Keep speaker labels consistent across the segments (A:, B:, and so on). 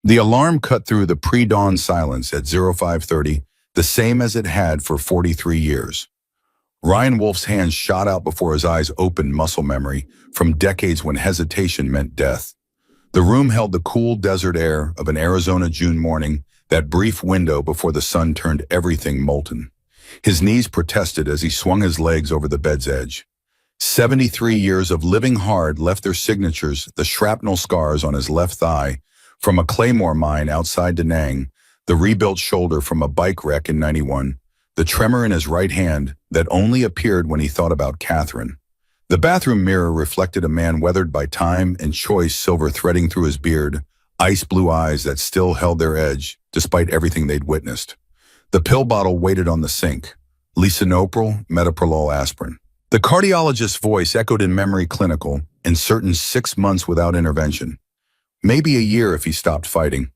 A: The alarm cut through the pre-dawn silence at 05:30, the same as it had for 43 years. Ryan Wolf's hands shot out before his eyes opened muscle memory from decades when hesitation meant death. The room held the cool desert air of an Arizona June morning, that brief window before the sun turned everything molten. His knees protested as he swung his legs over the bed's edge. 73 years of living hard left their signatures, the shrapnel scars on his left thigh, from a claymore mine outside Da Nang, the rebuilt shoulder from a bike wreck in '91, the tremor in his right hand that only appeared when he thought about Catherine. The bathroom mirror reflected a man weathered by time and choice, silver threading through his beard, ice blue eyes that still held their edge despite everything they'd witnessed. The pill bottle waited on the sink. Lisinopril, metoprolol, aspirin. The cardiologist's voice echoed in memory clinical, and certain 6 months without intervention. Maybe a year if he stopped fighting.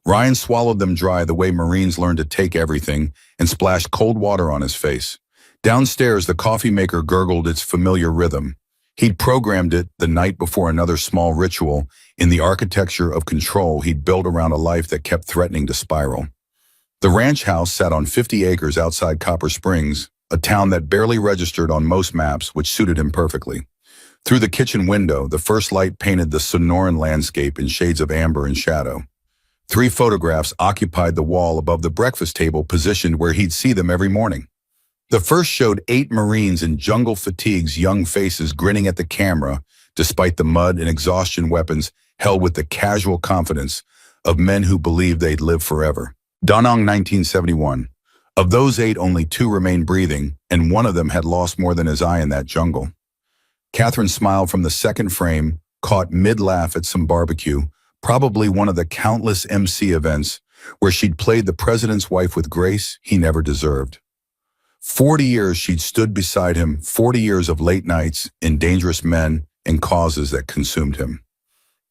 A: Ryan swallowed them dry the way Marines learned to take everything and splashed cold water on his face. Downstairs, the coffee maker gurgled its familiar rhythm. He'd programmed it the night before another small ritual in the architecture of control he'd built around a life that kept threatening to spiral. The ranch house sat on 50 acres outside Copper Springs, a town that barely registered on most maps, which suited him perfectly. Through the kitchen window, the first light painted the Sonoran landscape in shades of amber and shadow. 3 photographs occupied the wall above the breakfast table, positioned where he'd see them every morning. The first showed 8 Marines in jungle fatigues, young faces grinning at the camera, despite the mud and exhaustion weapons held with the casual confidence of men who believed they'd live forever. Da Nang, 1971. Of those 8, only 2 remained breathing, and one of them had lost more than his eye in that jungle. Catherine smiled from the second frame, caught mid-laugh at some barbecue, probably one of the countless MC events where she'd played the president's wife with grace he never deserved. 40 years she'd stood beside him, 40 years of late nights in dangerous men and causes that consumed him.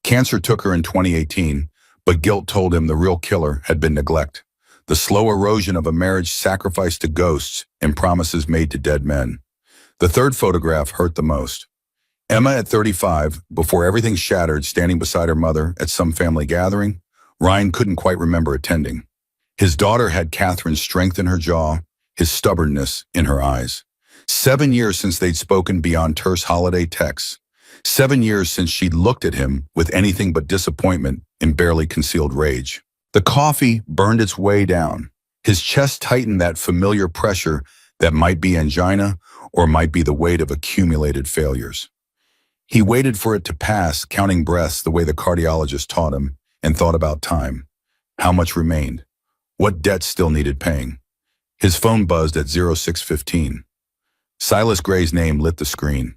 A: Cancer took her in 2018, but guilt told him the real killer had been neglect, the slow erosion of a marriage sacrificed to ghosts and promises made to dead men. The third photograph hurt the most. Emma at 35, before everything shattered, standing beside her mother at some family gathering Ryan couldn't quite remember attending. His daughter had Catherine's strength in her jaw, his stubbornness in her eyes. 7 years since they'd spoken beyond terse holiday texts. 7 years since she'd looked at him with anything but disappointment and barely concealed rage. The coffee burned its way down. His chest tightened, that familiar pressure that might be angina or might be the weight of accumulated failures. He waited for it to pass, counting breaths the way the cardiologist taught him, and thought about time. How much remained? What debts still needed paying? His phone buzzed at 06:15. Silas Gray's name lit the screen.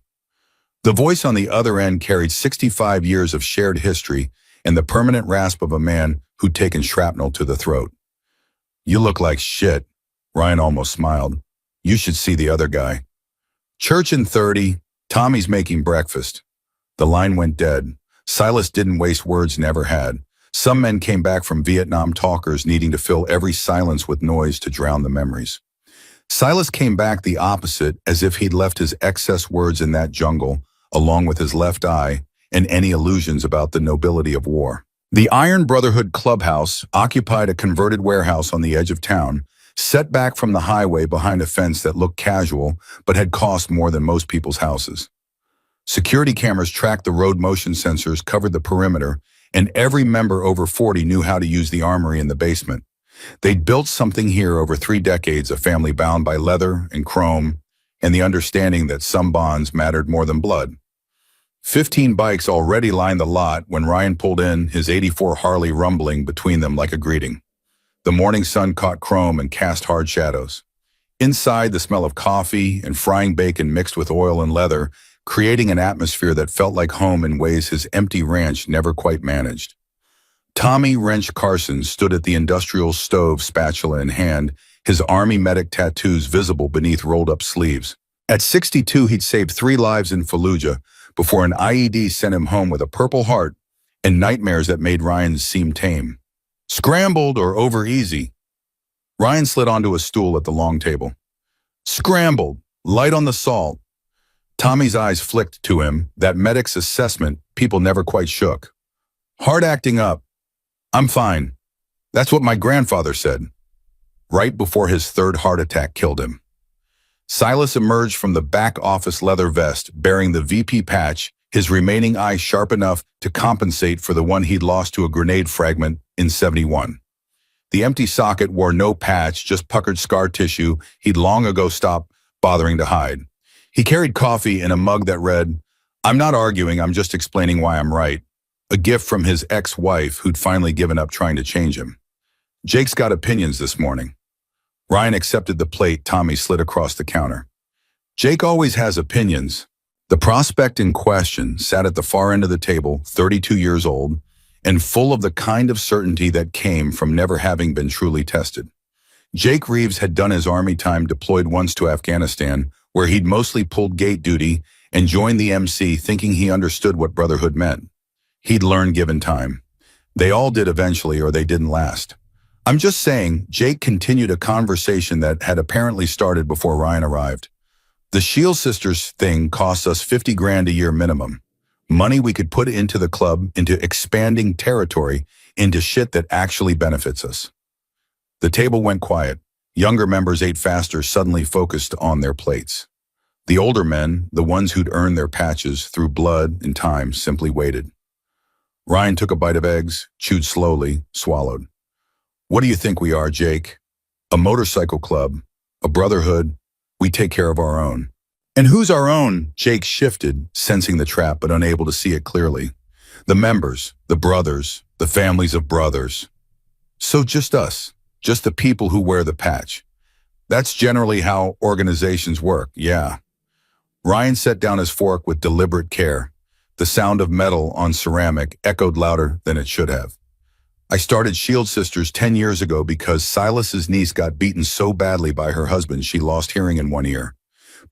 A: The voice on the other end carried 65 years of shared history and the permanent rasp of a man who'd taken shrapnel to the throat. "You look like shit," Ryan almost smiled. "You should see the other guy." "Church in 30, Tommy's making breakfast." The line went dead. Silas didn't waste words, never had. Some men came back from Vietnam talkers needing to fill every silence with noise to drown the memories. Silas came back the opposite, as if he'd left his excess words in that jungle, along with his left eye and any illusions about the nobility of war. The Iron Brotherhood Clubhouse occupied a converted warehouse on the edge of town, set back from the highway behind a fence that looked casual but had cost more than most people's houses. Security cameras tracked the road, motion sensors covered the perimeter, and every member over 40 knew how to use the armory in the basement. They'd built something here over 3 decades, a family bound by leather and chrome, and the understanding that some bonds mattered more than blood. 15 bikes already lined the lot when Ryan pulled in, his '84 Harley rumbling between them like a greeting. The morning sun caught chrome and cast hard shadows. Inside, the smell of coffee and frying bacon mixed with oil and leather, creating an atmosphere that felt like home in ways his empty ranch never quite managed. Tommy Wrench Carson stood at the industrial stove, spatula in hand, his Army medic tattoos visible beneath rolled-up sleeves. At 62, he'd saved 3 lives in Fallujah before an IED sent him home with a Purple Heart and nightmares that made Ryan seem tame. "Scrambled or over easy?" Ryan slid onto a stool at the long table. "Scrambled, light on the salt." Tommy's eyes flicked to him, that medic's assessment people never quite shook. "Heart acting up." I'm fine. That's what my grandfather said, right before his third heart attack killed him. Silas emerged from the back office leather vest, bearing the VP patch, his remaining eye sharp enough to compensate for the one he'd lost to a grenade fragment in '71. The empty socket wore no patch, just puckered scar tissue he'd long ago stopped bothering to hide. He carried coffee in a mug that read, "I'm not arguing, I'm just explaining why I'm right," a gift from his ex-wife who'd finally given up trying to change him. "Jake's got opinions this morning." Ryan accepted the plate Tommy slid across the counter. "Jake always has opinions." The prospect in question sat at the far end of the table, 32 years old, and full of the kind of certainty that came from never having been truly tested. Jake Reeves had done his army time deployed once to Afghanistan, where he'd mostly pulled gate duty and joined the MC thinking he understood what brotherhood meant. He'd learn given time. They all did eventually, or they didn't last. I'm just saying, Jake continued a conversation that had apparently started before Ryan arrived. "The Shield Sisters thing costs us 50 grand a year minimum. Money we could put into the club, into expanding territory, into shit that actually benefits us." The table went quiet. Younger members ate faster, suddenly focused on their plates. The older men, the ones who'd earned their patches through blood and time, simply waited. Ryan took a bite of eggs, chewed slowly, swallowed. "What do you think we are, Jake? A motorcycle club, a brotherhood. We take care of our own." "And who's our own?" Jake shifted, sensing the trap but unable to see it clearly. "The members, the brothers, the families of brothers." "So just us, just the people who wear the patch. That's generally how organizations work, yeah." Ryan set down his fork with deliberate care. The sound of metal on ceramic echoed louder than it should have. "I started Shield Sisters 10 years ago because Silas's niece got beaten so badly by her husband she lost hearing in one ear.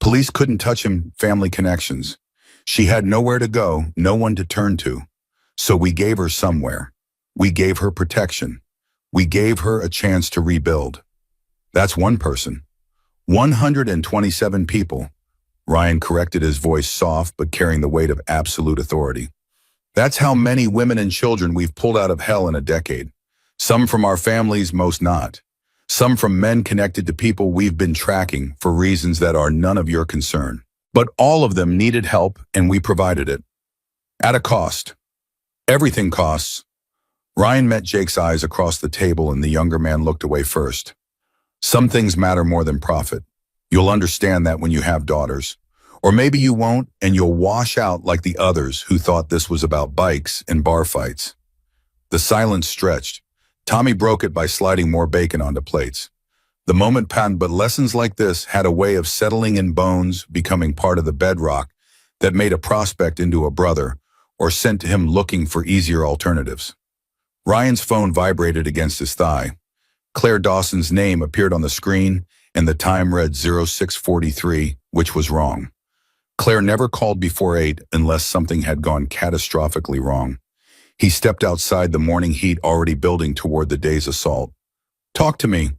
A: Police couldn't touch him, family connections. She had nowhere to go, no one to turn to. So we gave her somewhere. We gave her protection. We gave her a chance to rebuild." "That's one person." 127 people. Ryan corrected his voice, soft but carrying the weight of absolute authority. "That's how many women and children we've pulled out of hell in a decade. Some from our families, most not. Some from men connected to people we've been tracking for reasons that are none of your concern. But all of them needed help, and we provided it. At a cost. Everything costs." Ryan met Jake's eyes across the table, and the younger man looked away first. "Some things matter more than profit. You'll understand that when you have daughters. Or maybe you won't, and you'll wash out like the others who thought this was about bikes and bar fights." The silence stretched. Tommy broke it by sliding more bacon onto plates. The moment passed, but lessons like this had a way of settling in bones, becoming part of the bedrock that made a prospect into a brother, or sent him looking for easier alternatives. Ryan's phone vibrated against his thigh. Claire Dawson's name appeared on the screen, and the time read 06:43, which was wrong. Claire never called before 8 unless something had gone catastrophically wrong. He stepped outside the morning heat already building toward the day's assault. "Talk to me."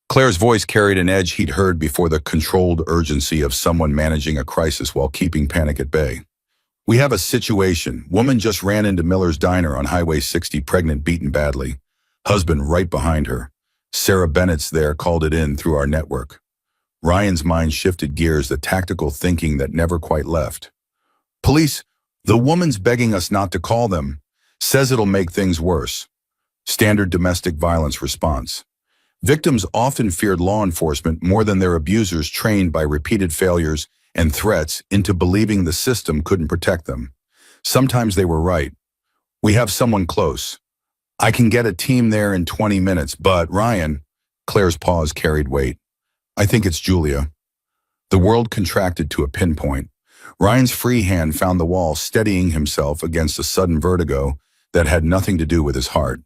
A: Claire's voice carried an edge he'd heard before, the controlled urgency of someone managing a crisis while keeping panic at bay. "We have a situation. Woman just ran into Miller's Diner on Highway 60, pregnant, beaten badly. Husband right behind her. Sarah Bennett's there, called it in through our network." Ryan's mind shifted gears, the tactical thinking that never quite left. "Police, the woman's begging us not to call them. Says it'll make things worse." Standard domestic violence response. Victims often feared law enforcement more than their abusers, trained by repeated failures and threats into believing the system couldn't protect them. Sometimes they were right. "We have someone close. I can get a team there in 20 minutes, but Ryan," Claire's pause carried weight, "I think it's Julia." The world contracted to a pinpoint. Ryan's free hand found the wall, steadying himself against a sudden vertigo that had nothing to do with his heart.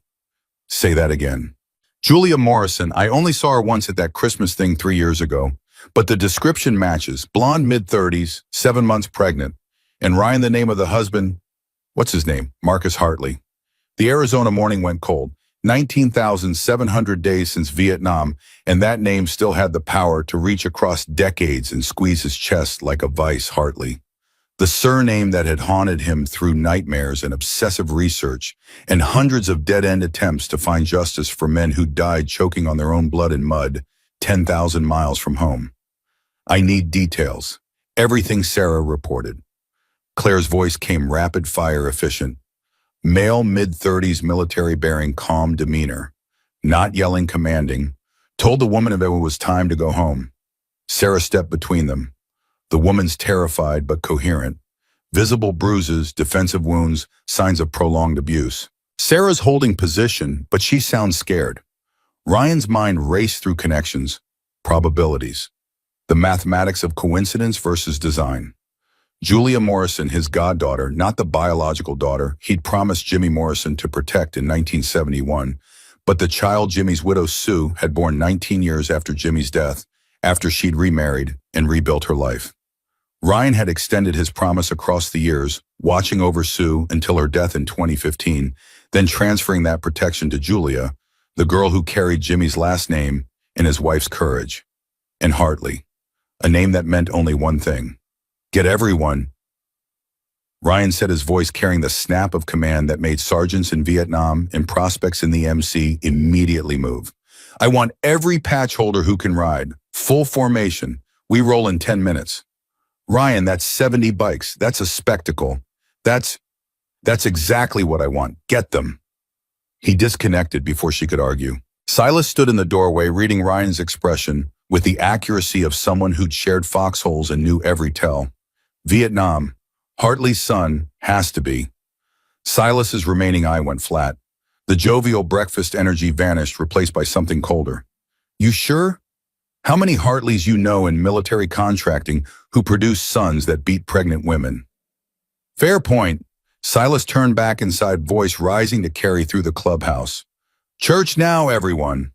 A: "Say that again." "Julia Morrison. I only saw her once at that Christmas thing 3 years ago. But the description matches. Blonde, mid-30s, 7 months pregnant. And Ryan, the name of the husband, what's his name? Marcus Hartley. The Arizona morning went cold. 19,700 days since Vietnam, and that name still had the power to reach across decades and squeeze his chest like a vice. Hartley. The surname that had haunted him through nightmares and obsessive research, and hundreds of dead-end attempts to find justice for men who died choking on their own blood and mud, 10,000 miles from home. I need details. Everything Sarah reported. Claire's voice came rapid-fire efficient. Male mid-30s military-bearing calm demeanor. Not yelling commanding. Told the woman if it was time to go home. Sarah stepped between them. The woman's terrified but coherent. Visible bruises, defensive wounds, signs of prolonged abuse. Sarah's holding position, but she sounds scared. Ryan's mind raced through connections, probabilities. The mathematics of coincidence versus design. Julia Morrison, his goddaughter, not the biological daughter he'd promised Jimmy Morrison to protect in 1971, but the child Jimmy's widow Sue had born 19 years after Jimmy's death, after she'd remarried and rebuilt her life. Ryan had extended his promise across the years, watching over Sue until her death in 2015, then transferring that protection to Julia, the girl who carried Jimmy's last name and his wife's courage. And Hartley, a name that meant only one thing. Get everyone. Ryan said, his voice carrying the snap of command that made sergeants in Vietnam and prospects in the MC immediately move. I want every patch holder who can ride. Full formation. We roll in 10 minutes. Ryan, that's 70 bikes. That's a spectacle. That's exactly what I want. Get them. He disconnected before she could argue. Silas stood in the doorway reading Ryan's expression with the accuracy of someone who'd shared foxholes and knew every tell. Vietnam. Hartley's son has to be. Silas's remaining eye went flat. The jovial breakfast energy vanished, replaced by something colder. You sure? How many Hartleys you know in military contracting who produce sons that beat pregnant women? Fair point. Silas turned back inside, voice rising to carry through the clubhouse. Church now, everyone.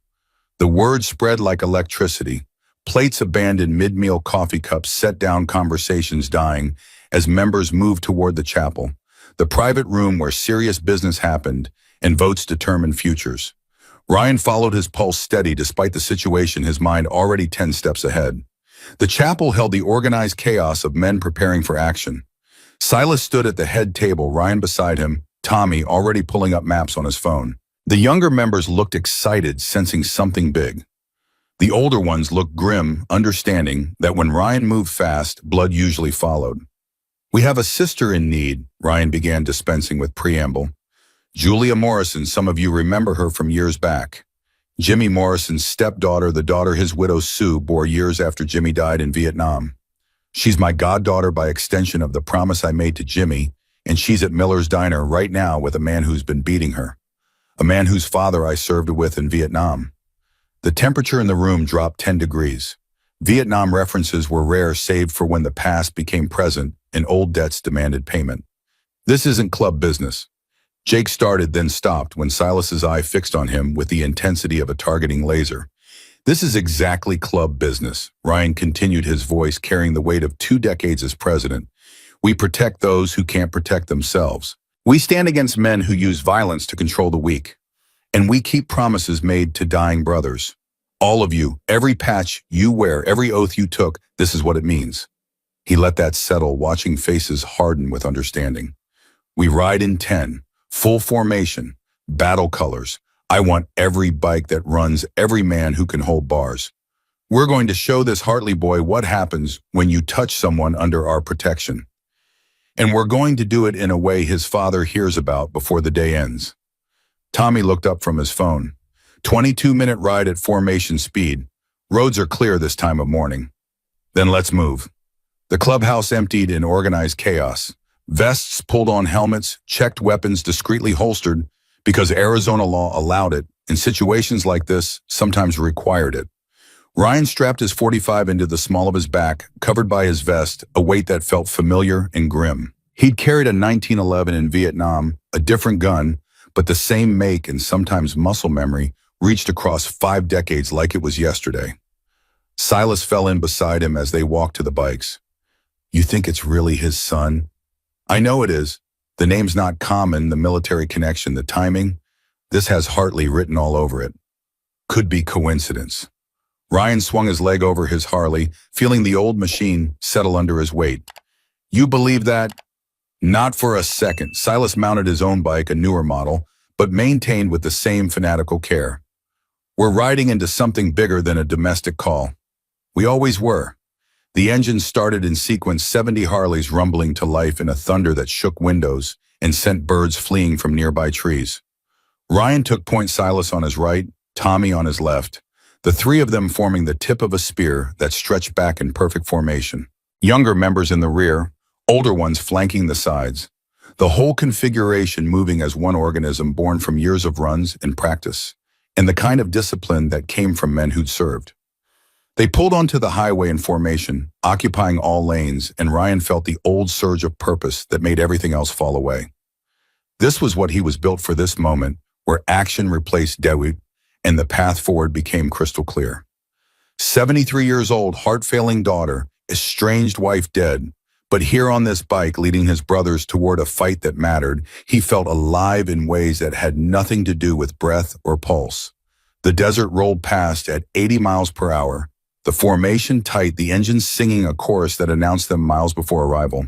A: The word spread like electricity. Plates abandoned, mid-meal coffee cups set down, conversations dying as members moved toward the chapel, the private room where serious business happened and votes determined futures. Ryan followed his pulse steady despite the situation, his mind already 10 steps ahead. The chapel held the organized chaos of men preparing for action. Silas stood at the head table, Ryan beside him, Tommy already pulling up maps on his phone. The younger members looked excited, sensing something big. The older ones looked grim, understanding that when Ryan moved fast, blood usually followed. We have a sister in need, Ryan began, dispensing with preamble. Julia Morrison, some of you remember her from years back. Jimmy Morrison's stepdaughter, the daughter his widow Sue bore years after Jimmy died in Vietnam. She's my goddaughter by extension of the promise I made to Jimmy, and she's at Miller's Diner right now with a man who's been beating her. A man whose father I served with in Vietnam. The temperature in the room dropped 10 degrees. Vietnam references were rare, save for when the past became present and old debts demanded payment. This isn't club business. Jake started, then stopped when Silas's eye fixed on him with the intensity of a targeting laser. This is exactly club business, Ryan continued, his voice carrying the weight of 2 decades as president. We protect those who can't protect themselves. We stand against men who use violence to control the weak. And we keep promises made to dying brothers. All of you, every patch you wear, every oath you took, this is what it means. He let that settle, watching faces harden with understanding. We ride in 10. Full formation, battle colors. I want every bike that runs, every man who can hold bars. We're going to show this Hartley boy what happens when you touch someone under our protection. And we're going to do it in a way his father hears about before the day ends. Tommy looked up from his phone. 22-minute ride at formation speed. Roads are clear this time of morning. Then let's move. The clubhouse emptied in organized chaos. Vests pulled on helmets, checked weapons discreetly holstered because Arizona law allowed it, and situations like this sometimes required it. Ryan strapped his .45 into the small of his back, covered by his vest, a weight that felt familiar and grim. He'd carried a 1911 in Vietnam, a different gun, but the same make and sometimes muscle memory reached across 5 decades like it was yesterday. Silas fell in beside him as they walked to the bikes. You think it's really his son? I know it is. The name's not common, the military connection, the timing. This has Hartley written all over it. Could be coincidence. Ryan swung his leg over his Harley, feeling the old machine settle under his weight. You believe that? Not for a second. Silas mounted his own bike, a newer model, but maintained with the same fanatical care. We're riding into something bigger than a domestic call. We always were. The engine started in sequence, 70 Harleys rumbling to life in a thunder that shook windows and sent birds fleeing from nearby trees. Ryan took point, Silas on his right, Tommy on his left, the three of them forming the tip of a spear that stretched back in perfect formation. Younger members in the rear, older ones flanking the sides. The whole configuration moving as one organism born from years of runs and practice, and the kind of discipline that came from men who'd served. They pulled onto the highway in formation, occupying all lanes, and Ryan felt the old surge of purpose that made everything else fall away. This was what he was built for, this moment, where action replaced doubt and the path forward became crystal clear. 73 years old, heart-failing daughter, estranged wife dead, but here on this bike leading his brothers toward a fight that mattered, he felt alive in ways that had nothing to do with breath or pulse. The desert rolled past at 80 miles per hour, the formation tight, the engine singing a chorus that announced them miles before arrival.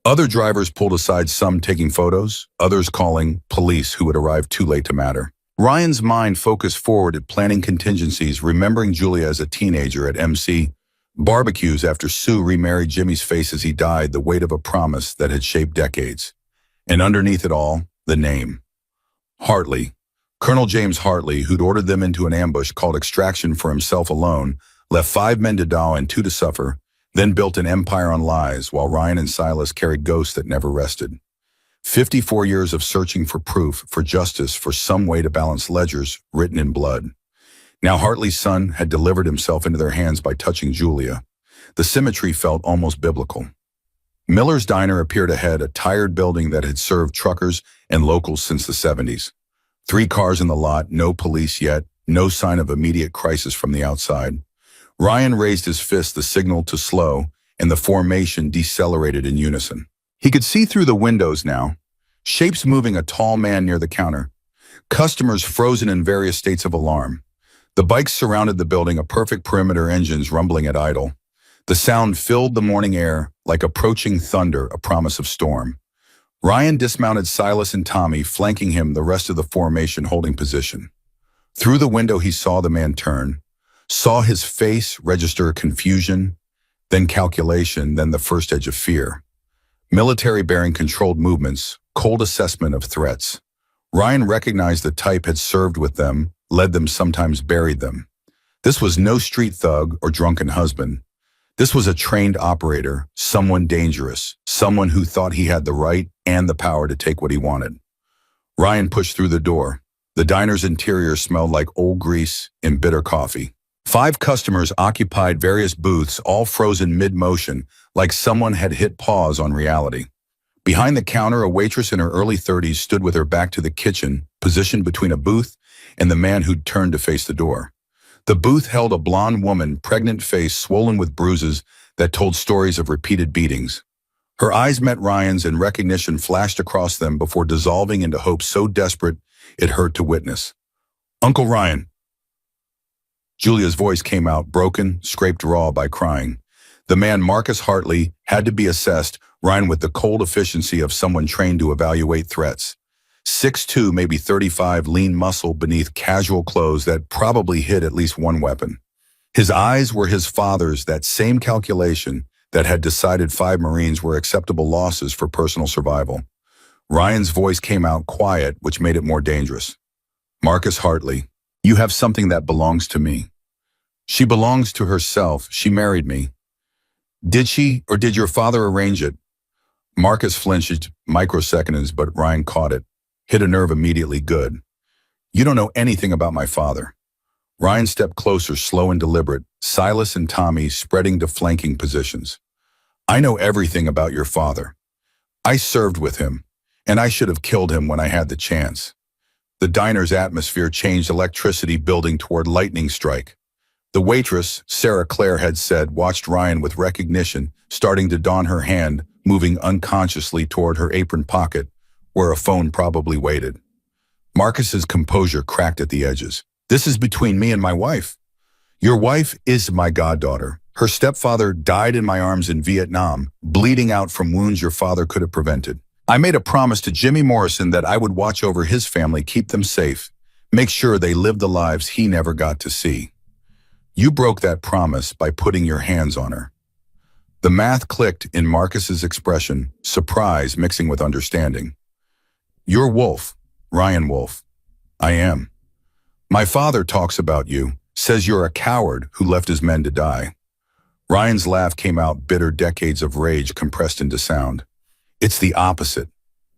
A: Other drivers pulled aside, some taking photos, others calling police who had arrived too late to matter. Ryan's mind focused forward at planning contingencies, remembering Julia as a teenager at MC barbecues after Sue remarried Jimmy's face as he died, the weight of a promise that had shaped decades. And underneath it all, the name. Hartley. Colonel James Hartley, who'd ordered them into an ambush called extraction for himself alone, left 5 men to die and 2 to suffer, then built an empire on lies while Ryan and Silas carried ghosts that never rested. 54 years of searching for proof, for justice, for some way to balance ledgers written in blood. Now Hartley's son had delivered himself into their hands by touching Julia. The symmetry felt almost biblical. Miller's Diner appeared ahead, a tired building that had served truckers and locals since the 70s. 3 cars in the lot, no police yet, no sign of immediate crisis from the outside. Ryan raised his fist, the signal to slow, and the formation decelerated in unison. He could see through the windows now, shapes moving, a tall man near the counter, customers frozen in various states of alarm. The bikes surrounded the building, a perfect perimeter, engines rumbling at idle. The sound filled the morning air like approaching thunder, a promise of storm. Ryan dismounted, Silas and Tommy flanking him, the rest of the formation holding position. Through the window he saw the man turn, saw his face register confusion, then calculation, then the first edge of fear. Military bearing controlled movements, cold assessment of threats. Ryan recognized the type had served with them, led them, sometimes buried them. This was no street thug or drunken husband. This was a trained operator, someone dangerous, someone who thought he had the right and the power to take what he wanted. Ryan pushed through the door. The diner's interior smelled like old grease and bitter coffee. 5 customers occupied various booths, all frozen mid-motion, like someone had hit pause on reality. Behind the counter, a waitress in her early 30s stood with her back to the kitchen, positioned between a booth and the man who'd turned to face the door. The booth held a blonde woman, pregnant face swollen with bruises that told stories of repeated beatings. Her eyes met Ryan's and recognition flashed across them before dissolving into hope so desperate it hurt to witness. "Uncle Ryan." Julia's voice came out, broken, scraped raw by crying. The man, Marcus Hartley, had to be assessed, Ryan, with the cold efficiency of someone trained to evaluate threats. 6'2", maybe 35, lean muscle beneath casual clothes that probably hid at least one weapon. His eyes were his father's, that same calculation that had decided 5 Marines were acceptable losses for personal survival. Ryan's voice came out quiet, which made it more dangerous. "Marcus Hartley, you have something that belongs to me. She belongs to herself. She married me. Did she, or did your father arrange it?" Marcus flinched microseconds, but Ryan caught it. Hit a nerve immediately. "Good. You don't know anything about my father." Ryan stepped closer, slow and deliberate, Silas and Tommy spreading to flanking positions. "I know everything about your father. I served with him, and I should have killed him when I had the chance." The diner's atmosphere changed, electricity building toward lightning strike. The waitress, Sarah Claire had said, watched Ryan with recognition, starting to don her hand, moving unconsciously toward her apron pocket, where a phone probably waited. Marcus's composure cracked at the edges. "This is between me and my wife. Your wife is my goddaughter. Her stepfather died in my arms in Vietnam, bleeding out from wounds your father could have prevented. I made a promise to Jimmy Morrison that I would watch over his family, keep them safe, make sure they lived the lives he never got to see. You broke that promise by putting your hands on her. The math clicked in Marcus's expression, surprise mixing with understanding. You're Wolf, Ryan Wolf. I am. My father talks about you, says you're a coward who left his men to die. Ryan's laugh came out, bitter, decades of rage compressed into sound. It's the opposite,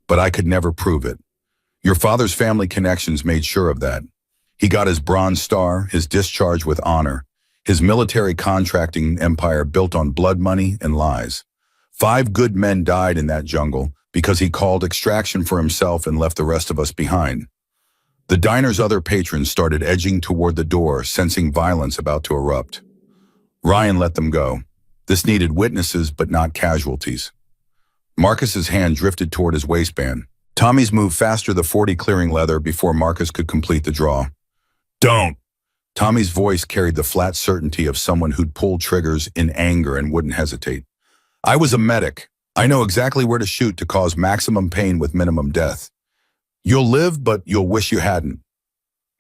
A: but I could never prove it. Your father's family connections made sure of that. He got his Bronze Star, his discharge with honor, his military contracting empire built on blood money and lies. 5 good men died in that jungle because he called extraction for himself and left the rest of us behind. The diner's other patrons started edging toward the door, sensing violence about to erupt. Ryan let them go. This needed witnesses, but not casualties. Marcus's hand drifted toward his waistband. Tommy's moved faster, the .40 clearing leather before Marcus could complete the draw. Don't! Tommy's voice carried the flat certainty of someone who'd pulled triggers in anger and wouldn't hesitate. I was a medic. I know exactly where to shoot to cause maximum pain with minimum death. You'll live, but you'll wish you hadn't.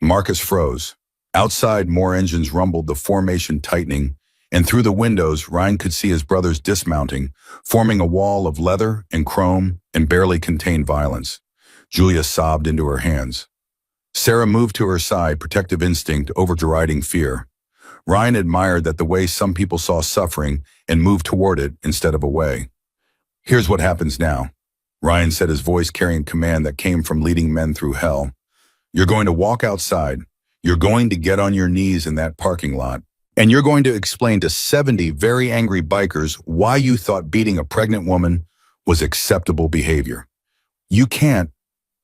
A: Marcus froze. Outside, more engines rumbled, the formation tightening, and through the windows, Ryan could see his brothers dismounting, forming a wall of leather and chrome and barely contained violence. Julia sobbed into her hands. Sarah moved to her side, protective instinct overriding fear. Ryan admired that the way some people saw suffering and moved toward it instead of away. Here's what happens now, Ryan said, his voice carrying command that came from leading men through hell. You're going to walk outside. You're going to get on your knees in that parking lot. And you're going to explain to 70 very angry bikers why you thought beating a pregnant woman was acceptable behavior. You can't.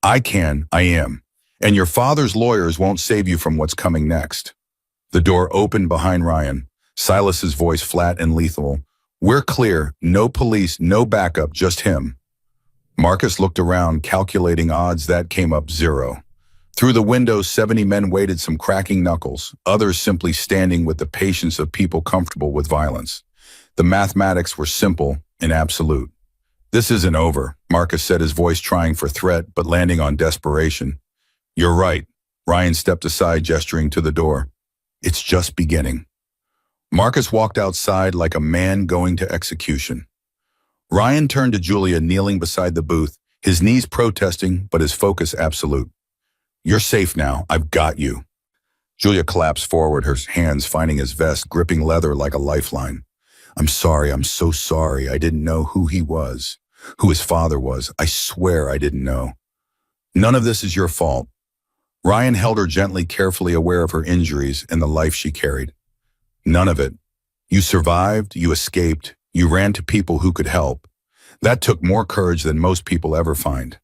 A: I can. I am. And your father's lawyers won't save you from what's coming next. The door opened behind Ryan, Silas's voice flat and lethal. We're clear. No police, no backup, just him. Marcus looked around, calculating odds. That came up 0. Through the window, 70 men waited, some cracking knuckles, others simply standing with the patience of people comfortable with violence. The mathematics were simple and absolute. This isn't over, Marcus said, his voice trying for threat but landing on desperation. You're right. Ryan stepped aside, gesturing to the door. It's just beginning. Marcus walked outside like a man going to execution. Ryan turned to Julia, kneeling beside the booth, his knees protesting but his focus absolute. You're safe now. I've got you. Julia collapsed forward, her hands finding his vest, gripping leather like a lifeline. I'm sorry. I'm so sorry. I didn't know who he was, who his father was. I swear I didn't know. None of this is your fault. Ryan held her gently, carefully aware of her injuries and the life she carried. None of it. You survived, you escaped, you ran to people who could help. That took more courage than most people ever find.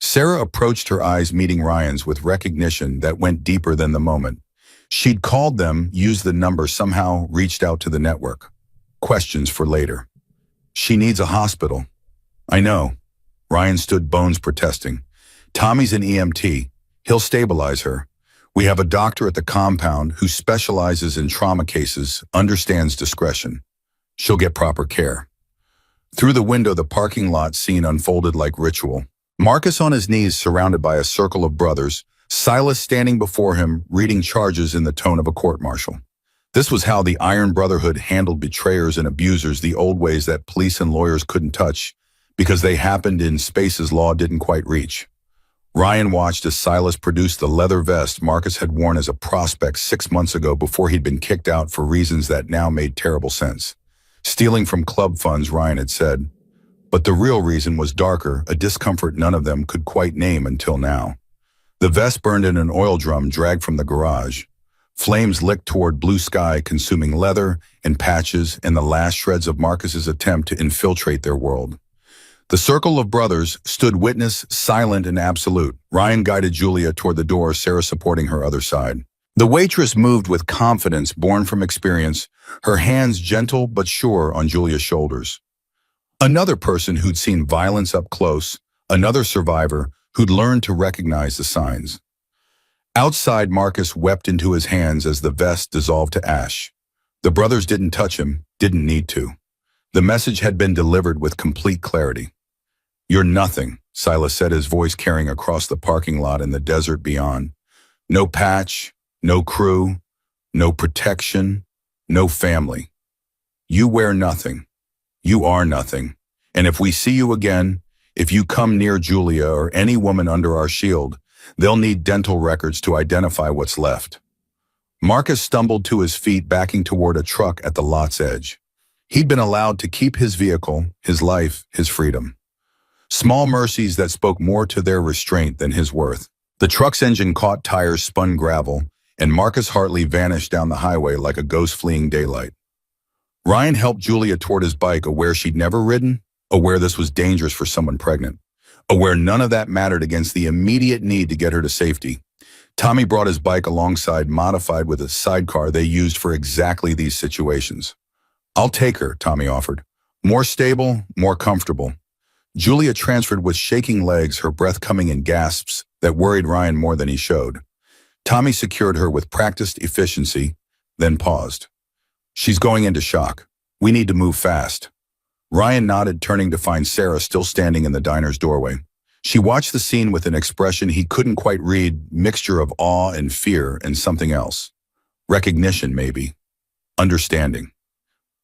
A: Sarah approached, her eyes meeting Ryan's with recognition that went deeper than the moment. She'd called them, used the number, somehow reached out to the network. Questions for later. She needs a hospital. I know. Ryan stood, bones protesting. Tommy's an EMT. He'll stabilize her. We have a doctor at the compound who specializes in trauma cases, understands discretion. She'll get proper care. Through the window, the parking lot scene unfolded like ritual. Marcus on his knees, surrounded by a circle of brothers, Silas standing before him, reading charges in the tone of a court-martial. This was how the Iron Brotherhood handled betrayers and abusers, the old ways that police and lawyers couldn't touch because they happened in spaces law didn't quite reach. Ryan watched as Silas produced the leather vest Marcus had worn as a prospect 6 months ago before he'd been kicked out for reasons that now made terrible sense. Stealing from club funds, Ryan had said. But the real reason was darker, a discomfort none of them could quite name until now. The vest burned in an oil drum dragged from the garage. Flames licked toward blue sky, consuming leather and patches and the last shreds of Marcus's attempt to infiltrate their world. The circle of brothers stood witness, silent and absolute. Ryan guided Julia toward the door, Sarah supporting her other side. The waitress moved with confidence born from experience, her hands gentle but sure on Julia's shoulders. Another person who'd seen violence up close, another survivor who'd learned to recognize the signs. Outside, Marcus wept into his hands as the vest dissolved to ash. The brothers didn't touch him, didn't need to. The message had been delivered with complete clarity. "You're nothing," Silas said, his voice carrying across the parking lot and the desert beyond. "No patch, no crew, no protection, no family. You wear nothing. You are nothing. And if we see you again, if you come near Julia or any woman under our shield, they'll need dental records to identify what's left." Marcus stumbled to his feet, backing toward a truck at the lot's edge. He'd been allowed to keep his vehicle, his life, his freedom. Small mercies that spoke more to their restraint than his worth. The truck's engine caught tires, spun gravel, and Marcus Hartley vanished down the highway like a ghost fleeing daylight. Ryan helped Julia toward his bike, aware she'd never ridden, aware this was dangerous for someone pregnant, aware none of that mattered against the immediate need to get her to safety. Tommy brought his bike alongside, modified with a sidecar they used for exactly these situations. "I'll take her," Tommy offered. "More stable, more comfortable." Julia transferred with shaking legs, her breath coming in gasps that worried Ryan more than he showed. Tommy secured her with practiced efficiency, then paused. "She's going into shock. We need to move fast." Ryan nodded, turning to find Sarah still standing in the diner's doorway. She watched the scene with an expression he couldn't quite read, mixture of awe and fear and something else. Recognition, maybe. Understanding.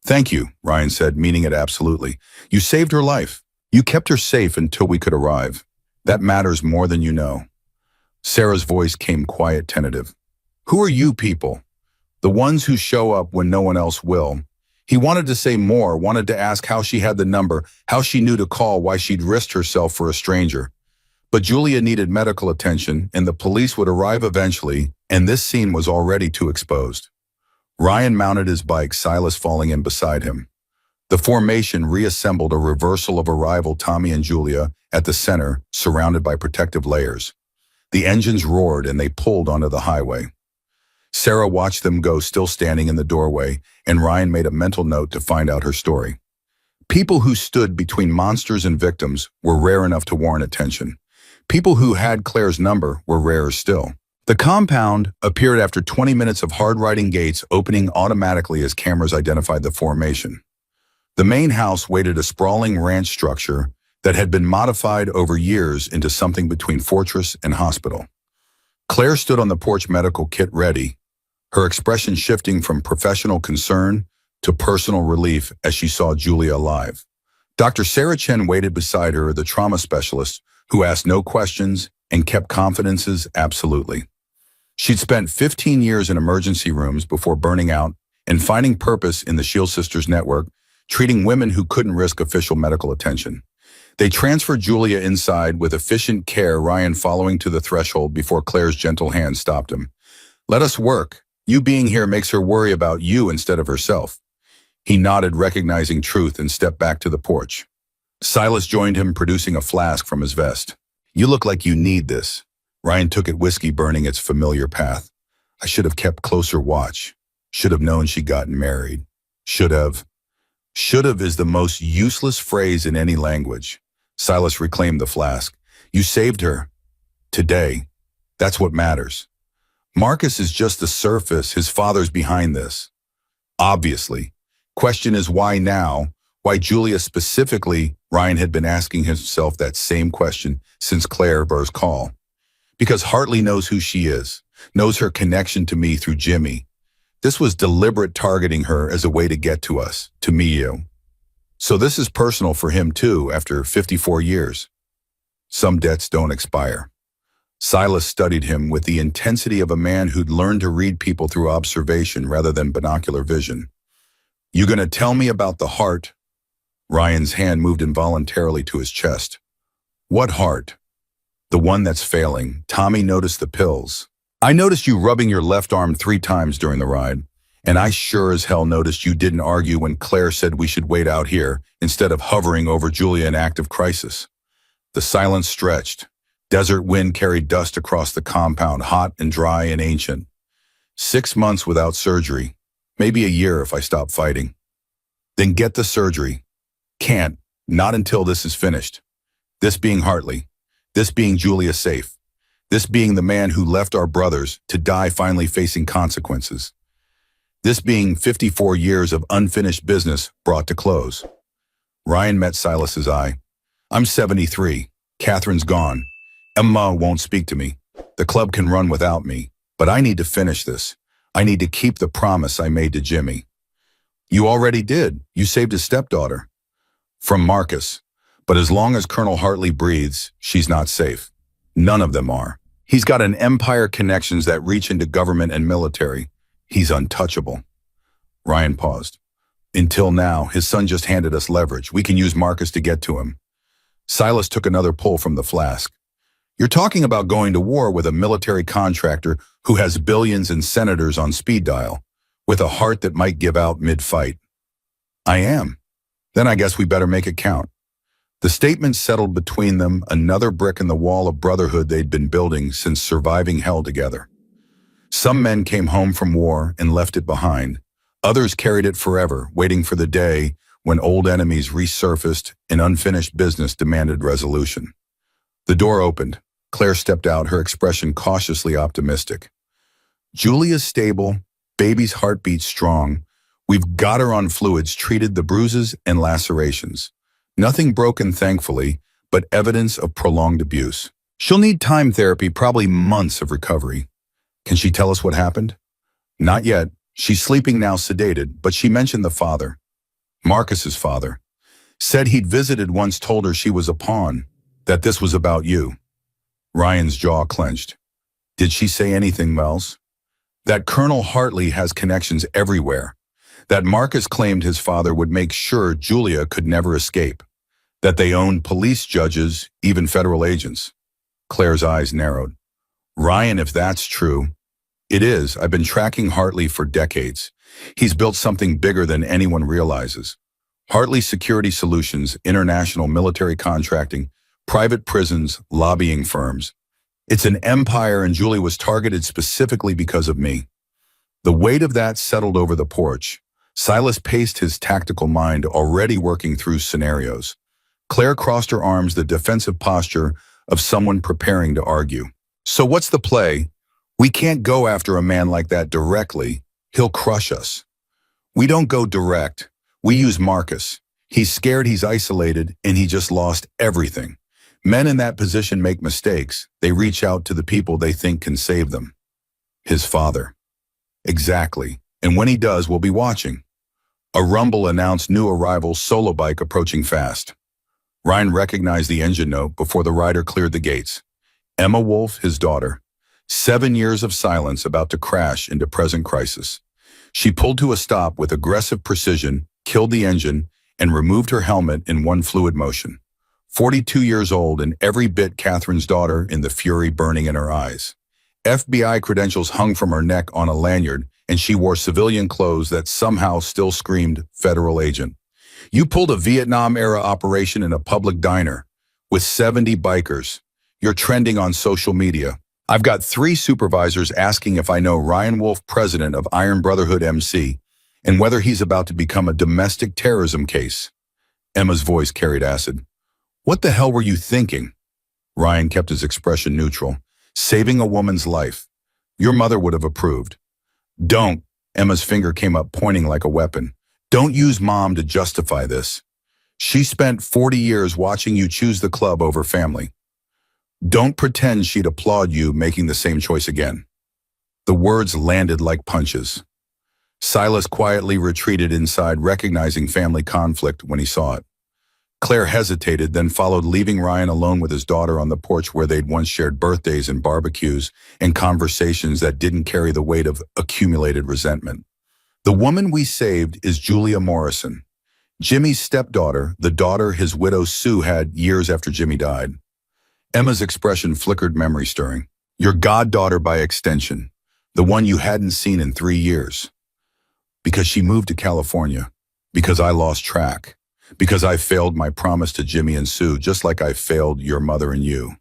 A: "Thank you," Ryan said, meaning it absolutely. "You saved her life. You kept her safe until we could arrive. That matters more than you know." Sarah's voice came quiet, tentative. "Who are you people? The ones who show up when no one else will." He wanted to say more, wanted to ask how she had the number, how she knew to call, why she'd risked herself for a stranger. But Julia needed medical attention, and the police would arrive eventually, and this scene was already too exposed. Ryan mounted his bike, Silas falling in beside him. The formation reassembled, a reversal of arrival, Tommy and Julia at the center, surrounded by protective layers. The engines roared and they pulled onto the highway. Sarah watched them go, still standing in the doorway, and Ryan made a mental note to find out her story. People who stood between monsters and victims were rare enough to warrant attention. People who had Claire's number were rarer still. The compound appeared after 20 minutes of hard-riding gates opening automatically as cameras identified the formation. The main house waited, a sprawling ranch structure that had been modified over years into something between fortress and hospital. Claire stood on the porch, medical kit ready, her expression shifting from professional concern to personal relief as she saw Julia alive. Dr. Sarah Chen waited beside her, the trauma specialist who asked no questions and kept confidences absolutely. She'd spent 15 years in emergency rooms before burning out and finding purpose in the Shield Sisters network, treating women who couldn't risk official medical attention. They transferred Julia inside with efficient care, Ryan following to the threshold before Claire's gentle hand stopped him. "Let us work. You being here makes her worry about you instead of herself." He nodded, recognizing truth, and stepped back to the porch. Silas joined him, producing a flask from his vest. "You look like you need this." Ryan took it, whiskey burning its familiar path. "I should have kept closer watch. Should have known she'd gotten married. Should have." Should have is the most useless phrase in any language. Silas reclaimed the flask. "You saved her. Today. That's what matters. Marcus is just the surface. His father's behind this. Obviously. Question is why now? Why Julia specifically?" Ryan had been asking himself that same question since Claire's call. "Because Hartley knows who she is, knows her connection to me through Jimmy. This was deliberate, targeting her as a way to get to us, to me, you. So this is personal for him too, after 54 years. Some debts don't expire." Silas studied him with the intensity of a man who'd learned to read people through observation rather than binocular vision. "You gonna tell me about the heart?" Ryan's hand moved involuntarily to his chest. "What heart?" "The one that's failing." Tommy noticed the pills. "I noticed you rubbing your left arm 3 times during the ride, and I sure as hell noticed you didn't argue when Claire said we should wait out here instead of hovering over Julia in active crisis." The silence stretched. Desert wind carried dust across the compound, hot and dry and ancient. 6 months without surgery. Maybe a year if I stop fighting. "Then get the surgery." "Can't. Not until this is finished. This being Hartley. This being Julia safe. This being the man who left our brothers to die finally facing consequences." this being 54 years of unfinished business brought to close. Ryan met Silas's eye. I'm 73. Catherine's gone. Emma won't speak to me. The club can run without me, but I need to finish this. I need to keep the promise I made to Jimmy. You already did. You saved his stepdaughter. From Marcus. But as long as Colonel Hartley breathes, she's not safe. None of them are. He's got an empire connections that reach into government and military. He's untouchable. Ryan paused. Until now, his son just handed us leverage. We can use Marcus to get to him. Silas took another pull from the flask. You're talking about going to war with a military contractor who has billions and senators on speed dial, with a heart that might give out mid-fight. I am. Then I guess we better make it count. The statement settled between them, another brick in the wall of brotherhood they'd been building since surviving hell together. Some men came home from war and left it behind. Others carried it forever, waiting for the day when old enemies resurfaced and unfinished business demanded resolution. The door opened. Claire stepped out, her expression cautiously optimistic. Julia's stable, baby's heartbeat strong. We've got her on fluids, treated the bruises and lacerations. Nothing broken, thankfully, but evidence of prolonged abuse. She'll need time therapy, probably months of recovery. Can she tell us what happened? Not yet. She's sleeping now, sedated, but she mentioned the father. Marcus's father. Said he'd visited once, told her she was a pawn, that this was about you. Ryan's jaw clenched. Did she say anything else? That Colonel Hartley has connections everywhere. That Marcus claimed his father would make sure Julia could never escape. That they owned police judges, even federal agents. Claire's eyes narrowed. Ryan, if that's true. It is. I've been tracking Hartley for decades. He's built something bigger than anyone realizes. Hartley Security Solutions, international military contracting, private prisons, lobbying firms. It's an empire, and Julie was targeted specifically because of me. The weight of that settled over the porch. Silas paced his tactical mind, already working through scenarios. Claire crossed her arms, the defensive posture of someone preparing to argue. So what's the play? We can't go after a man like that directly. He'll crush us. We don't go direct. We use Marcus. He's scared, he's isolated, and he just lost everything. Men in that position make mistakes. They reach out to the people they think can save them. His father. Exactly. And when he does, we'll be watching. A rumble announced new arrival, solo bike approaching fast. Ryan recognized the engine note before the rider cleared the gates. Emma Wolfe, his daughter. 7 years of silence about to crash into present crisis. She pulled to a stop with aggressive precision, killed the engine, and removed her helmet in one fluid motion. 42 years old and every bit Catherine's daughter, in the fury burning in her eyes. FBI credentials hung from her neck on a lanyard, and she wore civilian clothes that somehow still screamed federal agent. You pulled a Vietnam-era operation in a public diner with 70 bikers. You're trending on social media. I've got 3 supervisors asking if I know Ryan Wolfe, president of Iron Brotherhood MC, and whether he's about to become a domestic terrorism case. Emma's voice carried acid. What the hell were you thinking? Ryan kept his expression neutral. Saving a woman's life. Your mother would have approved. Don't. Emma's finger came up, pointing like a weapon. Don't use mom to justify this. She spent 40 years watching you choose the club over family. Don't pretend she'd applaud you making the same choice again. The words landed like punches. Silas quietly retreated inside, recognizing family conflict when he saw it. Claire hesitated, then followed, leaving Ryan alone with his daughter on the porch where they'd once shared birthdays and barbecues and conversations that didn't carry the weight of accumulated resentment. The woman we saved is Julia Morrison, Jimmy's stepdaughter, the daughter his widow Sue had years after Jimmy died. Emma's expression flickered, memory stirring. Your goddaughter by extension, the one you hadn't seen in 3 years. Because she moved to California, because I lost track, because I failed my promise to Jimmy and Sue, just like I failed your mother and you.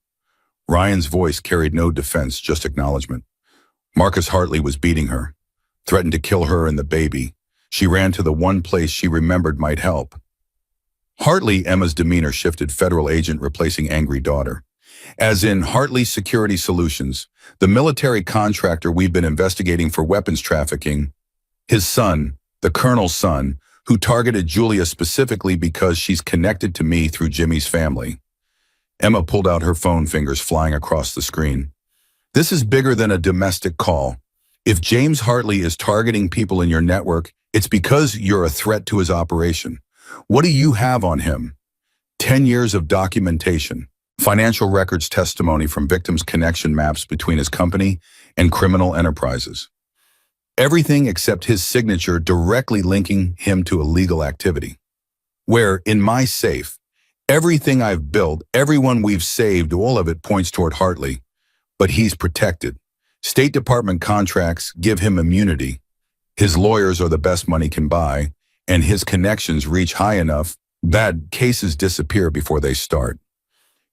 A: Ryan's voice carried no defense, just acknowledgement. Marcus Hartley was beating her, threatened to kill her and the baby. She ran to the one place she remembered might help. Hartley, Emma's demeanor shifted, federal agent replacing angry daughter. As in Hartley Security Solutions, the military contractor we've been investigating for weapons trafficking. His son, the colonel's son, who targeted Julia specifically because she's connected to me through Jimmy's family. Emma pulled out her phone, fingers flying across the screen. This is bigger than a domestic call. If James Hartley is targeting people in your network, it's because you're a threat to his operation. What do you have on him? 10 years of documentation, financial records, testimony from victims, connection maps between his company and criminal enterprises. Everything except his signature directly linking him to illegal activity. Where, in my safe, everything I've built, everyone we've saved, all of it points toward Hartley. But he's protected. State Department contracts give him immunity. His lawyers are the best money can buy, and his connections reach high enough that cases disappear before they start.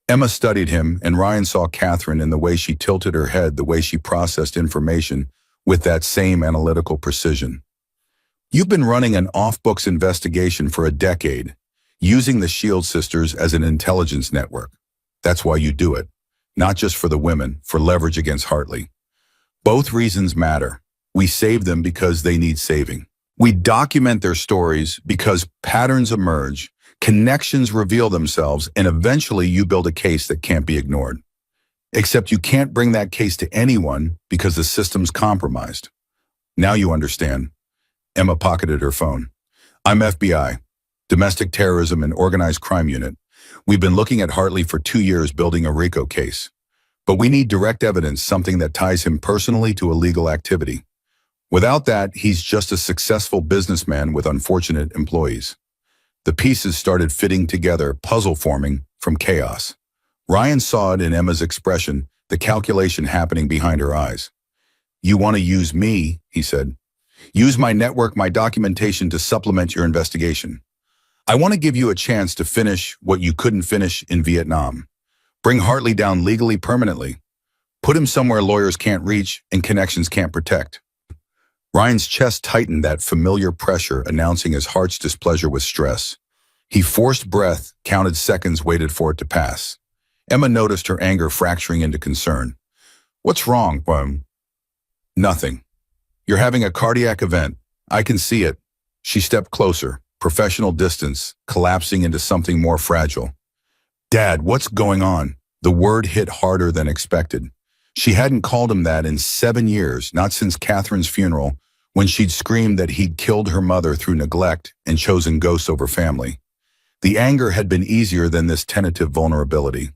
A: Emma studied him, and Ryan saw Catherine in the way she tilted her head, the way she processed information with that same analytical precision. You've been running an off-books investigation for a decade, using the Shield sisters as an intelligence network. That's why you do it. Not just for the women, for leverage against Hartley. Both reasons matter. We save them because they need saving. We document their stories because patterns emerge, connections reveal themselves, and eventually you build a case that can't be ignored. Except you can't bring that case to anyone because the system's compromised. Now you understand. Emma pocketed her phone. I'm FBI, Domestic Terrorism and Organized Crime Unit. We've been looking at Hartley for 2 years building a RICO case. But we need direct evidence, something that ties him personally to illegal activity. Without that, he's just a successful businessman with unfortunate employees. The pieces started fitting together, puzzle forming from chaos. Ryan saw it in Emma's expression, the calculation happening behind her eyes. You want to use me, he said. Use my network, my documentation to supplement your investigation. I want to give you a chance to finish what you couldn't finish in Vietnam. Bring Hartley down legally, permanently. Put him somewhere lawyers can't reach and connections can't protect. Ryan's chest tightened, that familiar pressure announcing his heart's displeasure with stress. He forced breath, counted seconds, waited for it to pass. Emma noticed her anger fracturing into concern. What's wrong, Nothing. You're having a cardiac event. I can see it. She stepped closer, professional distance, collapsing into something more fragile. Dad, what's going on? The word hit harder than expected. She hadn't called him that in 7 years, not since Catherine's funeral, when she'd screamed that he'd killed her mother through neglect and chosen ghosts over family. The anger had been easier than this tentative vulnerability.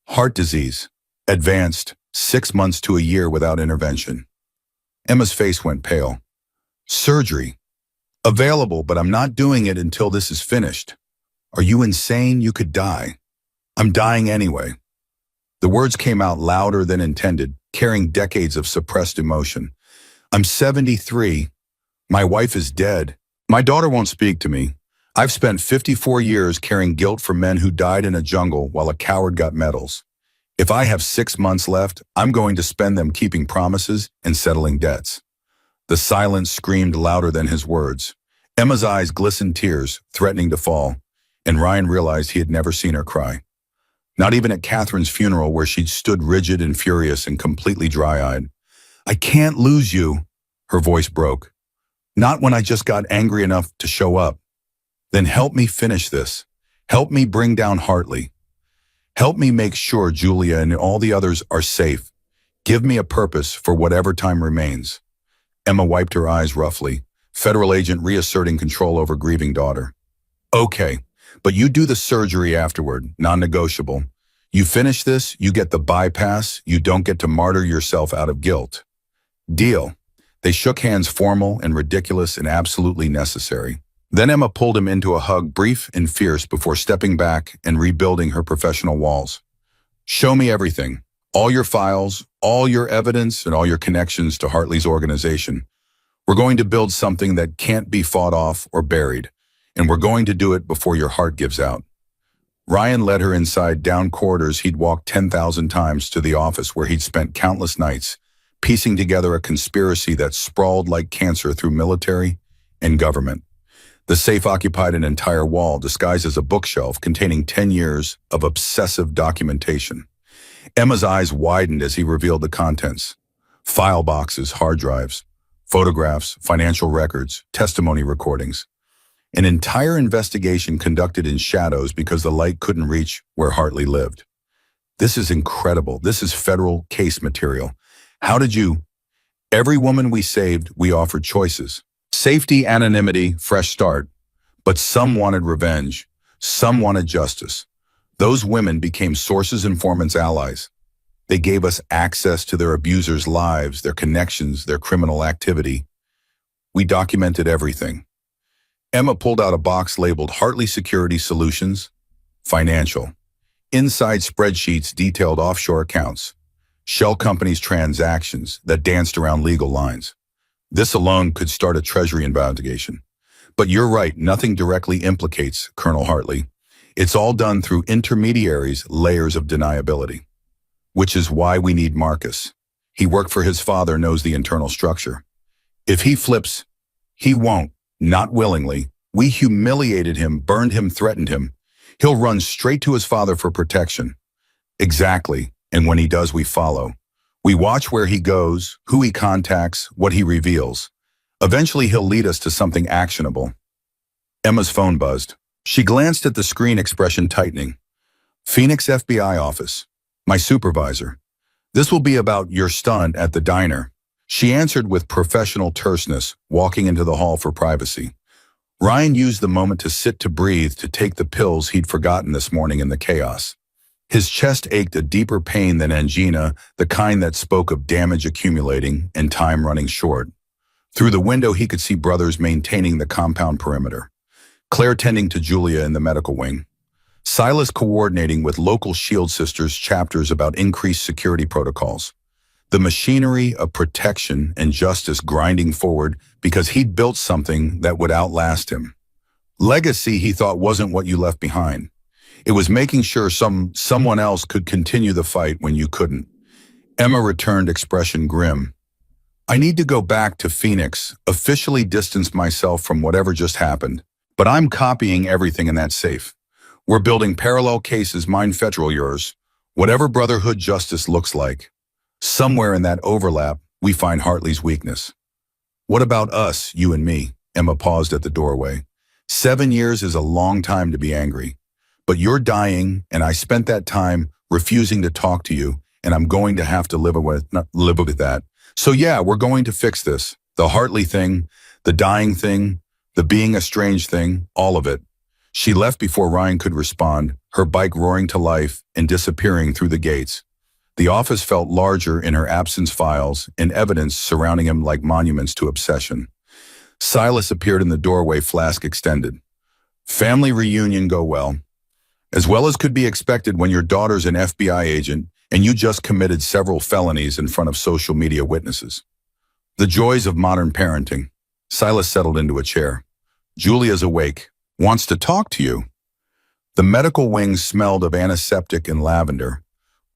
A: Heart disease, advanced, 6 months to a year without intervention. Emma's face went pale. Surgery. Available, but I'm not doing it until this is finished. Are you insane? You could die. I'm dying anyway. The words came out louder than intended, carrying decades of suppressed emotion. I'm 73. My wife is dead. My daughter won't speak to me. I've spent 54 years carrying guilt for men who died in a jungle while a coward got medals. If I have 6 months left, I'm going to spend them keeping promises and settling debts. The silence screamed louder than his words. Emma's eyes glistened, tears threatening to fall, and Ryan realized he had never seen her cry. Not even at Catherine's funeral, where she'd stood rigid and furious and completely dry-eyed. I can't lose you, her voice broke. Not when I just got angry enough to show up. Then help me finish this. Help me bring down Hartley. Help me make sure Julia and all the others are safe. Give me a purpose for whatever time remains. Emma wiped her eyes roughly, federal agent reasserting control over grieving daughter. Okay. But you do the surgery afterward, non-negotiable. You finish this, you get the bypass, you don't get to martyr yourself out of guilt. Deal. They shook hands, formal and ridiculous and absolutely necessary. Then Emma pulled him into a hug, brief and fierce, before stepping back and rebuilding her professional walls. Show me everything. All your files, all your evidence, and all your connections to Hartley's organization. We're going to build something that can't be fought off or buried. And we're going to do it before your heart gives out. Ryan led her inside, down corridors he'd walked 10,000 times, to the office where he'd spent countless nights, piecing together a conspiracy that sprawled like cancer through military and government. The safe occupied an entire wall, disguised as a bookshelf containing 10 years of obsessive documentation. Emma's eyes widened as he revealed the contents. File boxes, hard drives, photographs, financial records, testimony recordings. An entire investigation conducted in shadows because the light couldn't reach where Hartley lived. This is incredible. This is federal case material. How did you? Every woman we saved, we offered choices. Safety, anonymity, fresh start. But some wanted revenge. Some wanted justice. Those women became sources, informants, allies. They gave us access to their abusers' lives, their connections, their criminal activity. We documented everything. Emma pulled out a box labeled Hartley Security Solutions, Financial. Inside spreadsheets detailed offshore accounts, shell companies' transactions that danced around legal lines. This alone could start a Treasury investigation. But you're right, nothing directly implicates Colonel Hartley. It's all done through intermediaries, layers of deniability. Which is why we need Marcus. He worked for his father, knows the internal structure. If he flips, he won't, not willingly. We humiliated him, burned him, threatened him. He'll run straight to his father for protection. Exactly, and when he does, we follow. We watch where he goes, who he contacts, what he reveals. Eventually, he'll lead us to something actionable. Emma's phone buzzed. She glanced at the screen, expression tightening. Phoenix FBI office. My supervisor. This will be about your stunt at the diner. She answered with professional terseness, walking into the hall for privacy. Ryan used the moment to sit, to breathe, to take the pills he'd forgotten this morning in the chaos. His chest ached, a deeper pain than angina, the kind that spoke of damage accumulating and time running short. Through the window, he could see brothers maintaining the compound perimeter. Claire tending to Julia in the medical wing. Silas coordinating with local Shield Sisters chapters about increased security protocols. The machinery of protection and justice grinding forward because he'd built something that would outlast him. Legacy, he thought, wasn't what you left behind. It was making sure someone else could continue the fight when you couldn't. Emma returned, expression grim. I need to go back to Phoenix, officially distance myself from whatever just happened. But I'm copying everything in that safe. We're building parallel cases, mine federal, yours. Whatever brotherhood justice looks like. Somewhere in that overlap, we find Hartley's weakness. What about us, you and me? Emma paused at the doorway. 7 years is a long time to be angry. But you're dying, and I spent that time refusing to talk to you, and I'm going to have to live with that. So yeah, we're going to fix this. The Hartley thing, the dying thing, the being estranged thing, all of it. She left before Ryan could respond, her bike roaring to life and disappearing through the gates. The office felt larger in her absence, files and evidence surrounding him like monuments to obsession. Silas appeared in the doorway, flask extended. Family reunion go well as could be expected when your daughter's an FBI agent and you just committed several felonies in front of social media witnesses. The joys of modern parenting. Silas settled into a chair. Julia's awake, wants to talk to you. The medical wing smelled of antiseptic and lavender.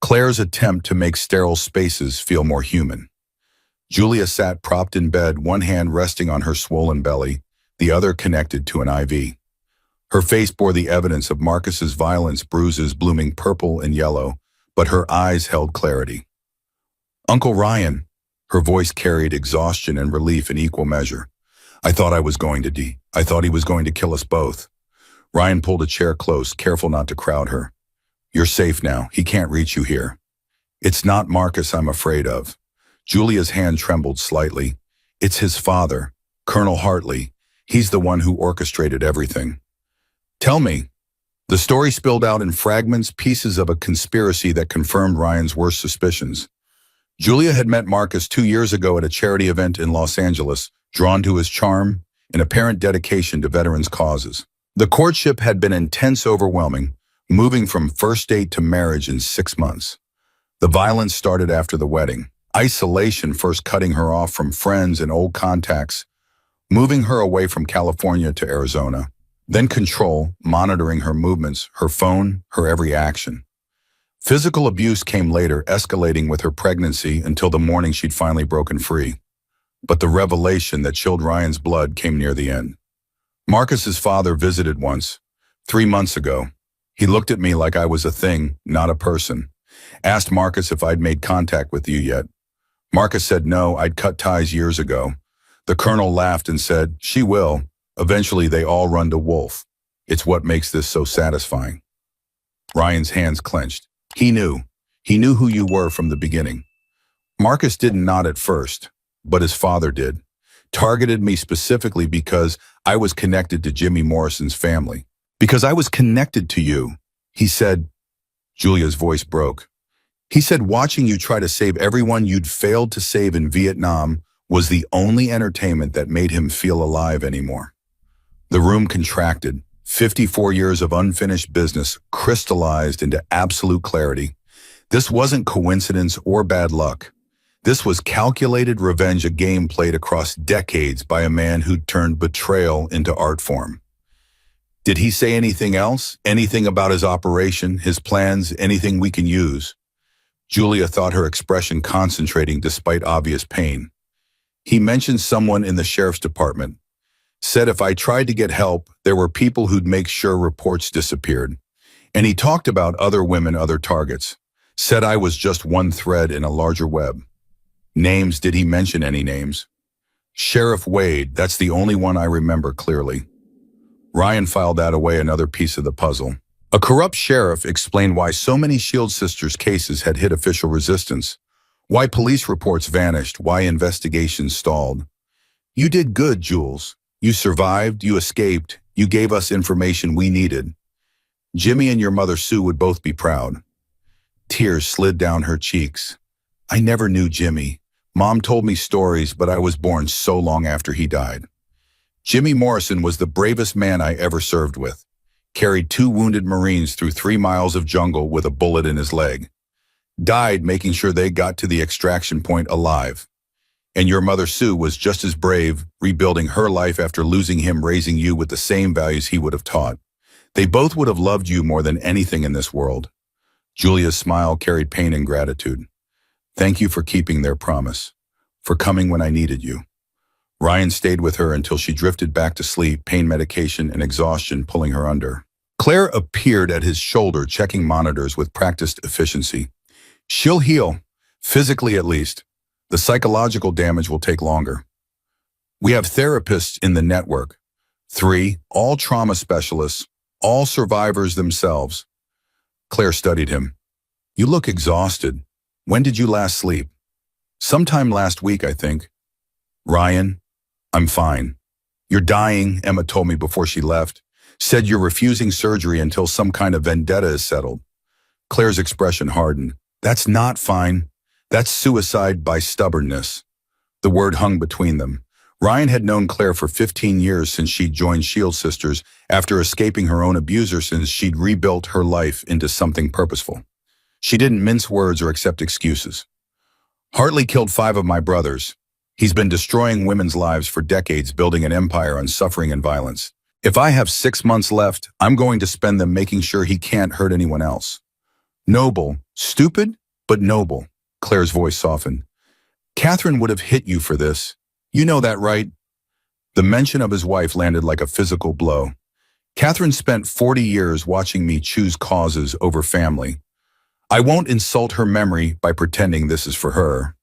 A: Claire's attempt to make sterile spaces feel more human. Julia sat propped in bed, one hand resting on her swollen belly, the other connected to an IV. Her face bore the evidence of Marcus's violence, bruises blooming purple and yellow, but her eyes held clarity. Uncle Ryan, her voice carried exhaustion and relief in equal measure. I thought he was going to kill us both. Ryan pulled a chair close, careful not to crowd her. You're safe now. He can't reach you here. It's not Marcus I'm afraid of. Julia's hand trembled slightly. It's his father, Colonel Hartley. He's the one who orchestrated everything. Tell me. The story spilled out in fragments, pieces of a conspiracy that confirmed Ryan's worst suspicions. Julia had met Marcus 2 years ago at a charity event in Los Angeles, drawn to his charm and apparent dedication to veterans' causes. The courtship had been intense, overwhelming, moving from first date to marriage in 6 months. The violence started after the wedding. Isolation, first cutting her off from friends and old contacts, moving her away from California to Arizona. Then control, monitoring her movements, her phone, her every action. Physical abuse came later, escalating with her pregnancy until the morning she'd finally broken free. But the revelation that chilled Ryan's blood came near the end. Marcus's father visited once, 3 months ago. He looked at me like I was a thing, not a person. Asked Marcus if I'd made contact with you yet. Marcus said no, I'd cut ties years ago. The colonel laughed and said, "She will. Eventually they all run to Wolf. It's what makes this so satisfying." Ryan's hands clenched. He knew. He knew who you were from the beginning. Marcus didn't nod at first, but his father did. Targeted me specifically because I was connected to Jimmy Morrison's family. Because I was connected to you, he said. Julia's voice broke. He said watching you try to save everyone you'd failed to save in Vietnam was the only entertainment that made him feel alive anymore. The room contracted. 54 years of unfinished business crystallized into absolute clarity. This wasn't coincidence or bad luck. This was calculated revenge, a game played across decades by a man who'd turned betrayal into art form. Did he say anything else? Anything about his operation, his plans, anything we can use? Julia thought her expression concentrating despite obvious pain. He mentioned someone in the sheriff's department. Said if I tried to get help, there were people who'd make sure reports disappeared. And he talked about other women, other targets. Said I was just one thread in a larger web. Names, did he mention any names? Sheriff Wade, that's the only one I remember clearly. Ryan filed that away, another piece of the puzzle. A corrupt sheriff explained why so many Shield Sisters cases had hit official resistance, why police reports vanished, why investigations stalled. You did good, Jules. You survived, you escaped, you gave us information we needed. Jimmy and your mother Sue would both be proud. Tears slid down her cheeks. I never knew Jimmy. Mom told me stories, but I was born so long after he died. Jimmy Morrison was the bravest man I ever served with. Carried 2 wounded Marines through 3 miles of jungle with a bullet in his leg. Died making sure they got to the extraction point alive. And your mother Sue was just as brave, rebuilding her life after losing him, raising you with the same values he would have taught. They both would have loved you more than anything in this world. Julia's smile carried pain and gratitude. Thank you for keeping their promise, for coming when I needed you. Ryan stayed with her until she drifted back to sleep, pain medication and exhaustion pulling her under. Claire appeared at his shoulder, checking monitors with practiced efficiency. She'll heal, physically at least. The psychological damage will take longer. We have therapists in the network. 3, all trauma specialists, all survivors themselves. Claire studied him. You look exhausted. When did you last sleep? Sometime last week, I think. Ryan, I'm fine. You're dying, Emma told me before she left. Said you're refusing surgery until some kind of vendetta is settled. Claire's expression hardened. That's not fine. That's suicide by stubbornness. The word hung between them. Ryan had known Claire for 15 years since she'd joined Shield Sisters after escaping her own abuser, since she'd rebuilt her life into something purposeful. She didn't mince words or accept excuses. Hartley killed 5 of my brothers. He's been destroying women's lives for decades, building an empire on suffering and violence. If I have 6 months left, I'm going to spend them making sure he can't hurt anyone else. Noble, stupid, but noble. Claire's voice softened. Catherine would have hit you for this. You know that, right? The mention of his wife landed like a physical blow. Catherine spent 40 years watching me choose causes over family. I won't insult her memory by pretending this is for her.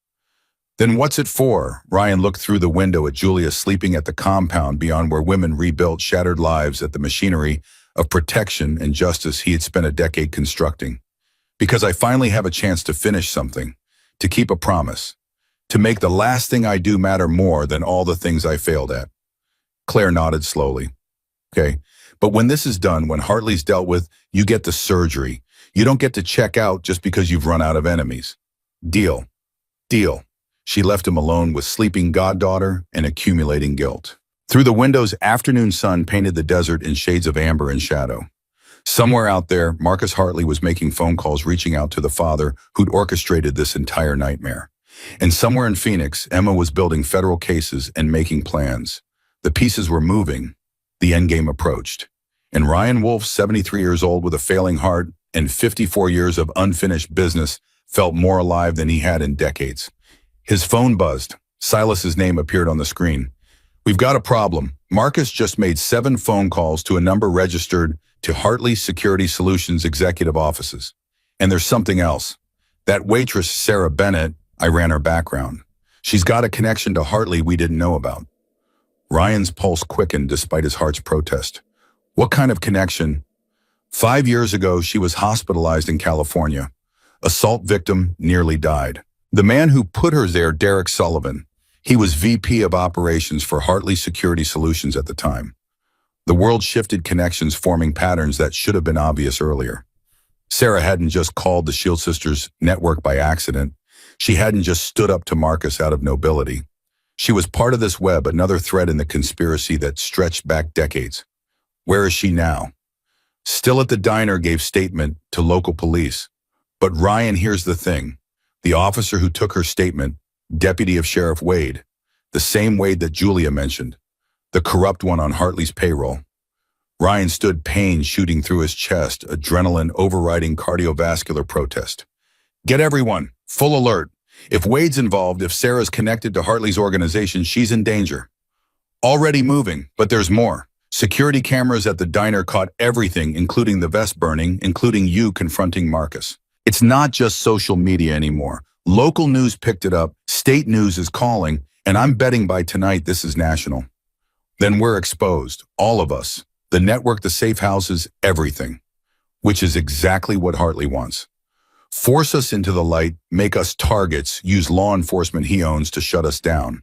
A: Then what's it for? Ryan looked through the window at Julia sleeping at the compound beyond, where women rebuilt shattered lives at the machinery of protection and justice he had spent a decade constructing. Because I finally have a chance to finish something, to keep a promise, to make the last thing I do matter more than all the things I failed at. Claire nodded slowly. Okay, but when this is done, when Hartley's dealt with, you get the surgery. You don't get to check out just because you've run out of enemies. Deal. Deal. She left him alone with sleeping goddaughter and accumulating guilt. Through the window's afternoon sun painted the desert in shades of amber and shadow. Somewhere out there, Marcus Hartley was making phone calls, reaching out to the father who'd orchestrated this entire nightmare. And somewhere in Phoenix, Emma was building federal cases and making plans. The pieces were moving. The endgame approached. And Ryan Wolf, 73 years old with a failing heart and 54 years of unfinished business, felt more alive than he had in decades. His phone buzzed. Silas's name appeared on the screen. We've got a problem. Marcus just made 7 phone calls to a number registered to Hartley Security Solutions executive offices. And there's something else. That waitress, Sarah Bennett, I ran her background. She's got a connection to Hartley we didn't know about. Ryan's pulse quickened despite his heart's protest. What kind of connection? 5 years ago, she was hospitalized in California. Assault victim, nearly died. The man who put her there, Derek Sullivan. He was VP of operations for Hartley Security Solutions at the time. The world shifted, connections forming patterns that should have been obvious earlier. Sarah hadn't just called the Shield Sisters network by accident. She hadn't just stood up to Marcus out of nobility. She was part of this web, another thread in the conspiracy that stretched back decades. Where is she now? Still at the diner, gave statement to local police. But Ryan, here's the thing. The officer who took her statement, deputy of Sheriff Wade, the same Wade that Julia mentioned, the corrupt one on Hartley's payroll. Ryan stood, pain shooting through his chest, adrenaline overriding cardiovascular protest. Get everyone, full alert. If Wade's involved, if Sarah's connected to Hartley's organization, she's in danger. Already moving, but there's more. Security cameras at the diner caught everything, including the vest burning, including you confronting Marcus. It's not just social media anymore. Local news picked it up, state news is calling, and I'm betting by tonight this is national. Then we're exposed, all of us. The network, the safe houses, everything. Which is exactly what Hartley wants. Force us into the light, make us targets, use law enforcement he owns to shut us down.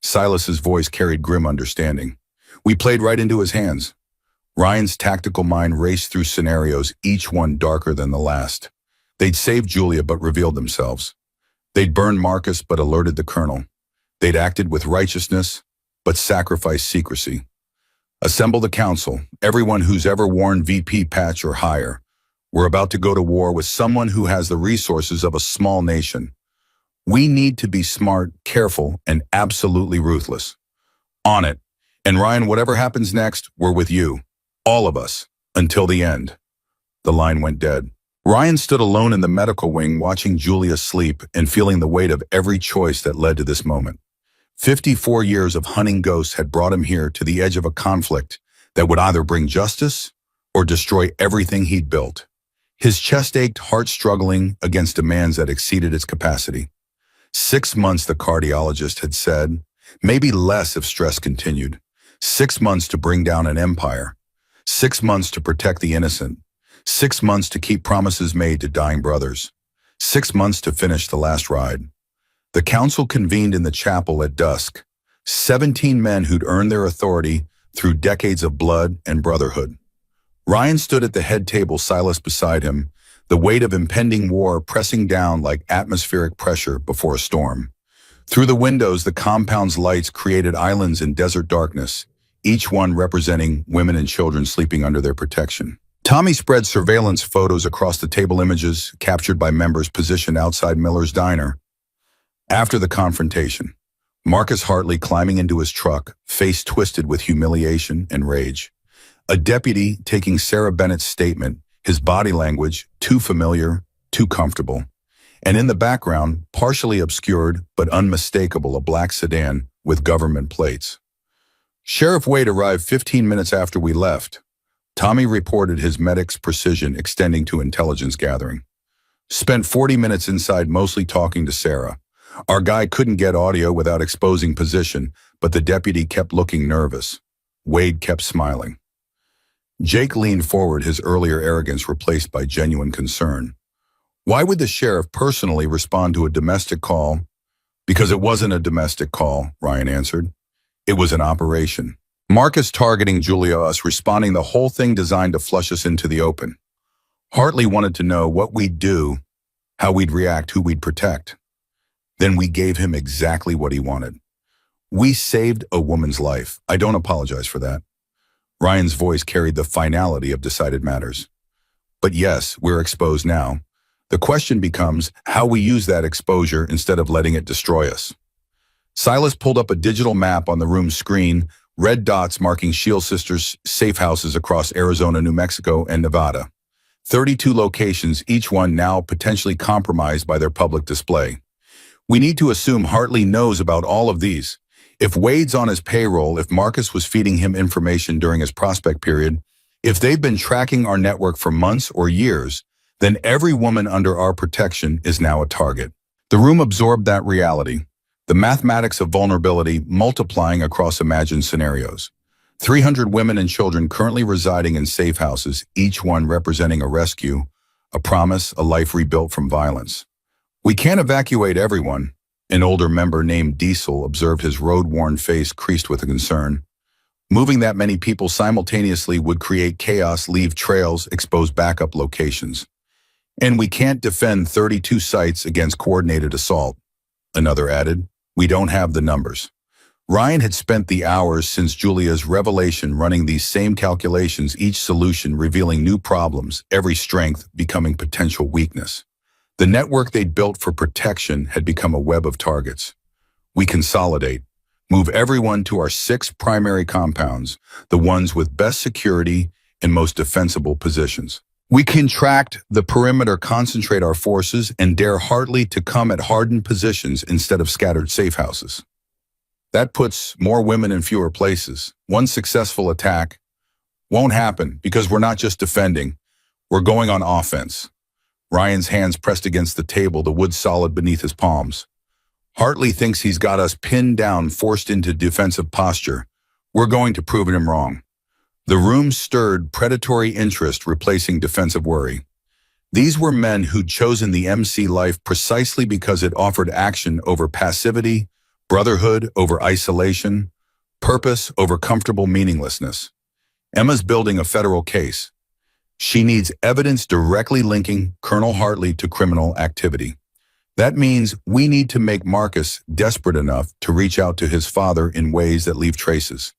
A: Silas's voice carried grim understanding. We played right into his hands. Ryan's tactical mind raced through scenarios, each one darker than the last. They'd saved Julia but revealed themselves. They'd burned Marcus but alerted the colonel. They'd acted with righteousness but sacrificed secrecy. Assemble the council, everyone who's ever worn VP patch or higher. We're about to go to war with someone who has the resources of a small nation. We need to be smart, careful, and absolutely ruthless. On it. And Ryan, whatever happens next, we're with you. All of us. Until the end. The line went dead. Ryan stood alone in the medical wing, watching Julia sleep and feeling the weight of every choice that led to this moment. 54 years of hunting ghosts had brought him here, to the edge of a conflict that would either bring justice or destroy everything he'd built. His chest ached, heart struggling against demands that exceeded its capacity. 6 months, the cardiologist had said, maybe less if stress continued. 6 months to bring down an empire. 6 months to protect the innocent. 6 months to keep promises made to dying brothers. 6 months to finish the last ride. The council convened in the chapel at dusk. 17 men who'd earned their authority through decades of blood and brotherhood. Ryan stood at the head table, Silas beside him, the weight of impending war pressing down like atmospheric pressure before a storm. Through the windows, the compound's lights created islands in desert darkness, each one representing women and children sleeping under their protection. Tommy spread surveillance photos across the table, images captured by members positioned outside Miller's diner. After the confrontation, Marcus Hartley climbing into his truck, face twisted with humiliation and rage. A deputy taking Sarah Bennett's statement, his body language too familiar, too comfortable. And in the background, partially obscured but unmistakable, a black sedan with government plates. Sheriff Wade arrived 15 minutes after we left. Tommy reported, his medic's precision extending to intelligence gathering. Spent 40 minutes inside, mostly talking to Sarah. Our guy couldn't get audio without exposing position, but the deputy kept looking nervous. Wade kept smiling. Jake leaned forward, his earlier arrogance replaced by genuine concern. Why would the sheriff personally respond to a domestic call? Because it wasn't a domestic call, Ryan answered. It was an operation. Marcus targeting Julia, us responding, the whole thing designed to flush us into the open. Hartley wanted to know what we'd do, how we'd react, who we'd protect. Then we gave him exactly what he wanted. We saved a woman's life. I don't apologize for that. Ryan's voice carried the finality of decided matters. But yes, we're exposed now. The question becomes how we use that exposure instead of letting it destroy us. Silas pulled up a digital map on the room's screen, red dots marking Shield Sisters' safe houses across Arizona, New Mexico, and Nevada. 32 locations, each one now potentially compromised by their public display. We need to assume Hartley knows about all of these. If Wade's on his payroll, if Marcus was feeding him information during his prospect period, if they've been tracking our network for months or years, then every woman under our protection is now a target. The room absorbed that reality. The mathematics of vulnerability multiplying across imagined scenarios. 300 women and children currently residing in safe houses, each one representing a rescue, a promise, a life rebuilt from violence. We can't evacuate everyone. An older member named Diesel observed, his road-worn face creased with concern. Moving that many people simultaneously would create chaos, leave trails, expose backup locations. And we can't defend 32 sites against coordinated assault. Another added, we don't have the numbers. Ryan had spent the hours since Julia's revelation running these same calculations, each solution revealing new problems, every strength becoming potential weakness. The network they'd built for protection had become a web of targets. We consolidate, move everyone to our 6 primary compounds, the ones with best security and most defensible positions. We contract the perimeter, concentrate our forces, and dare Hartley to come at hardened positions instead of scattered safe houses. That puts more women in fewer places. One successful attack won't happen because we're not just defending, we're going on offense. Ryan's hands pressed against the table, the wood solid beneath his palms. Hartley thinks he's got us pinned down, forced into defensive posture. We're going to prove him wrong. The room stirred, predatory interest replacing defensive worry. These were men who'd chosen the MC life precisely because it offered action over passivity, brotherhood over isolation, purpose over comfortable meaninglessness. Emma's building a federal case. She needs evidence directly linking Colonel Hartley to criminal activity. That means we need to make Marcus desperate enough to reach out to his father in ways that leave traces.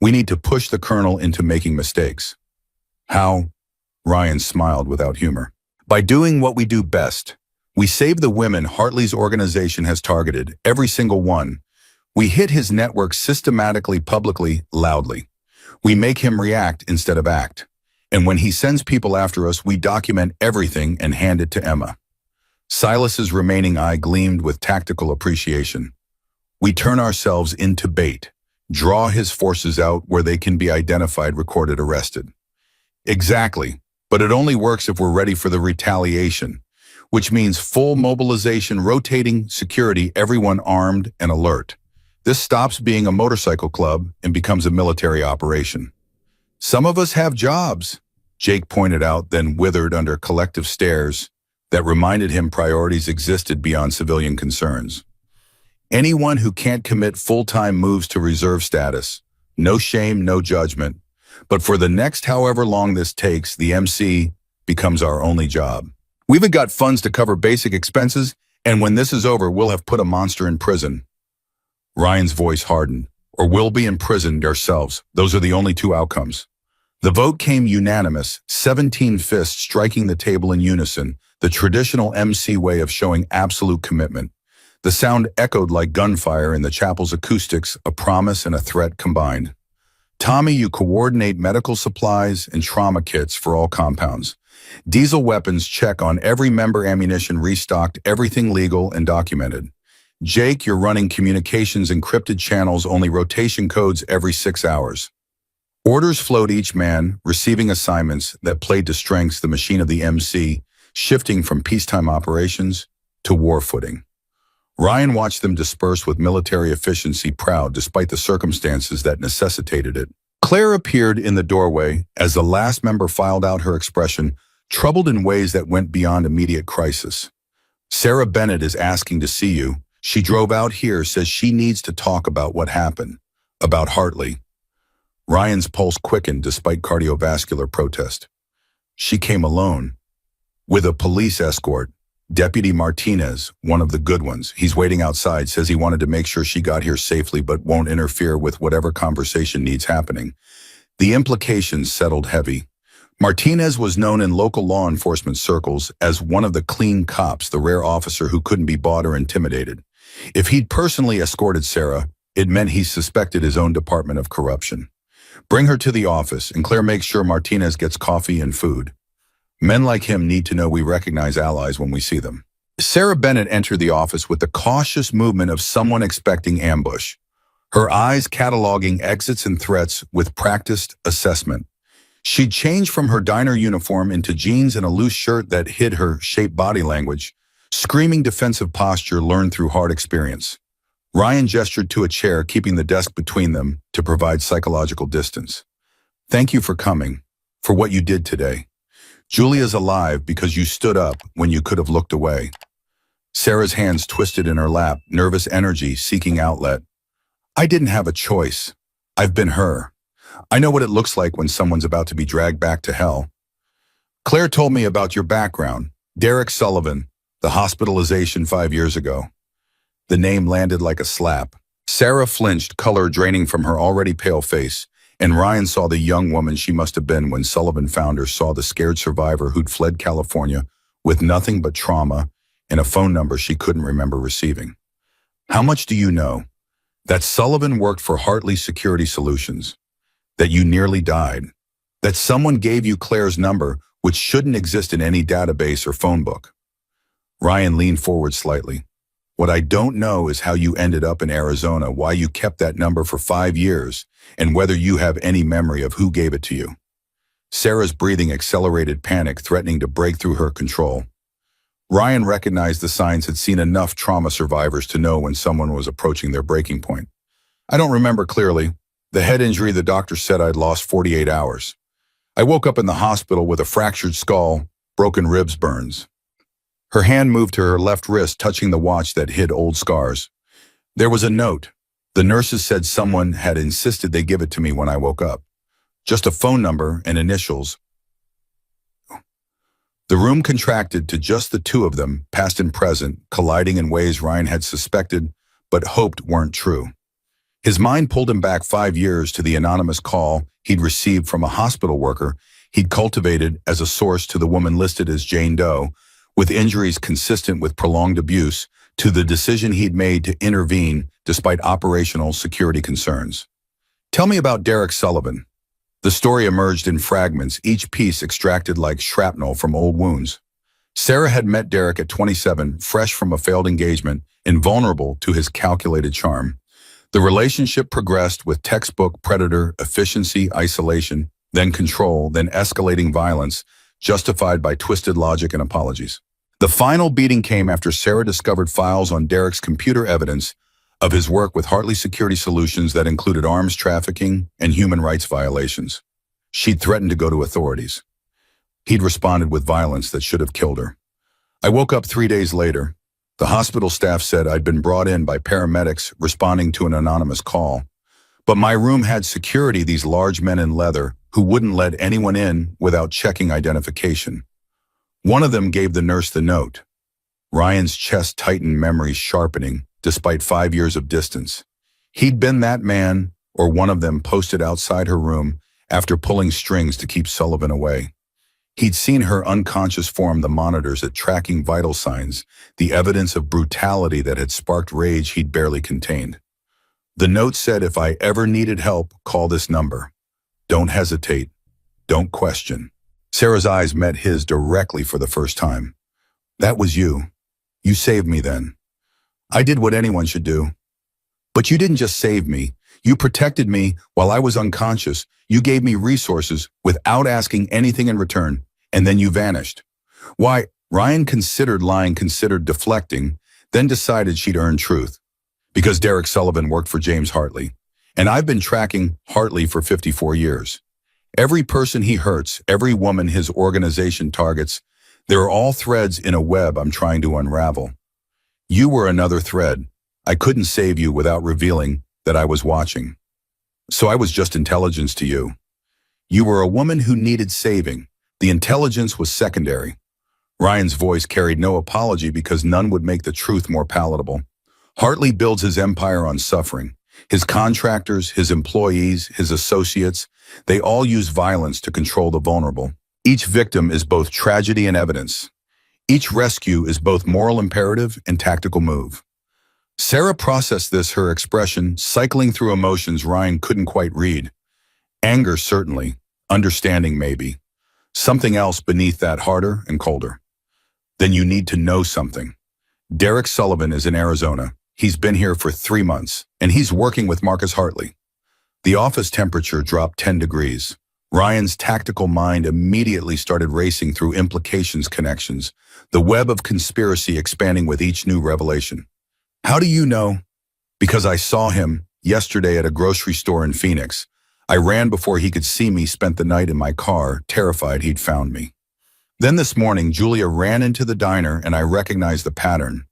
A: We need to push the colonel into making mistakes. How? Ryan smiled without humor. By doing what we do best. We save the women Hartley's organization has targeted, every single one. We hit his network systematically, publicly, loudly. We make him react instead of act. And when he sends people after us, we document everything and hand it to Emma. Silas's remaining eye gleamed with tactical appreciation. We turn ourselves into bait, draw his forces out where they can be identified, recorded, arrested. Exactly, but it only works if we're ready for the retaliation, which means full mobilization, rotating security, everyone armed and alert. This stops being a motorcycle club and becomes a military operation. Some of us have jobs, Jake pointed out, then withered under collective stares that reminded him priorities existed beyond civilian concerns. Anyone who can't commit full-time moves to reserve status. No shame, no judgment. But for the next however long this takes, the MC becomes our only job. We've got funds to cover basic expenses, and when this is over, we'll have put a monster in prison. Ryan's voice hardened. Or we'll be imprisoned ourselves. Those are the only 2 outcomes. The vote came unanimous, 17 fists striking the table in unison, the traditional MC way of showing absolute commitment. The sound echoed like gunfire in the chapel's acoustics, a promise and a threat combined. Tommy, you coordinate medical supplies and trauma kits for all compounds. Diesel weapons check on every member, ammunition restocked, everything legal and documented. Jake, you're running communications, encrypted channels, only rotation codes every 6 hours. Orders flowed, each man receiving assignments that played to strengths, the machine of the MC, shifting from peacetime operations to war footing. Ryan watched them disperse with military efficiency, proud despite the circumstances that necessitated it. Claire appeared in the doorway as the last member filed out, her expression troubled in ways that went beyond immediate crisis. Sarah Bennett is asking to see you. She drove out here, says she needs to talk about what happened, about Hartley. Ryan's pulse quickened despite cardiovascular protest. She came alone, with a police escort. Deputy Martinez, one of the good ones. He's waiting outside, says he wanted to make sure she got here safely but won't interfere with whatever conversation needs happening. The implications settled heavy. Martinez was known in local law enforcement circles as one of the clean cops, the rare officer who couldn't be bought or intimidated. If he'd personally escorted Sarah, it meant he suspected his own department of corruption. Bring her to the office, and Claire makes sure Martinez gets coffee and food. Men like him need to know we recognize allies when we see them. Sarah Bennett entered the office with the cautious movement of someone expecting ambush, her eyes cataloging exits and threats with practiced assessment. She'd changed from her diner uniform into jeans and a loose shirt that hid her shaped body language, screaming defensive posture learned through hard experience. Ryan gestured to a chair, keeping the desk between them to provide psychological distance. Thank you for coming, for what you did today. Julia's alive because you stood up when you could have looked away. Sarah's hands twisted in her lap, nervous energy seeking outlet. I didn't have a choice. I've been her. I know what it looks like when someone's about to be dragged back to hell. Claire told me about your background. Derek Sullivan, the hospitalization 5 years ago. The name landed like a slap. Sarah flinched, color draining from her already pale face, and Ryan saw the young woman she must have been when Sullivan found her, saw the scared survivor who'd fled California with nothing but trauma and a phone number she couldn't remember receiving. How much do you know? That Sullivan worked for Hartley Security Solutions. That you nearly died. That someone gave you Claire's number, which shouldn't exist in any database or phone book. Ryan leaned forward slightly. What I don't know is how you ended up in Arizona, why you kept that number for 5 years, and whether you have any memory of who gave it to you. Sarah's breathing accelerated, panic threatening to break through her control. Ryan recognized the signs, had seen enough trauma survivors to know when someone was approaching their breaking point. I don't remember clearly. The head injury, the doctor said I'd lost 48 hours. I woke up in the hospital with a fractured skull, broken ribs, burns. Her hand moved to her left wrist, touching the watch that hid old scars. There was a note. The nurses said someone had insisted they give it to me when I woke up. Just a phone number and initials. The room contracted to just the two of them, past and present, colliding in ways Ryan had suspected but hoped weren't true. His mind pulled him back 5 years to the anonymous call he'd received from a hospital worker he'd cultivated as a source to the woman listed as Jane Doe, with injuries consistent with prolonged abuse, to the decision he'd made to intervene despite operational security concerns. Tell me about Derek Sullivan. The story emerged in fragments, each piece extracted like shrapnel from old wounds. Sarah had met Derek at 27, fresh from a failed engagement, invulnerable to his calculated charm. The relationship progressed with textbook predator, efficiency, isolation, then control, then escalating violence, justified by twisted logic and apologies. The final beating came after Sarah discovered files on Derek's computer, evidence of his work with Hartley Security Solutions that included arms trafficking and human rights violations. She'd threatened to go to authorities. He'd responded with violence that should have killed her. I woke up 3 days later. The hospital staff said I'd been brought in by paramedics responding to an anonymous call. But my room had security, these large men in leather who wouldn't let anyone in without checking identification. One of them gave the nurse the note. Ryan's chest tightened, memories sharpening, despite 5 years of distance. He'd been that man, or one of them, posted outside her room after pulling strings to keep Sullivan away. He'd seen her unconscious form, the monitors at tracking vital signs, the evidence of brutality that had sparked rage he'd barely contained. The note said, if I ever needed help, call this number. Don't hesitate. Don't question. Sarah's eyes met his directly for the first time. That was you. You saved me then. I did what anyone should do. But you didn't just save me. You protected me while I was unconscious. You gave me resources without asking anything in return, and then you vanished. Why? Ryan considered lying, considered deflecting, then decided she'd earned truth. Because Derek Sullivan worked for James Hartley, and I've been tracking Hartley for 54 years. Every person he hurts, every woman his organization targets, they're all threads in a web I'm trying to unravel. You were another thread. I couldn't save you without revealing that I was watching. So I was just intelligence to you. You were a woman who needed saving. The intelligence was secondary. Ryan's voice carried no apology because none would make the truth more palatable. Hartley builds his empire on suffering. His contractors, his employees, his associates, they all use violence to control the vulnerable. Each victim is both tragedy and evidence. Each rescue is both moral imperative and tactical move. Sarah processed this, her expression cycling through emotions Ryan couldn't quite read. Anger, certainly. Understanding, maybe. Something else beneath that, harder and colder. Then you need to know something. Derek Sullivan is in Arizona. He's been here for 3 months, and he's working with Marcus Hartley. The office temperature dropped 10 degrees. Ryan's tactical mind immediately started racing through implications, connections, the web of conspiracy expanding with each new revelation. How do you know? Because I saw him yesterday at a grocery store in Phoenix. I ran before he could see me, spent the night in my car, terrified he'd found me. Then this morning, Julia ran into the diner and I recognized the pattern.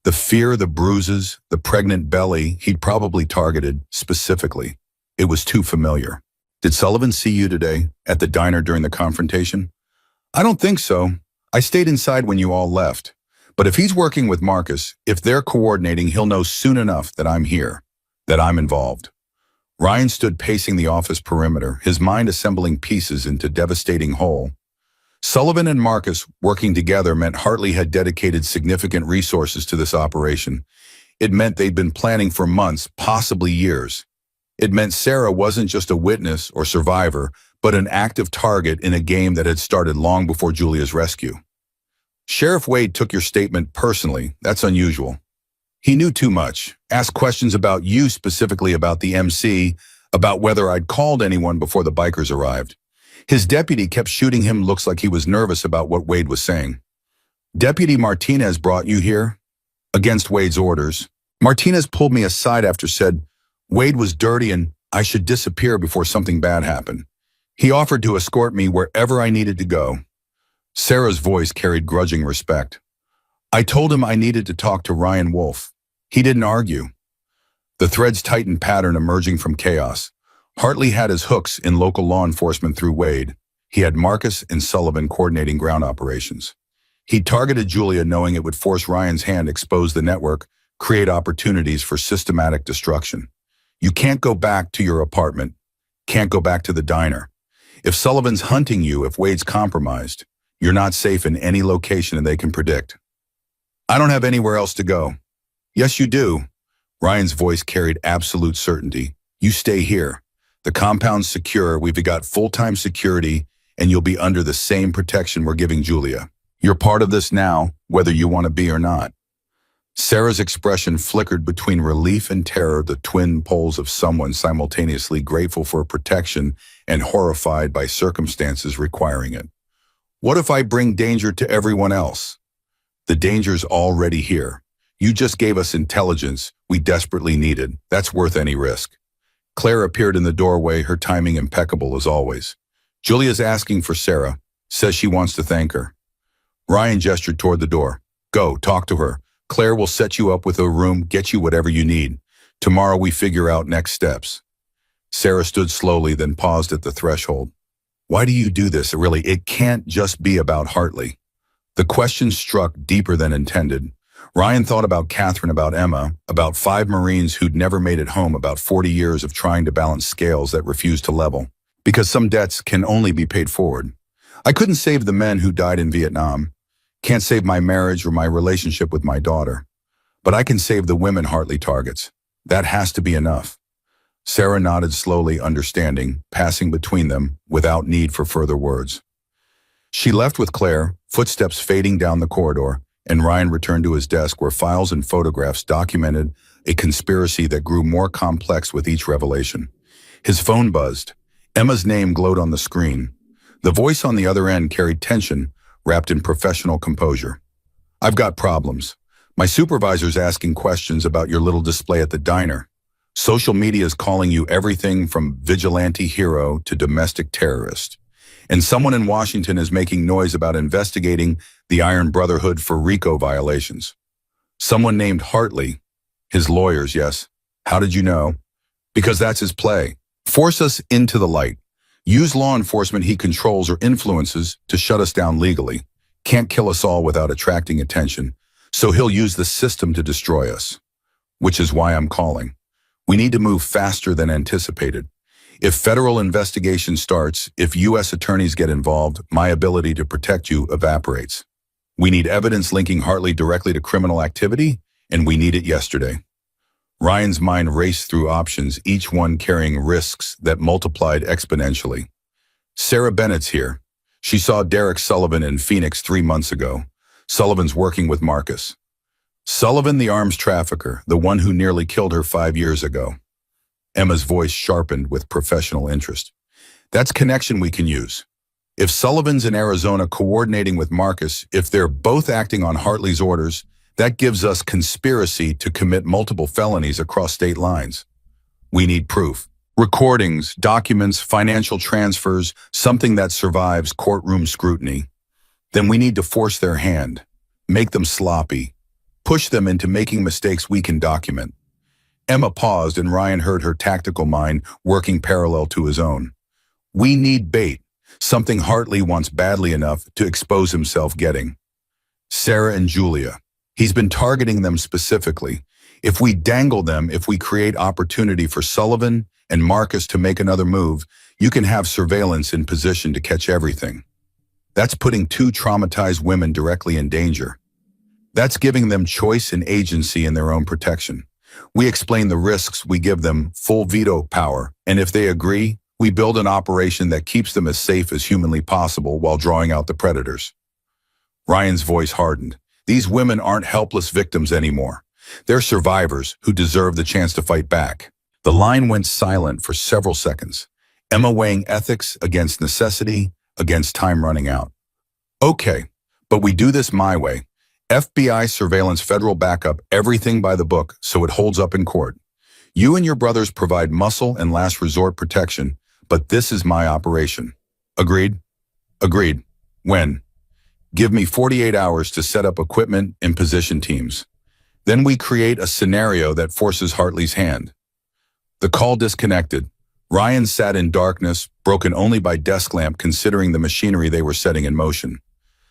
A: The fear, the bruises, the pregnant belly he'd probably targeted specifically. It was too familiar. Did Sullivan see you today at the diner during the confrontation? I don't think so. I stayed inside when you all left. But if he's working with Marcus, if they're coordinating, he'll know soon enough that I'm here, that I'm involved. Ryan stood pacing the office perimeter, his mind assembling pieces into devastating whole. Sullivan and Marcus working together meant Hartley had dedicated significant resources to this operation. It meant they'd been planning for months, possibly years. It meant Sarah wasn't just a witness or survivor, but an active target in a game that had started long before Julia's rescue. Sheriff Wade took your statement personally. That's unusual. He knew too much, asked questions about you, specifically about the MC, about whether I'd called anyone before the bikers arrived. His deputy kept shooting him looks like he was nervous about what Wade was saying. Deputy Martinez brought you here? Against Wade's orders. Martinez pulled me aside after said Wade was dirty and I should disappear before something bad happened. He offered to escort me wherever I needed to go. Sarah's voice carried grudging respect. I told him I needed to talk to Ryan Wolf. He didn't argue. The threads tightened, pattern emerging from chaos. Hartley had his hooks in local law enforcement through Wade. He had Marcus and Sullivan coordinating ground operations. He targeted Julia knowing it would force Ryan's hand, expose the network, create opportunities for systematic destruction. You can't go back to your apartment. Can't go back to the diner. If Sullivan's hunting you, if Wade's compromised, you're not safe in any location and they can predict. I don't have anywhere else to go. Yes, you do. Ryan's voice carried absolute certainty. You stay here. The compound's secure, we've got full-time security, and you'll be under the same protection we're giving Julia. You're part of this now, whether you want to be or not. Sarah's expression flickered between relief and terror, the twin poles of someone simultaneously grateful for protection and horrified by circumstances requiring it. What if I bring danger to everyone else? The danger's already here. You just gave us intelligence we desperately needed. That's worth any risk. Claire appeared in the doorway, her timing impeccable as always. Julia's asking for Sarah, says she wants to thank her. Ryan gestured toward the door. Go, talk to her. Claire will set you up with a room, get you whatever you need. Tomorrow we figure out next steps. Sarah stood slowly, then paused at the threshold. Why do you do this? It can't just be about Hartley. The question struck deeper than intended. Ryan thought about Catherine, about Emma, about 5 Marines who'd never made it home, about 40 years of trying to balance scales that refused to level. Because some debts can only be paid forward. I couldn't save the men who died in Vietnam. Can't save my marriage or my relationship with my daughter. But I can save the women Hartley targets. That has to be enough. Sarah nodded slowly, understanding, passing between them without need for further words. She left with Claire, footsteps fading down the corridor, and Ryan returned to his desk where files and photographs documented a conspiracy that grew more complex with each revelation. His phone buzzed. Emma's name glowed on the screen. The voice on the other end carried tension, wrapped in professional composure. I've got problems. My supervisor's asking questions about your little display at the diner. Social media is calling you everything from vigilante hero to domestic terrorist. And someone in Washington is making noise about investigating the Iron Brotherhood for RICO violations. Someone named Hartley. His lawyers, yes. How did you know? Because that's his play. Force us into the light. Use law enforcement he controls or influences to shut us down legally. Can't kill us all without attracting attention. So he'll use the system to destroy us. Which is why I'm calling. We need to move faster than anticipated. If federal investigation starts, if U.S. attorneys get involved, my ability to protect you evaporates. We need evidence linking Hartley directly to criminal activity, and we need it yesterday. Ryan's mind raced through options, each one carrying risks that multiplied exponentially. Sarah Bennett's here. She saw Derek Sullivan in Phoenix 3 months ago. Sullivan's working with Marcus. Sullivan, the arms trafficker, the one who nearly killed her 5 years ago. Emma's voice sharpened with professional interest. That's connection we can use. If Sullivan's in Arizona coordinating with Marcus, if they're both acting on Hartley's orders, That gives us conspiracy to commit multiple felonies across state lines. We need proof. Recordings, documents, financial transfers, something that survives courtroom scrutiny. Then we need to force their hand, make them sloppy, push them into making mistakes we can document. Emma paused and Ryan heard her tactical mind working parallel to his own. We need bait, something Hartley wants badly enough to expose himself getting. Sarah and Julia. He's been targeting them specifically. If we dangle them, if we create opportunity for Sullivan and Marcus to make another move, you can have surveillance in position to catch everything. That's putting two traumatized women directly in danger. That's giving them choice and agency in their own protection. We explain the risks, we give them full veto power, and if they agree, we build an operation that keeps them as safe as humanly possible while drawing out the predators. Ryan's voice hardened. These women aren't helpless victims anymore. They're survivors who deserve the chance to fight back. The line went silent for several seconds, Emma weighing ethics against necessity, against time running out. Okay, but we do this my way. FBI surveillance, federal backup, everything by the book so it holds up in court. You and your brothers provide muscle and last resort protection, but this is my operation. Agreed? Agreed. When? Give me 48 hours to set up equipment and position teams. Then we create a scenario that forces Hartley's hand. The call disconnected. Ryan sat in darkness, broken only by desk lamp considering the machinery they were setting in motion.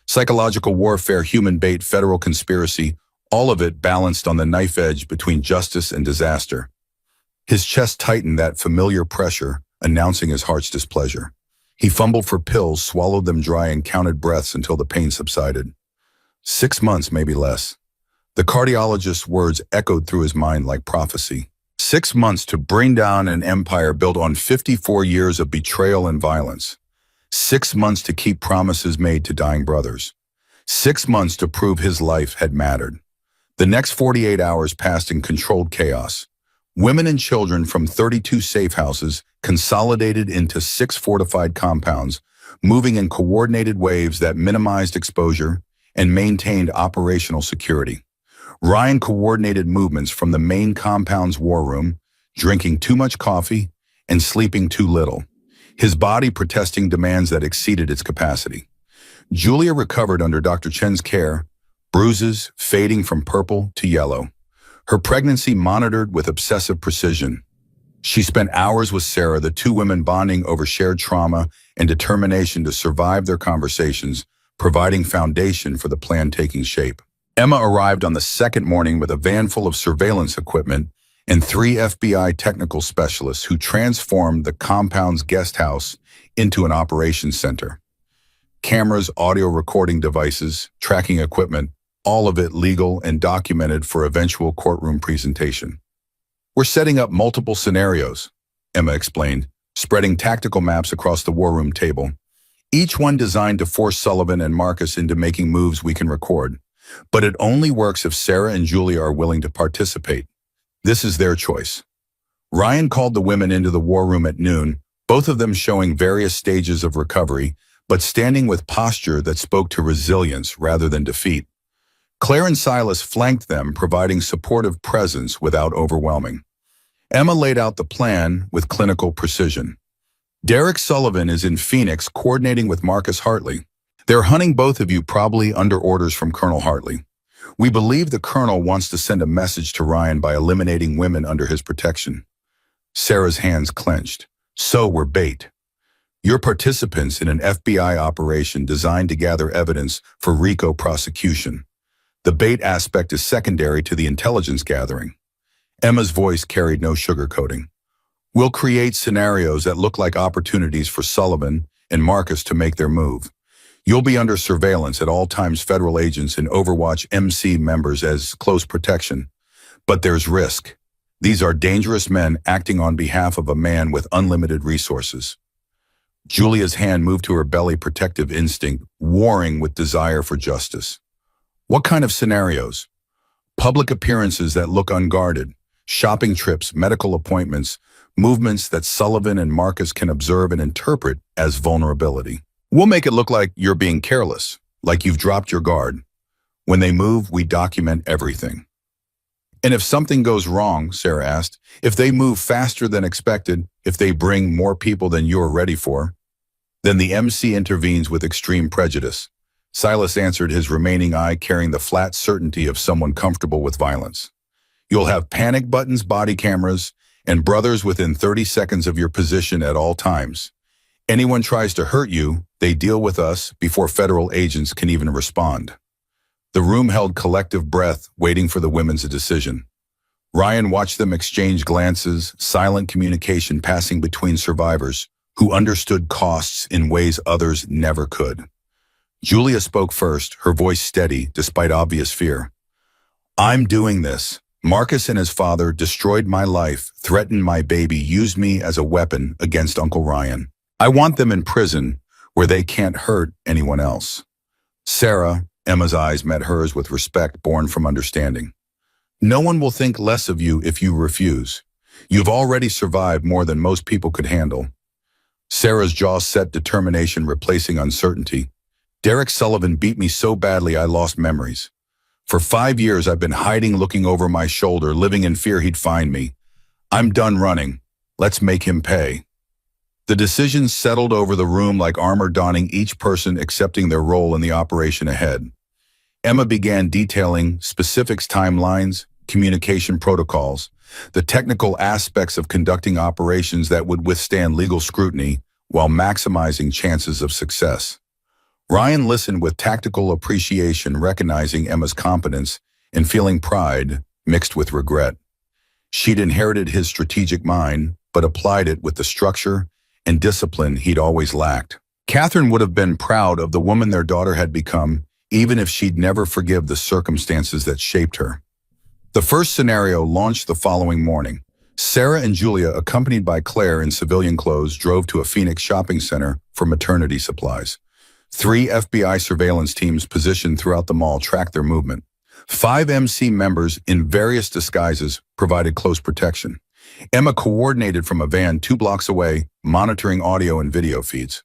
A: Psychological warfare, human bait, federal conspiracy, all of it balanced on the knife edge between justice and disaster. His chest tightened, that familiar pressure, announcing his heart's displeasure. He fumbled for pills, swallowed them dry, and counted breaths until the pain subsided. 6 months, maybe less. The cardiologist's words echoed through his mind like prophecy. 6 months to bring down an empire built on 54 years of betrayal and violence. 6 months to keep promises made to dying brothers. 6 months to prove his life had mattered. The next 48 hours passed in controlled chaos. Women and children from 32 safe houses consolidated into 6 fortified compounds, moving in coordinated waves that minimized exposure and maintained operational security. Ryan coordinated movements from the main compound's war room, drinking too much coffee and sleeping too little, his body protesting demands that exceeded its capacity. Julia recovered under Dr. Chen's care, bruises fading from purple to yellow. Her pregnancy monitored with obsessive precision. She spent hours with Sarah, the two women bonding over shared trauma and determination to survive their conversations, providing foundation for the plan taking shape. Emma arrived on the second morning with a van full of surveillance equipment and 3 FBI technical specialists who transformed the compound's guest house into an operations center. Cameras, audio recording devices, tracking equipment, all of it legal and documented for eventual courtroom presentation. We're setting up multiple scenarios, Emma explained, spreading tactical maps across the war room table, each one designed to force Sullivan and Marcus into making moves we can record. But it only works if Sarah and Julia are willing to participate. This is their choice. Ryan called the women into the war room at noon, both of them showing various stages of recovery, but standing with posture that spoke to resilience rather than defeat. Claire and Silas flanked them, providing supportive presence without overwhelming. Emma laid out the plan with clinical precision. Derek Sullivan is in Phoenix coordinating with Marcus Hartley. They're hunting both of you, probably under orders from Colonel Hartley. We believe the colonel wants to send a message to Ryan by eliminating women under his protection. Sarah's hands clenched. So we're bait. You're participants in an FBI operation designed to gather evidence for RICO prosecution. The bait aspect is secondary to the intelligence gathering. Emma's voice carried no sugarcoating. We'll create scenarios that look like opportunities for Sullivan and Marcus to make their move. You'll be under surveillance at all times, federal agents and Overwatch MC members as close protection. But there's risk. These are dangerous men acting on behalf of a man with unlimited resources. Julia's hand moved to her belly, protective instinct, warring with desire for justice. What kind of scenarios? Public appearances that look unguarded, shopping trips, medical appointments, movements that Sullivan and Marcus can observe and interpret as vulnerability. We'll make it look like you're being careless, like you've dropped your guard. When they move, we document everything. And if something goes wrong, Sarah asked, if they move faster than expected, if they bring more people than you're ready for, then the MC intervenes with extreme prejudice. Silas answered, his remaining eye carrying the flat certainty of someone comfortable with violence. You'll have panic buttons, body cameras, and brothers within 30 seconds of your position at all times. Anyone tries to hurt you, they deal with us before federal agents can even respond. The room held collective breath, waiting for the women's decision. Ryan watched them exchange glances, silent communication passing between survivors who understood costs in ways others never could. Julia spoke first, her voice steady despite obvious fear. I'm doing this. Marcus and his father destroyed my life, threatened my baby, used me as a weapon against Uncle Ryan. I want them in prison where they can't hurt anyone else. Sarah, Emma's eyes met hers with respect born from understanding. No one will think less of you if you refuse. You've already survived more than most people could handle. Sarah's jaw set, determination replacing uncertainty. Derek Sullivan beat me so badly I lost memories. For 5 years I've been hiding, looking over my shoulder, living in fear he'd find me. I'm done running. Let's make him pay. The decision settled over the room like armor donning, each person accepting their role in the operation ahead. Emma began detailing specifics, timelines, communication protocols, the technical aspects of conducting operations that would withstand legal scrutiny while maximizing chances of success. Ryan listened with tactical appreciation, recognizing Emma's competence and feeling pride mixed with regret. She'd inherited his strategic mind, but applied it with the structure and discipline he'd always lacked. Catherine would have been proud of the woman their daughter had become, even if she'd never forgive the circumstances that shaped her. The first scenario launched the following morning. Sarah and Julia, accompanied by Claire in civilian clothes, drove to a Phoenix shopping center for maternity supplies. 3 FBI surveillance teams positioned throughout the mall tracked their movement. 5 MC members in various disguises provided close protection. Emma coordinated from a van 2 blocks away, monitoring audio and video feeds.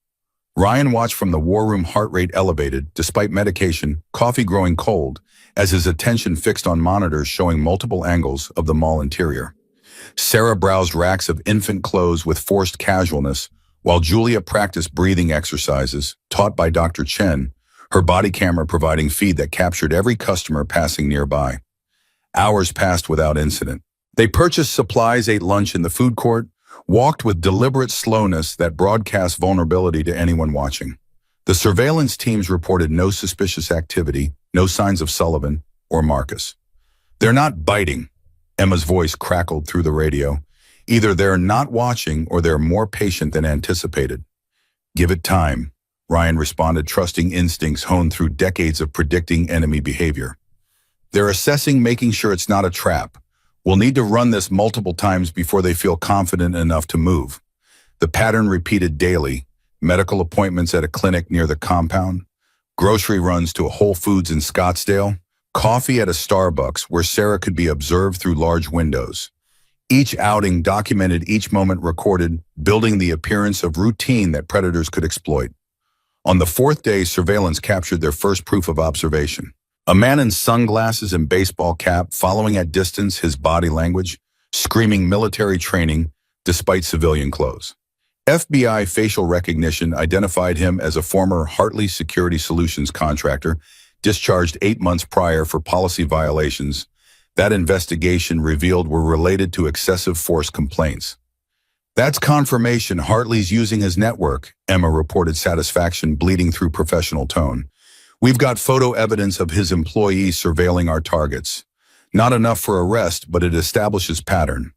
A: Ryan watched from the war room, heart rate elevated, despite medication, coffee growing cold, as his attention fixed on monitors showing multiple angles of the mall interior. Sarah browsed racks of infant clothes with forced casualness, while Julia practiced breathing exercises taught by Dr. Chen, her body camera providing feed that captured every customer passing nearby. Hours passed without incident. They purchased supplies, ate lunch in the food court, walked with deliberate slowness that broadcast vulnerability to anyone watching. The surveillance teams reported no suspicious activity, no signs of Sullivan or Marcus. They're not biting, Emma's voice crackled through the radio. Either they're not watching or they're more patient than anticipated. Give it time, Ryan responded, trusting instincts honed through decades of predicting enemy behavior. They're assessing, making sure it's not a trap. We'll need to run this multiple times before they feel confident enough to move. The pattern repeated daily: medical appointments at a clinic near the compound, grocery runs to a Whole Foods in Scottsdale, coffee at a Starbucks where Sarah could be observed through large windows. Each outing documented, each moment recorded, building the appearance of routine that predators could exploit. On the 4th day, surveillance captured their first proof of observation. A man in sunglasses and baseball cap, following at distance, his body language, screaming military training despite civilian clothes. FBI facial recognition identified him as a former Hartley Security Solutions contractor, discharged 8 months prior for policy violations that investigation revealed were related to excessive force complaints. That's confirmation Hartley's using his network, Emma reported, satisfaction bleeding through professional tone. We've got photo evidence of his employees surveilling our targets. Not enough for arrest, but it establishes pattern.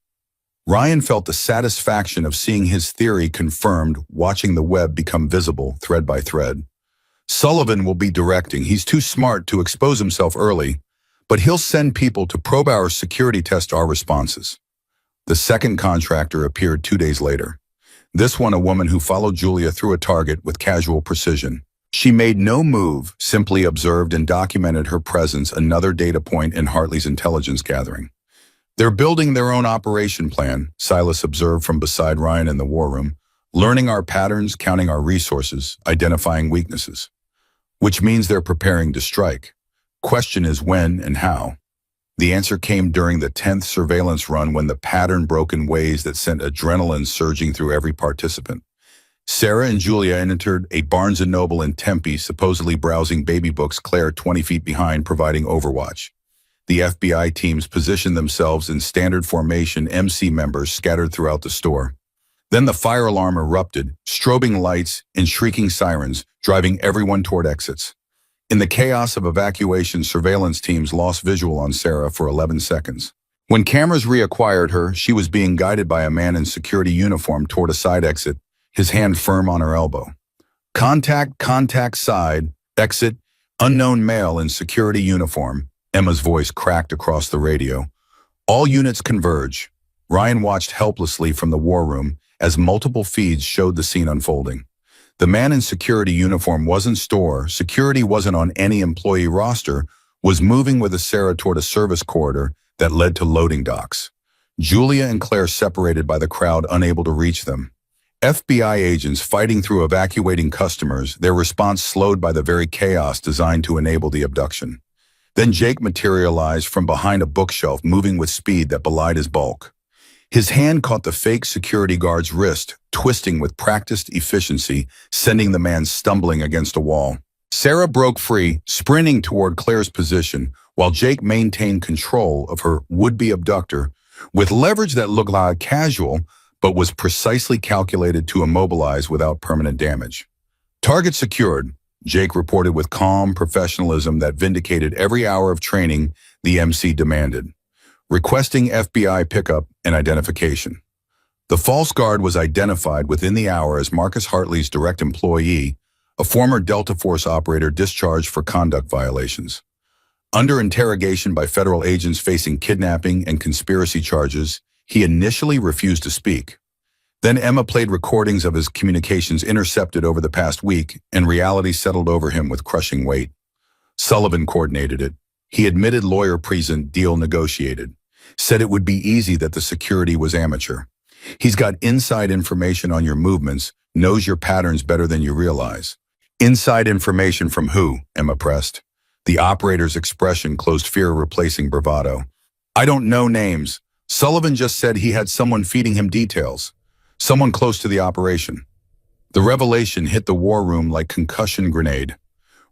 A: Ryan felt the satisfaction of seeing his theory confirmed, watching the web become visible, thread by thread. Sullivan will be directing. He's too smart to expose himself early, but he'll send people to probe our security, test our responses. The second contractor appeared 2 days later. This one, a woman who followed Julia through a target with casual precision. She made no move, simply observed and documented her presence, another data point in Hartley's intelligence gathering. They're building their own operation plan, Silas observed from beside Ryan in the war room, learning our patterns, counting our resources, identifying weaknesses. Which means they're preparing to strike. Question is when and how. The answer came during the 10th surveillance run when the pattern broke in ways that sent adrenaline surging through every participant. Sarah and Julia entered a Barnes & Noble in Tempe, supposedly browsing baby books, Claire 20 feet behind, providing overwatch. The FBI teams positioned themselves in standard formation, MC members scattered throughout the store. Then the fire alarm erupted, strobing lights and shrieking sirens, driving everyone toward exits. In the chaos of evacuation, surveillance teams lost visual on Sarah for 11 seconds. When cameras reacquired her, she was being guided by a man in security uniform toward a side exit, his hand firm on her elbow. Contact, side, exit, unknown male in security uniform. Emma's voice cracked across the radio. All units converge. Ryan watched helplessly from the war room as multiple feeds showed the scene unfolding. The man in security uniform wasn't security wasn't on any employee roster, was moving with Sarah toward a service corridor that led to loading docks. Julia and Claire separated by the crowd, unable to reach them. FBI agents fighting through evacuating customers, their response slowed by the very chaos designed to enable the abduction. Then Jake materialized from behind a bookshelf, moving with speed that belied his bulk. His hand caught the fake security guard's wrist, twisting with practiced efficiency, sending the man stumbling against a wall. Sarah broke free, sprinting toward Claire's position, while Jake maintained control of her would-be abductor, with leverage that looked like casual, but was precisely calculated to immobilize without permanent damage. Target secured, Jake reported with calm professionalism that vindicated every hour of training the MC demanded, requesting FBI pickup and identification. The false guard was identified within the hour as Marcus Hartley's direct employee, a former Delta Force operator discharged for conduct violations. Under interrogation by federal agents facing kidnapping and conspiracy charges, he initially refused to speak. Then Emma played recordings of his communications intercepted over the past week, and reality settled over him with crushing weight. Sullivan coordinated it. He admitted lawyer present, deal negotiated. Said it would be easy, that the security was amateur. He's got inside information on your movements, knows your patterns better than you realize. Inside information from who? Emma pressed. The operator's expression closed fear, replacing bravado. I don't know names. Sullivan just said he had someone feeding him details. Someone close to the operation. The revelation hit the war room like concussion grenade.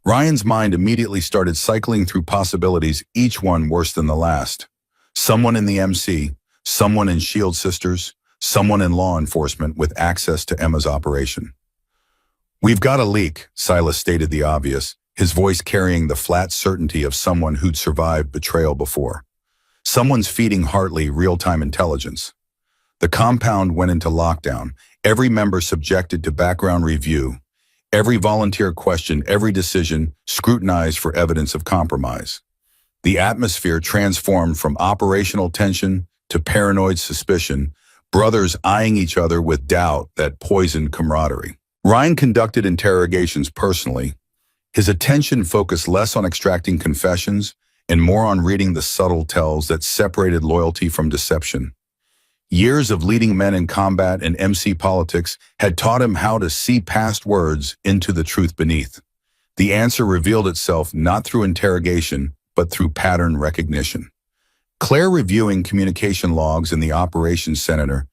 A: Ryan's mind immediately started cycling through possibilities, each one worse than the last. Someone in the MC, someone in Shield Sisters, someone in law enforcement with access to Emma's operation. We've got a leak, Silas stated the obvious, his voice carrying the flat certainty of someone who'd survived betrayal before. Someone's feeding Hartley real-time intelligence. The compound went into lockdown, every member subjected to background review, every volunteer questioned, every decision scrutinized for evidence of compromise. The atmosphere transformed from operational tension to paranoid suspicion, brothers eyeing each other with doubt that poisoned camaraderie. Ryan conducted interrogations personally. His attention focused less on extracting confessions and more on reading the subtle tells that separated loyalty from deception. Years of leading men in combat and MC politics had taught him how to see past words into the truth beneath. The answer revealed itself not through interrogation, but through pattern recognition. Claire, reviewing communication logs in the operations center,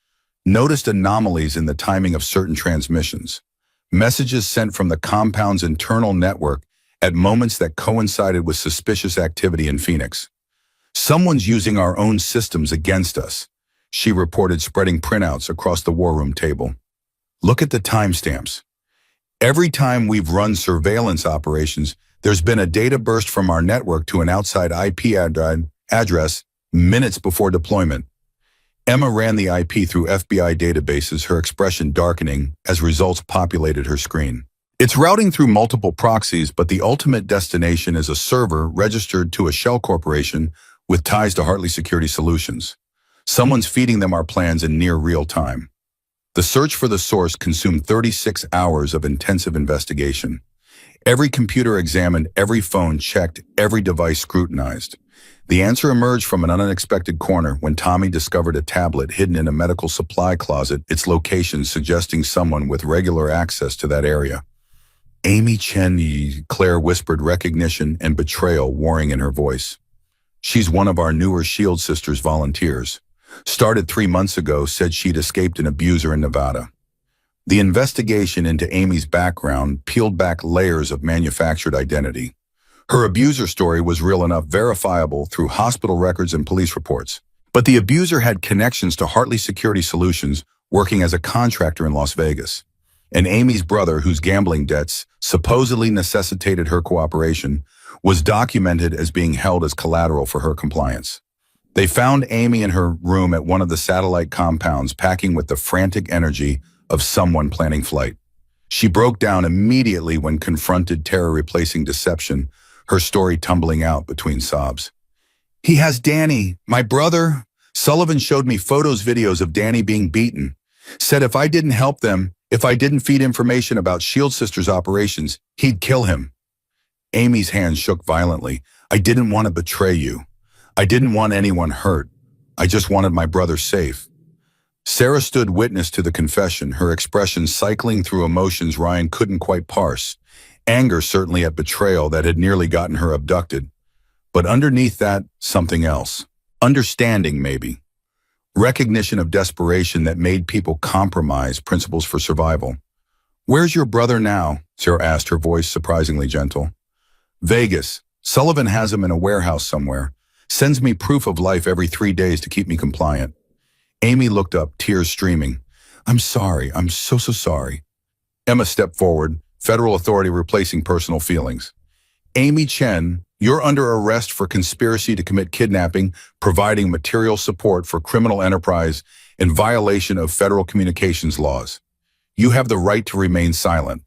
A: noticed anomalies in the timing of certain transmissions. Messages sent from the compound's internal network at moments that coincided with suspicious activity in Phoenix. Someone's using our own systems against us, she reported, spreading printouts across the war room table. Look at the timestamps. Every time we've run surveillance operations, there's been a data burst from our network to an outside IP address minutes before deployment. Emma ran the IP through FBI databases, her expression darkening as results populated her screen. It's routing through multiple proxies, but the ultimate destination is a server registered to a shell corporation with ties to Hartley Security Solutions. Someone's feeding them our plans in near real time. The search for the source consumed 36 hours of intensive investigation. Every computer examined, every phone checked, every device scrutinized. The answer emerged from an unexpected corner when Tommy discovered a tablet hidden in a medical supply closet, its location suggesting someone with regular access to that area. Amy Chen, Claire whispered, recognition and betrayal warring in her voice. She's one of our newer Shield Sisters volunteers. Started 3 months ago, said she'd escaped an abuser in Nevada. The investigation into Amy's background peeled back layers of manufactured identity. Her abuser story was real enough, verifiable through hospital records and police reports. But the abuser had connections to Hartley Security Solutions, working as a contractor in Las Vegas. And Amy's brother, whose gambling debts supposedly necessitated her cooperation, was documented as being held as collateral for her compliance. They found Amy in her room at one of the satellite compounds, packing with the frantic energy of someone planning flight. She broke down immediately when confronted, terror replacing deception, her story tumbling out between sobs. "He has Danny, my brother. Sullivan showed me photos, videos of Danny being beaten. Said if I didn't help them, if I didn't feed information about Shield Sisters operations, he'd kill him." Amy's hands shook violently. "I didn't want to betray you. I didn't want anyone hurt. I just wanted my brother safe." Sarah stood witness to the confession, her expression cycling through emotions Ryan couldn't quite parse. Anger, certainly, at betrayal that had nearly gotten her abducted. But underneath that, something else. Understanding, maybe. Recognition of desperation that made people compromise principles for survival. "Where's your brother now?" Sarah asked, her voice surprisingly gentle. "Vegas. Sullivan has him in a warehouse somewhere. Sends me proof of life every 3 days to keep me compliant." Amy looked up, tears streaming. "I'm sorry. I'm so sorry." Emma stepped forward, federal authority replacing personal feelings. "Amy Chen, you're under arrest for conspiracy to commit kidnapping, providing material support for criminal enterprise, and violation of federal communications laws. You have the right to remain silent."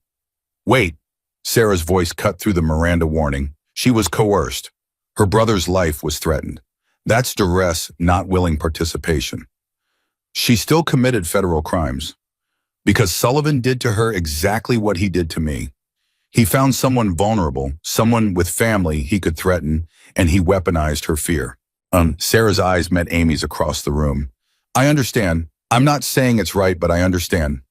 A: "Wait." Sarah's voice cut through the Miranda warning. She was coerced. Her brother's life was threatened. That's duress, not willing participation. She still committed federal crimes. Because Sullivan did to her exactly what he did to me. He found someone vulnerable, someone with family he could threaten, and he weaponized her fear. Sarah's eyes met Amy's across the room. "I understand. I'm not saying it's right, but I understand."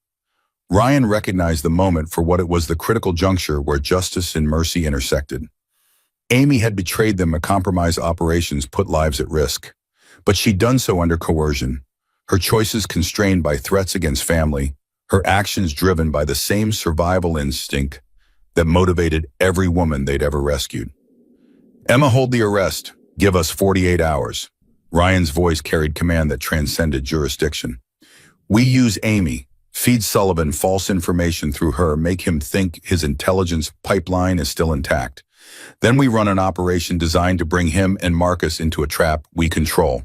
A: Ryan recognized the moment for what it was, the critical juncture where justice and mercy intersected. Amy had betrayed them, a compromise operations put lives at risk. But she'd done so under coercion. Her choices constrained by threats against family, her actions driven by the same survival instinct that motivated every woman they'd ever rescued. "Emma, hold the arrest. Give us 48 hours. Ryan's voice carried command that transcended jurisdiction. "We use Amy, feed Sullivan false information through her, make him think his intelligence pipeline is still intact. Then we run an operation designed to bring him and Marcus into a trap we control."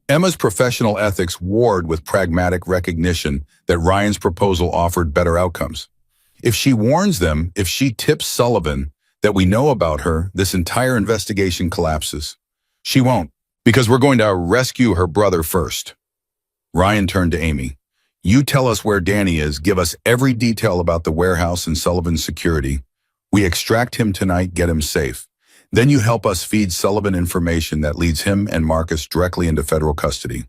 A: Emma's professional ethics warred with pragmatic recognition that Ryan's proposal offered better outcomes. If she warns them, if she tips Sullivan that we know about her, this entire investigation collapses. She won't, because we're going to rescue her brother first. Ryan turned to Amy. "You tell us where Danny is, give us every detail about the warehouse and Sullivan's security. We extract him tonight, get him safe. Then you help us feed Sullivan information that leads him and Marcus directly into federal custody.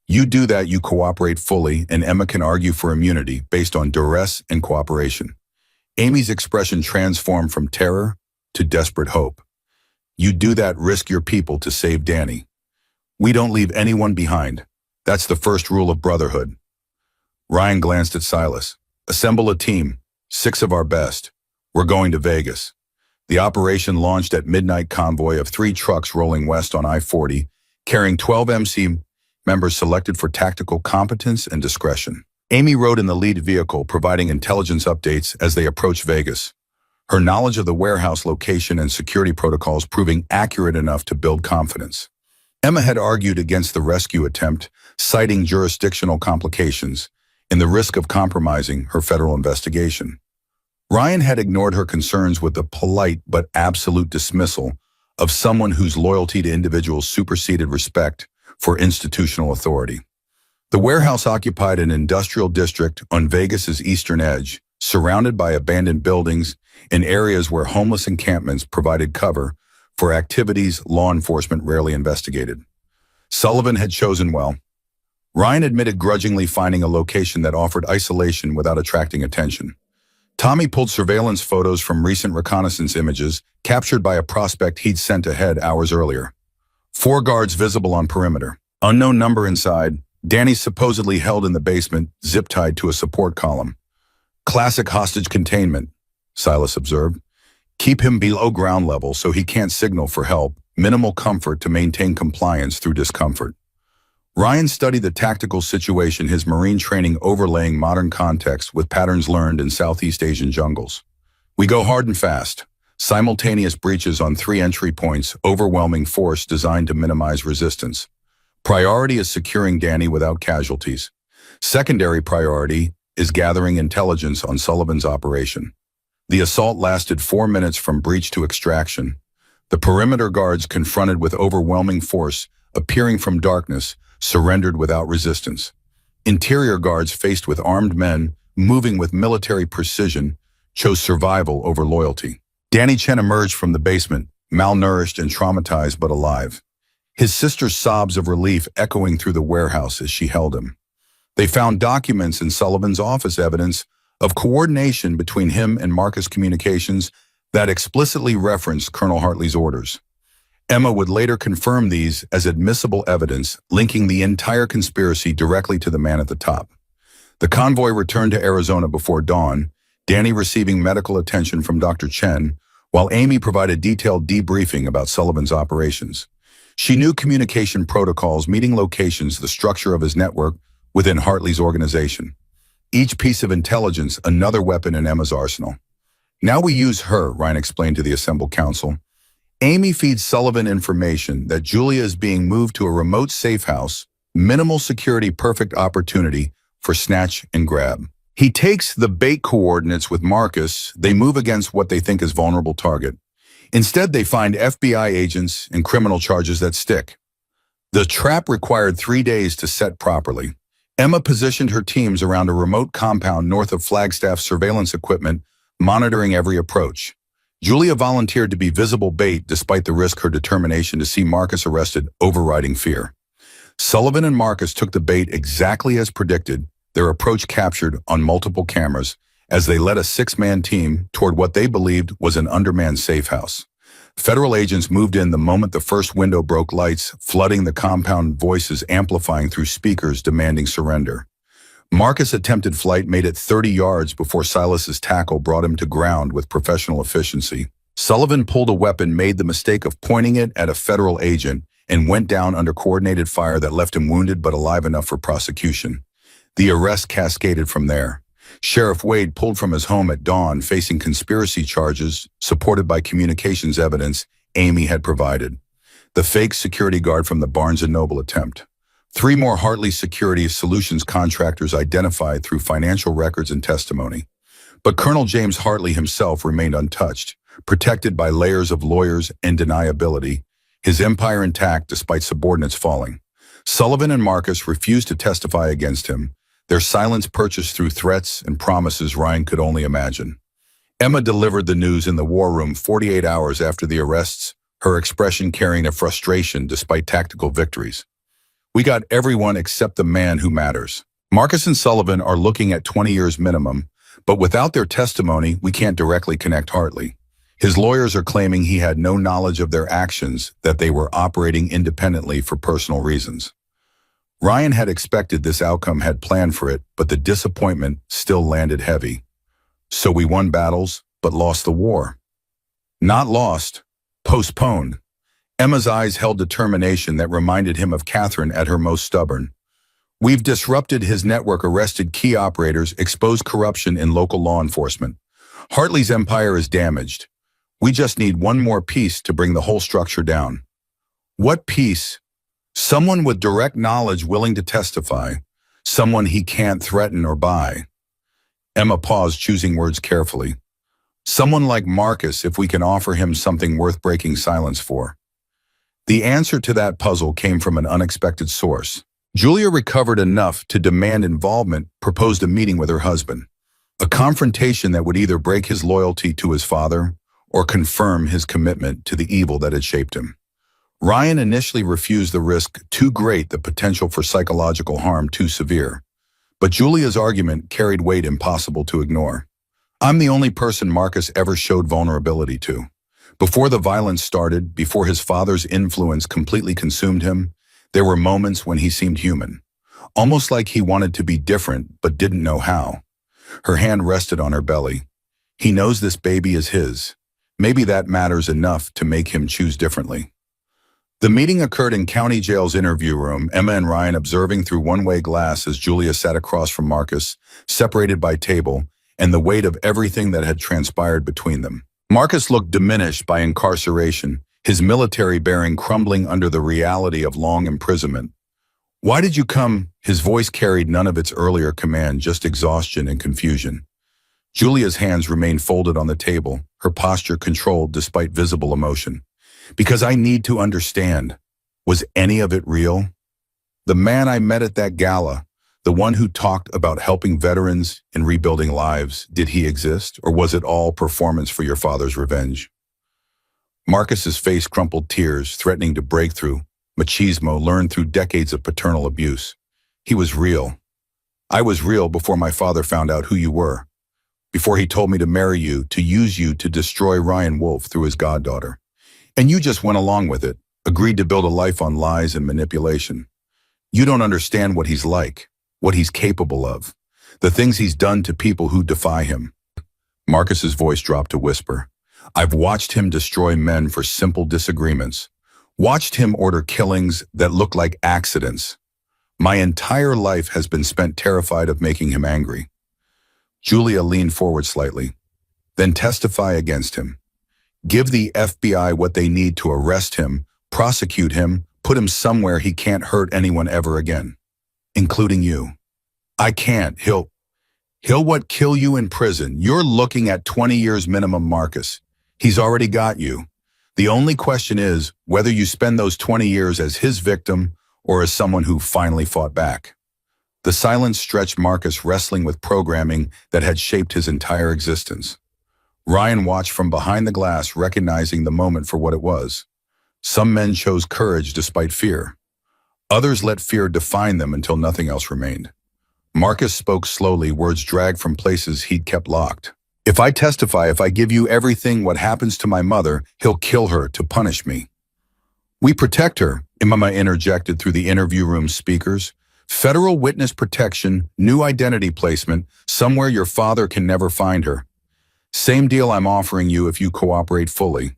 A: You do that, you cooperate fully, and Emma can argue for immunity based on duress and cooperation." Amy's expression transformed from terror to desperate hope. "You do that, risk your people to save Danny. We don't leave anyone behind. That's the first rule of brotherhood." Ryan glanced at Silas. "Assemble a team, 6 of our best. We're going to Vegas." The operation launched at midnight, convoy of 3 trucks rolling west on I-40, carrying 12 MC members selected for tactical competence and discretion. Amy rode in the lead vehicle, providing intelligence updates as they approached Vegas. Her knowledge of the warehouse location and security protocols proving accurate enough to build confidence. Emma had argued against the rescue attempt, citing jurisdictional complications and the risk of compromising her federal investigation. Ryan had ignored her concerns with the polite but absolute dismissal of someone whose loyalty to individuals superseded respect for institutional authority. The warehouse occupied an industrial district on Vegas's eastern edge, surrounded by abandoned buildings and areas where homeless encampments provided cover for activities law enforcement rarely investigated. Sullivan had chosen well. Ryan admitted grudgingly finding a location that offered isolation without attracting attention. Tommy pulled surveillance photos from recent reconnaissance images captured by a prospect he'd sent ahead hours earlier. 4 guards visible on perimeter. Unknown number inside. Danny supposedly held in the basement, zip-tied to a support column. Classic hostage containment, Silas observed. Keep him below ground level so he can't signal for help. Minimal comfort to maintain compliance through discomfort. Ryan studied the tactical situation, his Marine training overlaying modern context with patterns learned in Southeast Asian jungles. We go hard and fast. Simultaneous breaches on 3 entry points, overwhelming force designed to minimize resistance. Priority is securing Danny without casualties. Secondary priority is gathering intelligence on Sullivan's operation. The assault lasted 4 minutes from breach to extraction. The perimeter guards, confronted with overwhelming force appearing from darkness, surrendered without resistance. Interior guards, faced with armed men moving with military precision, chose survival over loyalty. Danny Chen emerged from the basement, malnourished and traumatized but alive. His sister's sobs of relief echoing through the warehouse as she held him. They found documents in Sullivan's office, evidence of coordination between him and Marcus Communications that explicitly referenced Colonel Hartley's orders. Emma would later confirm these as admissible evidence, linking the entire conspiracy directly to the man at the top. The convoy returned to Arizona before dawn, Danny receiving medical attention from Dr. Chen, while Amy provided detailed debriefing about Sullivan's operations. She knew communication protocols, meeting locations, the structure of his network within Hartley's organization. Each piece of intelligence, another weapon in Emma's arsenal. Now we use her, Ryan explained to the assembled council. Amy feeds Sullivan information that Julia is being moved to a remote safe house, minimal security, perfect opportunity for snatch and grab. He takes the bait coordinates with Marcus. They move against what they think is vulnerable target. Instead, they find FBI agents and criminal charges that stick. The trap required 3 days to set properly. Emma positioned her teams around a remote compound north of Flagstaff, surveillance equipment monitoring every approach. Julia volunteered to be visible bait despite the risk, her determination to see Marcus arrested overriding fear. Sullivan and Marcus took the bait exactly as predicted, their approach captured on multiple cameras as they led a 6-man team toward what they believed was an undermanned safe house. Federal agents moved in the moment the first window broke, lights flooding the compound, voices amplifying through speakers demanding surrender. Marcus attempted flight, made it 30 yards before Silas's tackle brought him to ground with professional efficiency. Sullivan pulled a weapon, made the mistake of pointing it at a federal agent, and went down under coordinated fire that left him wounded but alive enough for prosecution. The arrest cascaded from there. Sheriff Wade pulled from his home at dawn, facing conspiracy charges supported by communications evidence Amy had provided. The fake security guard from the Barnes & Noble attempt. 3 more Hartley Security Solutions contractors identified through financial records and testimony. But Colonel James Hartley himself remained untouched, protected by layers of lawyers and deniability, his empire intact despite subordinates falling. Sullivan and Marcus refused to testify against him, their silence purchased through threats and promises Ryan could only imagine. Emma delivered the news in the war room 48 hours after the arrests, her expression carrying a frustration despite tactical victories. We got everyone except the man who matters. Marcus and Sullivan are looking at 20 years minimum, but without their testimony, we can't directly connect Hartley. His lawyers are claiming he had no knowledge of their actions, that they were operating independently for personal reasons. Ryan had expected this outcome, had planned for it, but the disappointment still landed heavy. So we won battles, but lost the war. Not lost, postponed. Emma's eyes held determination that reminded him of Catherine at her most stubborn. We've disrupted his network, arrested key operators, exposed corruption in local law enforcement. Hartley's empire is damaged. We just need one more piece to bring the whole structure down. What piece? Someone with direct knowledge willing to testify. Someone he can't threaten or buy. Emma paused, choosing words carefully. Someone like Marcus, if we can offer him something worth breaking silence for. The answer to that puzzle came from an unexpected source. Julia recovered enough to demand involvement, proposed a meeting with her husband. A confrontation that would either break his loyalty to his father or confirm his commitment to the evil that had shaped him. Ryan initially refused, the risk too great, the potential for psychological harm too severe. But Julia's argument carried weight impossible to ignore. I'm the only person Marcus ever showed vulnerability to. Before the violence started, before his father's influence completely consumed him, there were moments when he seemed human. Almost like he wanted to be different, but didn't know how. Her hand rested on her belly. He knows this baby is his. Maybe that matters enough to make him choose differently. The meeting occurred in County Jail's interview room, Emma and Ryan observing through one-way glass as Julia sat across from Marcus, separated by table, and the weight of everything that had transpired between them. Marcus looked diminished by incarceration, his military bearing crumbling under the reality of long imprisonment. "Why did you come?" His voice carried none of its earlier command, just exhaustion and confusion. Julia's hands remained folded on the table, her posture controlled despite visible emotion. "Because I need to understand. Was any of it real? The man I met at that gala, the one who talked about helping veterans and rebuilding lives, did he exist, or was it all performance for your father's revenge?" Marcus's face crumpled, tears threatening to break through. Machismo learned through decades of paternal abuse. "He was real. I was real before my father found out who you were. Before he told me to marry you, to use you to destroy Ryan Wolf through his goddaughter. And you just went along with it, agreed to build a life on lies and manipulation. You don't understand what he's like, what he's capable of, the things he's done to people who defy him." Marcus's voice dropped to whisper. "I've watched him destroy men for simple disagreements, watched him order killings that look like accidents. My entire life has been spent terrified of making him angry." Julia leaned forward slightly. "Then testify against him. Give the FBI what they need to arrest him, prosecute him, put him somewhere he can't hurt anyone ever again, including you." "I can't. He'll what, kill you in prison? You're looking at 20 years minimum, Marcus. He's already got you. The only question is whether you spend those 20 years as his victim or as someone who finally fought back." The silence stretched Marcus, wrestling with programming that had shaped his entire existence. Ryan watched from behind the glass, recognizing the moment for what it was. Some men chose courage despite fear. Others let fear define them until nothing else remained. Marcus spoke slowly, words dragged from places he'd kept locked. "If I testify, if I give you everything, what happens to my mother, he'll kill her to punish me." "We protect her," Imama interjected through the interview room speakers. "Federal witness protection, new identity placement, somewhere your father can never find her. Same deal I'm offering you if you cooperate fully.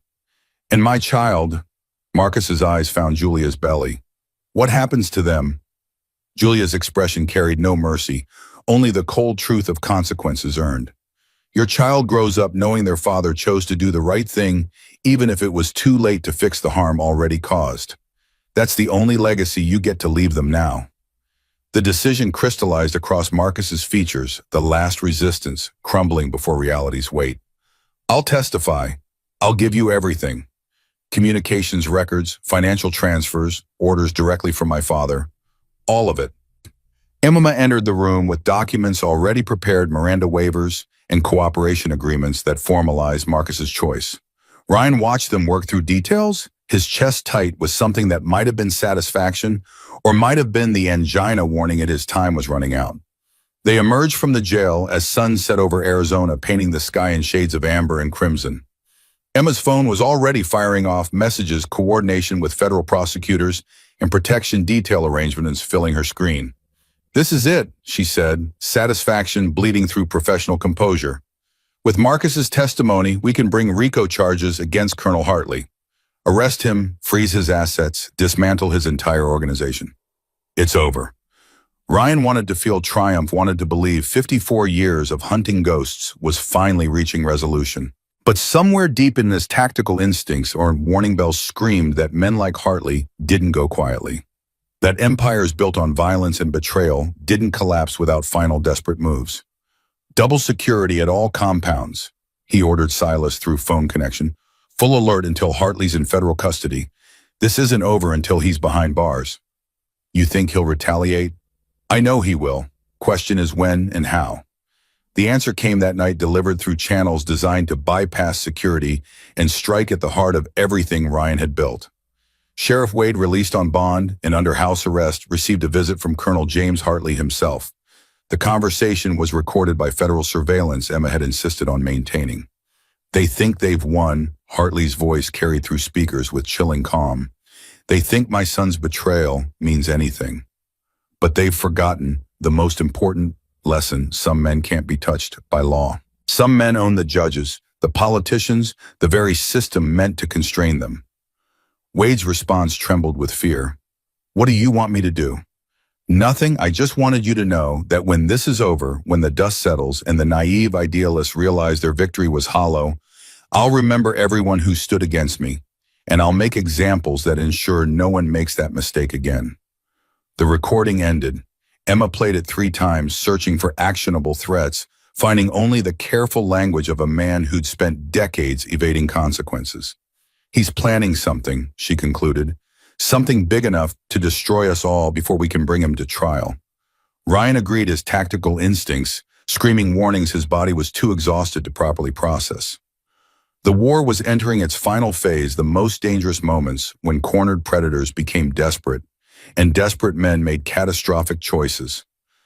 A: And my child," Marcus's eyes found Julia's belly. "What happens to them?" Julia's expression carried no mercy, only the cold truth of consequences earned. "Your child grows up knowing their father chose to do the right thing, even if it was too late to fix the harm already caused. That's the only legacy you get to leave them now." The decision crystallized across Marcus's features, the last resistance crumbling before reality's weight. "I'll testify. I'll give you everything. Communications records, financial transfers, orders directly from my father. All of it." Imama entered the room with documents already prepared, Miranda waivers, and cooperation agreements that formalized Marcus's choice. Ryan watched them work through details, his chest tight with something that might have been satisfaction or might have been the angina warning it his time was running out. They emerged from the jail as sun set over Arizona, painting the sky in shades of amber and crimson. Emma's phone was already firing off messages, coordination with federal prosecutors, and protection detail arrangements filling her screen. "This is it," she said, satisfaction bleeding through professional composure. "With Marcus's testimony, we can bring RICO charges against Colonel Hartley. Arrest him, freeze his assets, dismantle his entire organization. It's over." Ryan wanted to feel triumph, wanted to believe 54 years of hunting ghosts was finally reaching resolution. But somewhere deep in his tactical instincts or warning bells screamed that men like Hartley didn't go quietly. That empires built on violence and betrayal didn't collapse without final desperate moves. "Double security at all compounds," he ordered Silas through phone connection. "Full alert until Hartley's in federal custody. This isn't over until he's behind bars." "You think he'll retaliate?" "I know he will. Question is when and how." The answer came that night, delivered through channels designed to bypass security and strike at the heart of everything Ryan had built. Sheriff Wade, released on bond and under house arrest, received a visit from Colonel James Hartley himself. The conversation was recorded by federal surveillance Emma had insisted on maintaining. They think they've won, Hartley's voice carried through speakers with chilling calm. They think my son's betrayal means anything. But they've forgotten the most important lesson: some men can't be touched by law. Some men own the judges, the politicians, the very system meant to constrain them. Wade's response trembled with fear. What do you want me to do? Nothing. I just wanted you to know that when this is over, when the dust settles and the naive idealists realize their victory was hollow, I'll remember everyone who stood against me, and I'll make examples that ensure no one makes that mistake again. The recording ended. Emma played it 3 times, searching for actionable threats, finding only the careful language of a man who'd spent decades evading consequences. He's planning something, she concluded. Something big enough to destroy us all before we can bring him to trial. Ryan agreed, his tactical instincts, screaming warnings his body was too exhausted to properly process. The war was entering its final phase, the most dangerous moments when cornered predators became desperate, and desperate men made catastrophic choices.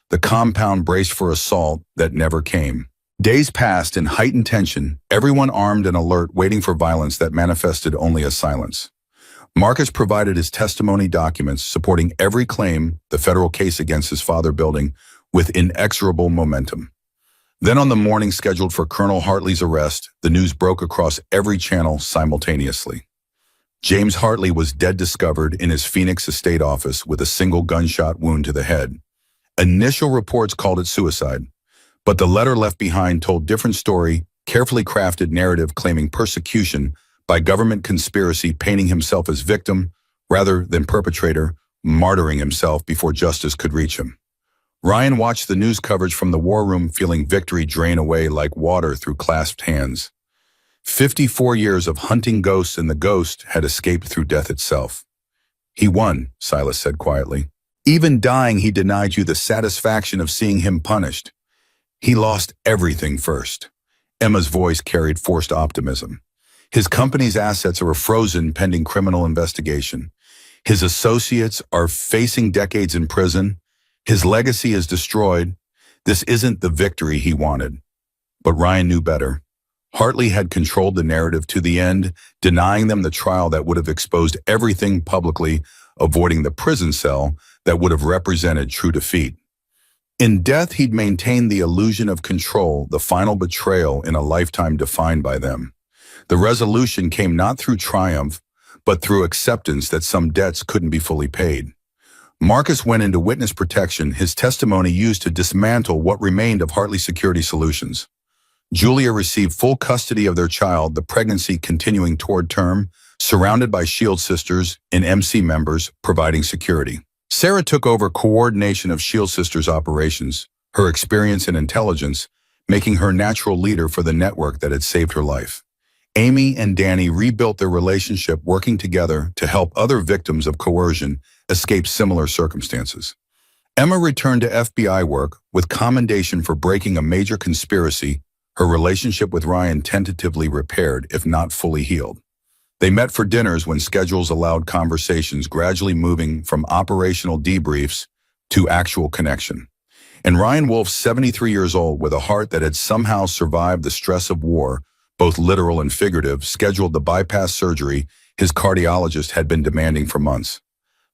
A: The compound braced for assault that never came. Days passed in heightened tension, everyone armed and alert, waiting for violence that manifested only as silence. Marcus provided his testimony documents supporting every claim the federal case against his father building with inexorable momentum. Then on the morning scheduled for Colonel Hartley's arrest, the news broke across every channel simultaneously. James Hartley was dead, discovered in his Phoenix estate office with a single gunshot wound to the head. Initial reports called it suicide, but the letter left behind told different story, carefully crafted narrative claiming persecution by government conspiracy, painting himself as victim rather than perpetrator, martyring himself before justice could reach him. Ryan watched the news coverage from the war room, feeling victory drain away like water through clasped hands. 54 years of hunting ghosts, and the ghost had escaped through death itself. He won, Silas said quietly. Even dying, he denied you the satisfaction of seeing him punished. He lost everything first. Emma's voice carried forced optimism. His company's assets are frozen pending criminal investigation. His associates are facing decades in prison. His legacy is destroyed. This isn't the victory he wanted. But Ryan knew better. Hartley had controlled the narrative to the end, denying them the trial that would have exposed everything publicly, avoiding the prison cell that would have represented true defeat. In death, he'd maintained the illusion of control, the final betrayal in a lifetime defined by them. The resolution came not through triumph, but through acceptance that some debts couldn't be fully paid. Marcus went into witness protection, his testimony used to dismantle what remained of Hartley Security Solutions. Julia received full custody of their child, the pregnancy continuing toward term, surrounded by SHIELD sisters and MC members providing security. Sarah took over coordination of SHIELD sisters' operations, her experience and intelligence making her natural leader for the network that had saved her life. Amy and Danny rebuilt their relationship, working together to help other victims of coercion escape similar circumstances. Emma returned to FBI work with commendation for breaking a major conspiracy, her relationship with Ryan tentatively repaired, if not fully healed. They met for dinners when schedules allowed conversations, gradually moving from operational debriefs to actual connection. And Ryan Wolf, 73 years old, with a heart that had somehow survived the stress of war, both literal and figurative, scheduled the bypass surgery his cardiologist had been demanding for months.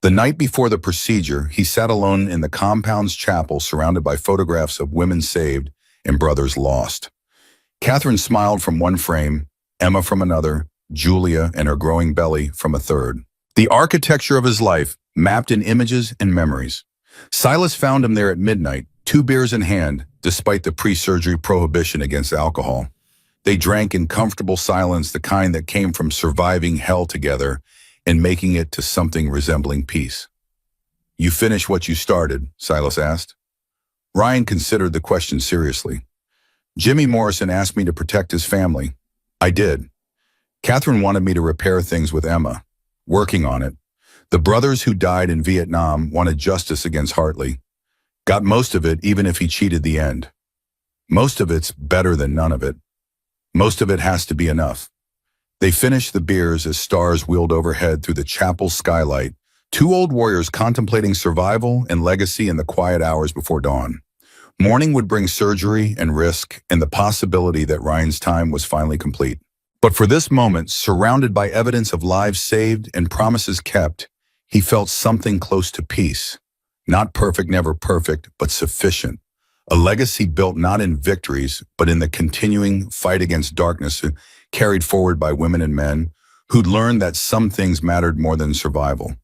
A: The night before the procedure, he sat alone in the compound's chapel, surrounded by photographs of women saved and brothers lost. Catherine smiled from one frame, Emma from another, Julia and her growing belly from a third. The architecture of his life, mapped in images and memories. Silas found him there at midnight, 2 beers in hand, despite the pre-surgery prohibition against alcohol. They drank in comfortable silence, the kind that came from surviving hell together and making it to something resembling peace. You finish what you started? Silas asked. Ryan considered the question seriously. Jimmy Morrison asked me to protect his family. I did. Catherine wanted me to repair things with Emma. Working on it. The brothers who died in Vietnam wanted justice against Hartley. Got most of it, even if he cheated the end. Most of it's better than none of it. Most of it has to be enough. They finished the beers as stars wheeled overhead through the chapel's skylight, 2 old warriors contemplating survival and legacy in the quiet hours before dawn. Morning would bring surgery and risk and the possibility that Ryan's time was finally complete. But for this moment, surrounded by evidence of lives saved and promises kept, he felt something close to peace. Not perfect, never perfect, but sufficient. A legacy built not in victories, but in the continuing fight against darkness carried forward by women and men who'd learned that some things mattered more than survival.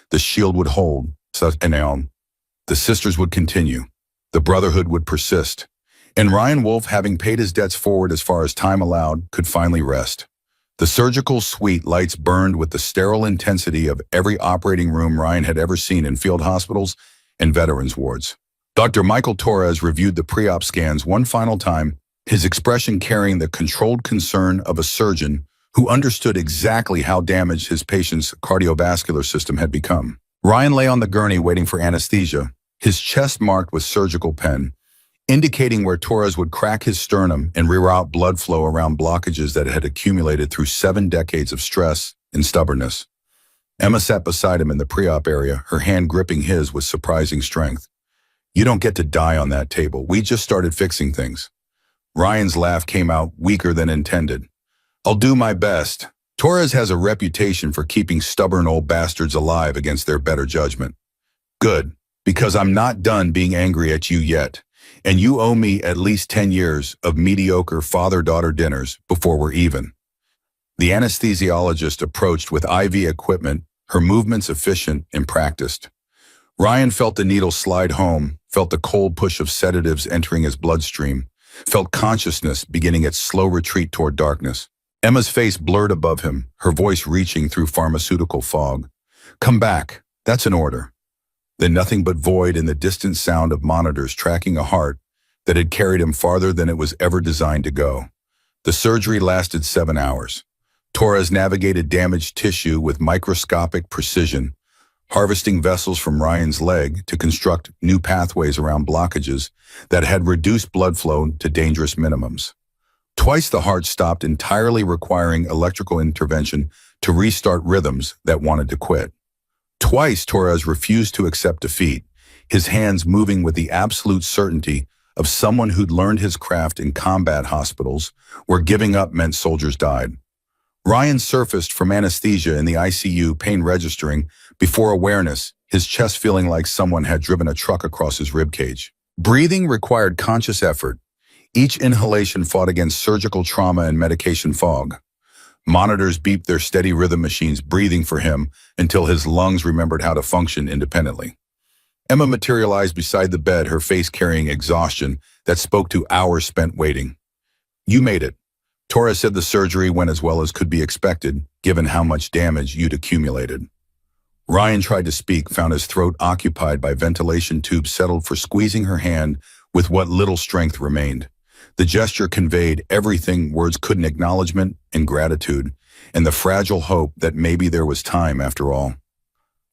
A: The shield would hold, the sisters would continue, the brotherhood would persist, and Ryan Wolf, having paid his debts forward as far as time allowed, could finally rest. The surgical suite lights burned with the sterile intensity of every operating room Ryan had ever seen in field hospitals and veterans' wards. Dr. Michael Torres reviewed the pre-op scans one final time, his expression carrying the controlled concern of a surgeon who understood exactly how damaged his patient's cardiovascular system had become. Ryan lay on the gurney waiting for anesthesia, his chest marked with surgical pen, indicating where Torres would crack his sternum and reroute blood flow around blockages that had accumulated through 7 decades of stress and stubbornness. Emma sat beside him in the pre-op area, her hand gripping his with surprising strength. "You don't get to die on that table. We just started fixing things." Ryan's laugh came out weaker than intended. "I'll do my best." Torres has a reputation for keeping stubborn old bastards alive against their better judgment. "Good, because I'm not done being angry at you yet. And you owe me at least 10 years of mediocre father-daughter dinners before we're even." The anesthesiologist approached with IV equipment, her movements efficient and practiced. Ryan felt the needle slide home, felt the cold push of sedatives entering his bloodstream, felt consciousness beginning its slow retreat toward darkness. Emma's face blurred above him, her voice reaching through pharmaceutical fog. "Come back, that's an order." Then nothing but void and the distant sound of monitors tracking a heart that had carried him farther than it was ever designed to go. The surgery lasted 7 hours. Torres navigated damaged tissue with microscopic precision, harvesting vessels from Ryan's leg to construct new pathways around blockages that had reduced blood flow to dangerous minimums. Twice the heart stopped entirely, requiring electrical intervention to restart rhythms that wanted to quit. Twice Torres refused to accept defeat, his hands moving with the absolute certainty of someone who'd learned his craft in combat hospitals where giving up meant soldiers died. Ryan surfaced from anesthesia in the ICU, pain registering before awareness, his chest feeling like someone had driven a truck across his ribcage. Breathing required conscious effort. Each inhalation fought against surgical trauma and medication fog. Monitors beeped their steady rhythm machines, breathing for him until his lungs remembered how to function independently. Emma materialized beside the bed, her face carrying exhaustion that spoke to hours spent waiting. "You made it." Torres said the surgery went as well as could be expected, given how much damage you'd accumulated. Ryan tried to speak, found his throat occupied by ventilation tubes, settled for squeezing her hand with what little strength remained. The gesture conveyed everything words couldn't: acknowledgement and gratitude, and the fragile hope that maybe there was time after all.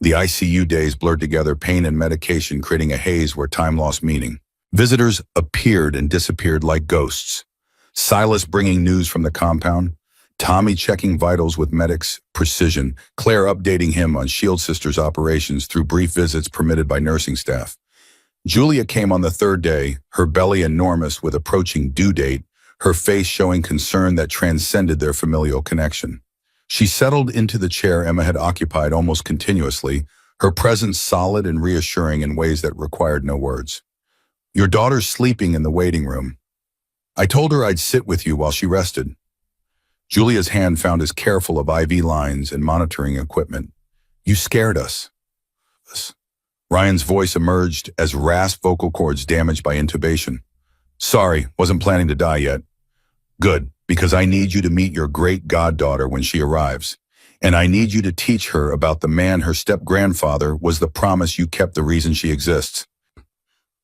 A: The ICU days blurred together, pain and medication creating a haze where time lost meaning. Visitors appeared and disappeared like ghosts. Silas bringing news from the compound, Tommy checking vitals with medics' precision, Claire updating him on Shield Sisters operations through brief visits permitted by nursing staff. Julia came on the 3rd day, her belly enormous with approaching due date, her face showing concern that transcended their familial connection. She settled into the chair Emma had occupied almost continuously, her presence solid and reassuring in ways that required no words. "Your daughter's sleeping in the waiting room. I told her I'd sit with you while she rested." Julia's hand found his careful of IV lines and monitoring equipment. "You scared us." Ryan's voice emerged as rasped vocal cords damaged by intubation. "Sorry, wasn't planning to die yet." "Good, because I need you to meet your great goddaughter when she arrives. And I need you to teach her about the man her step-grandfather was, the promise you kept, the reason she exists."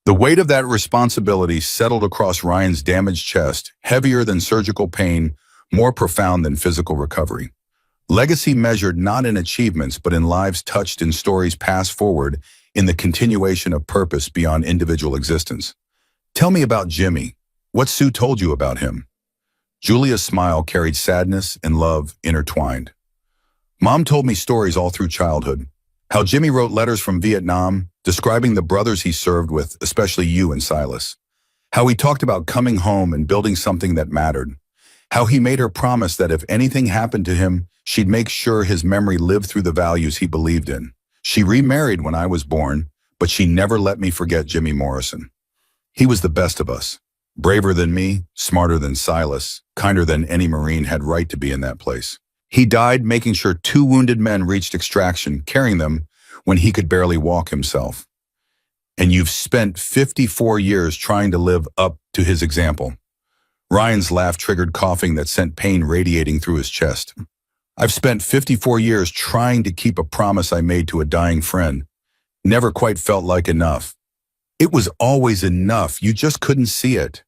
A: The weight of that responsibility settled across Ryan's damaged chest, heavier than surgical pain, more profound than physical recovery. Legacy measured not in achievements, but in lives touched, in stories passed forward, in the continuation of purpose beyond individual existence. "Tell me about Jimmy. What Sue told you about him." Julia's smile carried sadness and love intertwined. "Mom told me stories all through childhood. How Jimmy wrote letters from Vietnam, describing the brothers he served with, especially you and Silas. How he talked about coming home and building something that mattered. How he made her promise that if anything happened to him, she'd make sure his memory lived through the values he believed in. She remarried when I was born, but she never let me forget Jimmy Morrison. He was the best of us. Braver than me, smarter than Silas, kinder than any Marine had right to be in that place. He died making sure 2 wounded men reached extraction, carrying them when he could barely walk himself. And you've spent 54 years trying to live up to his example. Ryan's laugh triggered coughing that sent pain radiating through his chest. I've spent 54 years trying to keep a promise I made to a dying friend. Never quite felt like enough. It was always enough, you just couldn't see it.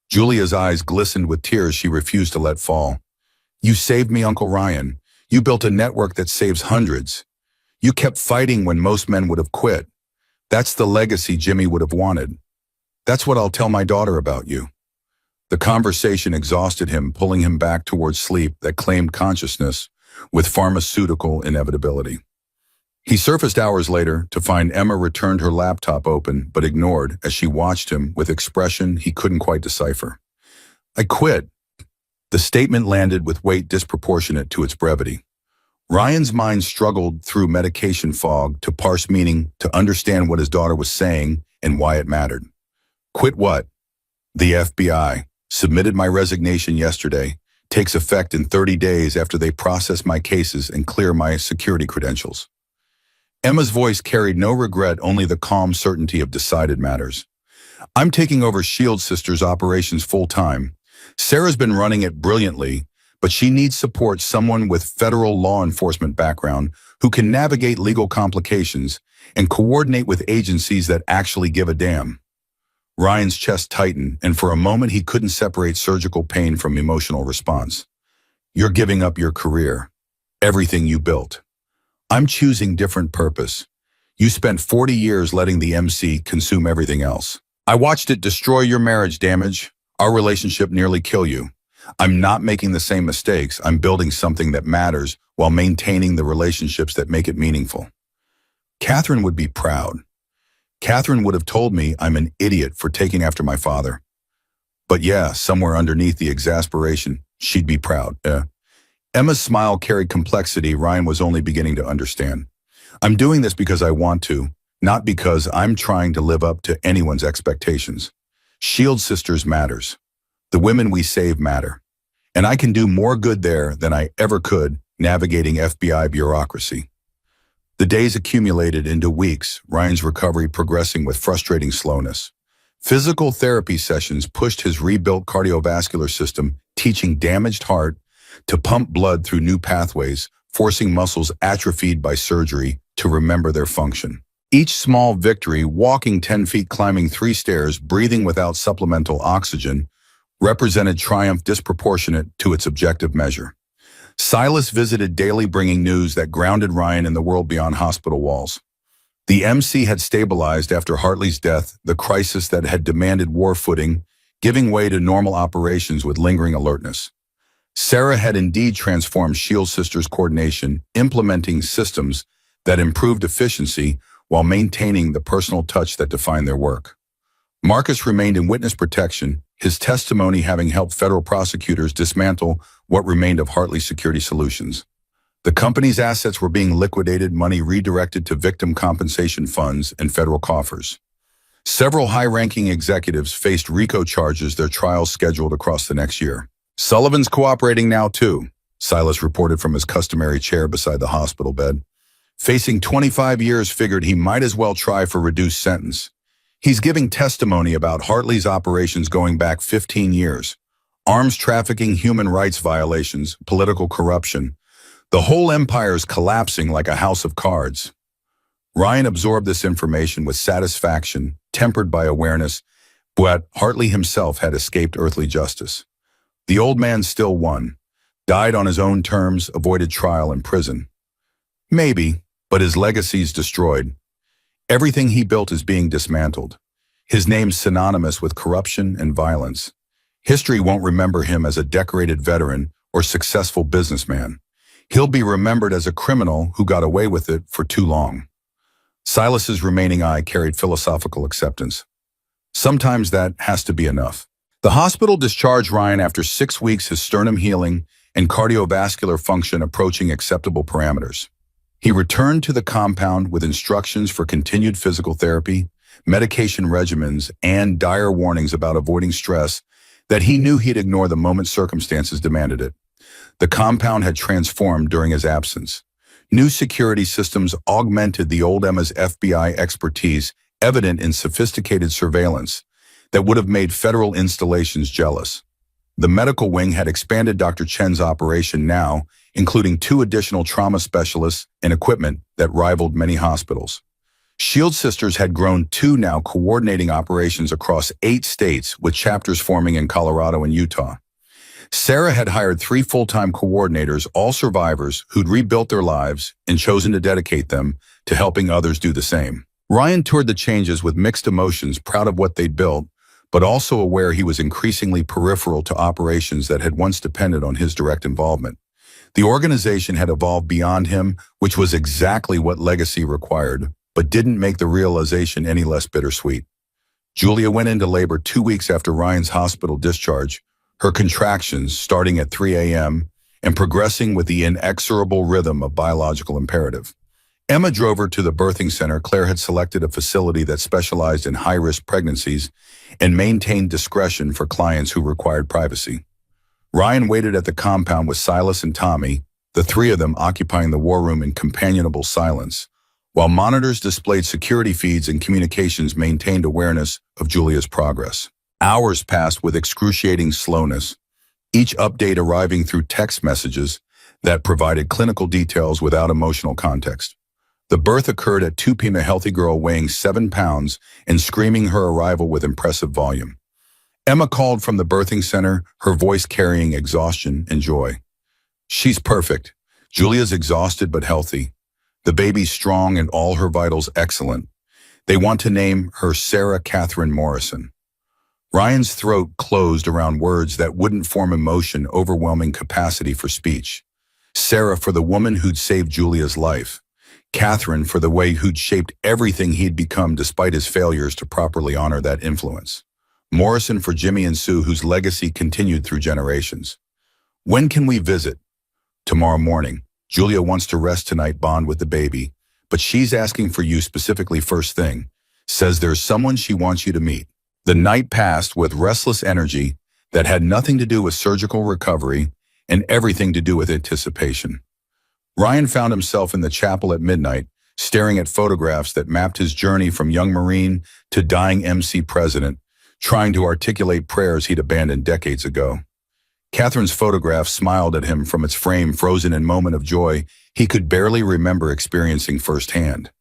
A: Julia's eyes glistened with tears she refused to let fall. You saved me, Uncle Ryan. You built a network that saves hundreds. You kept fighting when most men would have quit. That's the legacy Jimmy would have wanted. That's what I'll tell my daughter about you. The conversation exhausted him, pulling him back towards sleep that claimed consciousness with pharmaceutical inevitability. He surfaced hours later to find Emma returned her laptop open but ignored as she watched him with expression he couldn't quite decipher. I quit. The statement landed with weight disproportionate to its brevity. Ryan's mind struggled through medication fog to parse meaning, to understand what his daughter was saying and why it mattered. Quit what? The FBI. Submitted my resignation yesterday. Takes effect in 30 days after they process my cases and clear my security credentials. Emma's voice carried no regret, only the calm certainty of decided matters. I'm taking over Shield Sisters operations full-time. Sarah's been running it brilliantly, but she needs support, someone with federal law enforcement background who can navigate legal complications and coordinate with agencies that actually give a damn. Ryan's chest tightened, and for a moment he couldn't separate surgical pain from emotional response. You're giving up your career, everything you built. I'm choosing different purpose. You spent 40 years letting the MC consume everything else. I watched it destroy your marriage, damage our relationship, nearly kill you. I'm not making the same mistakes. I'm building something that matters while maintaining the relationships that make it meaningful. Catherine would be proud. Catherine would have told me I'm an idiot for taking after my father. But yeah, somewhere underneath the exasperation, she'd be proud. Emma's smile carried complexity Ryan was only beginning to understand. I'm doing this because I want to, not because I'm trying to live up to anyone's expectations. Shield Sisters matters. The women we save matter. And I can do more good there than I ever could navigating FBI bureaucracy. The days accumulated into weeks, Ryan's recovery progressing with frustrating slowness. Physical therapy sessions pushed his rebuilt cardiovascular system, teaching damaged heart to pump blood through new pathways, forcing muscles atrophied by surgery to remember their function. Each small victory, walking 10 feet, climbing 3 stairs, breathing without supplemental oxygen, represented triumph disproportionate to its objective measure. Silas visited daily, bringing news that grounded Ryan in the world beyond hospital walls. The MC had stabilized after Hartley's death, the crisis that had demanded war footing, giving way to normal operations with lingering alertness. Sarah had indeed transformed Shield Sisters coordination, implementing systems that improved efficiency while maintaining the personal touch that defined their work. Marcus remained in witness protection, his testimony having helped federal prosecutors dismantle what remained of Hartley Security Solutions. The company's assets were being liquidated, money redirected to victim compensation funds and federal coffers. Several high-ranking executives faced RICO charges, their trials scheduled across the next year. Sullivan's cooperating now too, Silas reported from his customary chair beside the hospital bed. Facing 25 years, figured he might as well try for reduced sentence. He's giving testimony about Hartley's operations going back 15 years. Arms trafficking, human rights violations, political corruption. The whole empire's collapsing like a house of cards. Ryan absorbed this information with satisfaction, tempered by awareness, but Hartley himself had escaped earthly justice. The old man still won, died on his own terms, avoided trial and prison. Maybe, but his legacy's destroyed. Everything he built is being dismantled. His name's synonymous with corruption and violence. History won't remember him as a decorated veteran or successful businessman. He'll be remembered as a criminal who got away with it for too long. Silas's remaining eye carried philosophical acceptance. Sometimes that has to be enough. The hospital discharged Ryan after 6 weeks, his sternum healing and cardiovascular function approaching acceptable parameters. He returned to the compound with instructions for continued physical therapy, medication regimens, and dire warnings about avoiding stress that he knew he'd ignore the moment circumstances demanded it. The compound had transformed during his absence. New security systems augmented the old Emma's FBI expertise, evident in sophisticated surveillance that would have made federal installations jealous. The medical wing had expanded Dr. Chen's operation now, including 2 additional trauma specialists and equipment that rivaled many hospitals. Shield Sisters had grown 2, now coordinating operations across 8 states, with chapters forming in Colorado and Utah. Sarah had hired 3 full-time coordinators, all survivors who'd rebuilt their lives and chosen to dedicate them to helping others do the same. Ryan toured the changes with mixed emotions, proud of what they'd built, but also aware he was increasingly peripheral to operations that had once depended on his direct involvement. The organization had evolved beyond him, which was exactly what legacy required, but didn't make the realization any less bittersweet. Julia went into labor 2 weeks after Ryan's hospital discharge, her contractions starting at 3 a.m. and progressing with the inexorable rhythm of biological imperative. Emma drove her to the birthing center. Claire had selected a facility that specialized in high-risk pregnancies and maintained discretion for clients who required privacy. Ryan waited at the compound with Silas and Tommy, the 3 of them occupying the war room in companionable silence, while monitors displayed security feeds and communications maintained awareness of Julia's progress. Hours passed with excruciating slowness, each update arriving through text messages that provided clinical details without emotional context. The birth occurred at 2 p.m. A healthy girl weighing 7 pounds and screaming her arrival with impressive volume. Emma called from the birthing center, her voice carrying exhaustion and joy. "She's perfect. Julia's exhausted but healthy. The baby's strong and all her vitals excellent. They want to name her Sarah Catherine Morrison." Ryan's throat closed around words that wouldn't form emotion, overwhelming capacity for speech. Sarah for the woman who'd saved Julia's life. Catherine for the way who'd shaped everything he'd become despite his failures to properly honor that influence. Morrison for Jimmy and Sue, whose legacy continued through generations. "When can we visit?" "Tomorrow morning. Julia wants to rest tonight, bond with the baby, but she's asking for you specifically first thing. Says there's someone she wants you to meet." The night passed with restless energy that had nothing to do with surgical recovery and everything to do with anticipation. Ryan found himself in the chapel at midnight, staring at photographs that mapped his journey from young Marine to dying MC president, trying to articulate prayers he'd abandoned decades ago. Catherine's photograph smiled at him from its frame, frozen in moment of joy he could barely remember experiencing firsthand.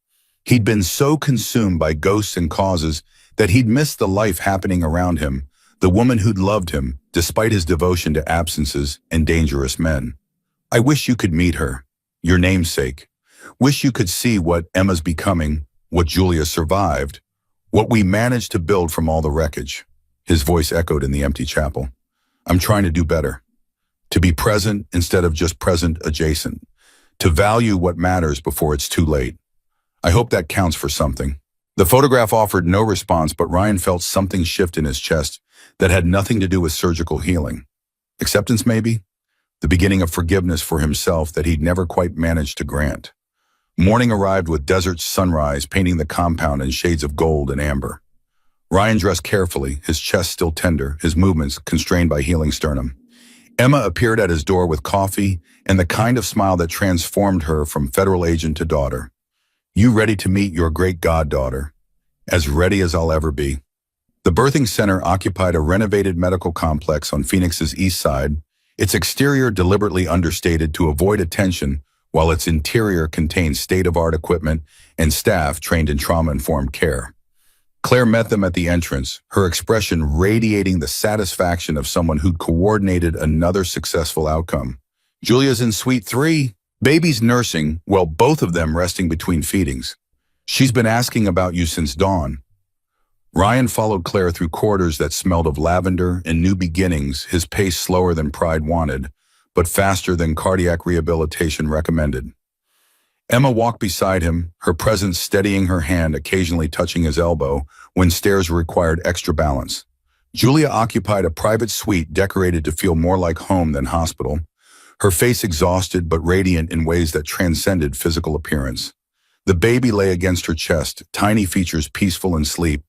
A: He'd been so consumed by ghosts and causes that he'd missed the life happening around him, the woman who'd loved him, despite his devotion to absences and dangerous men. "I wish you could meet her, your namesake. Wish you could see what Emma's becoming, what Julia survived, what we managed to build from all the wreckage." His voice echoed in the empty chapel. "I'm trying to do better. To be present instead of just present adjacent. To value what matters before it's too late. I hope that counts for something." The photograph offered no response, but Ryan felt something shift in his chest that had nothing to do with surgical healing. Acceptance, maybe? The beginning of forgiveness for himself that he'd never quite managed to grant. Morning arrived with desert sunrise painting the compound in shades of gold and amber. Ryan dressed carefully, his chest still tender, his movements constrained by healing sternum. Emma appeared at his door with coffee and the kind of smile that transformed her from federal agent to daughter. "You ready to meet your great goddaughter?" "As ready as I'll ever be." The birthing center occupied a renovated medical complex on Phoenix's east side, its exterior deliberately understated to avoid attention, while its interior contained state-of-the-art equipment and staff trained in trauma-informed care. Claire met them at the entrance, her expression radiating the satisfaction of someone who'd coordinated another successful outcome. "Julia's in Suite 3. Baby's nursing, well, both of them resting between feedings. She's been asking about you since dawn." Ryan followed Claire through corridors that smelled of lavender and new beginnings, his pace slower than pride wanted, but faster than cardiac rehabilitation recommended. Emma walked beside him, her presence steadying her hand, occasionally touching his elbow when stairs required extra balance. Julia occupied a private suite decorated to feel more like home than hospital, her face exhausted but radiant in ways that transcended physical appearance. The baby lay against her chest, tiny features peaceful in sleep,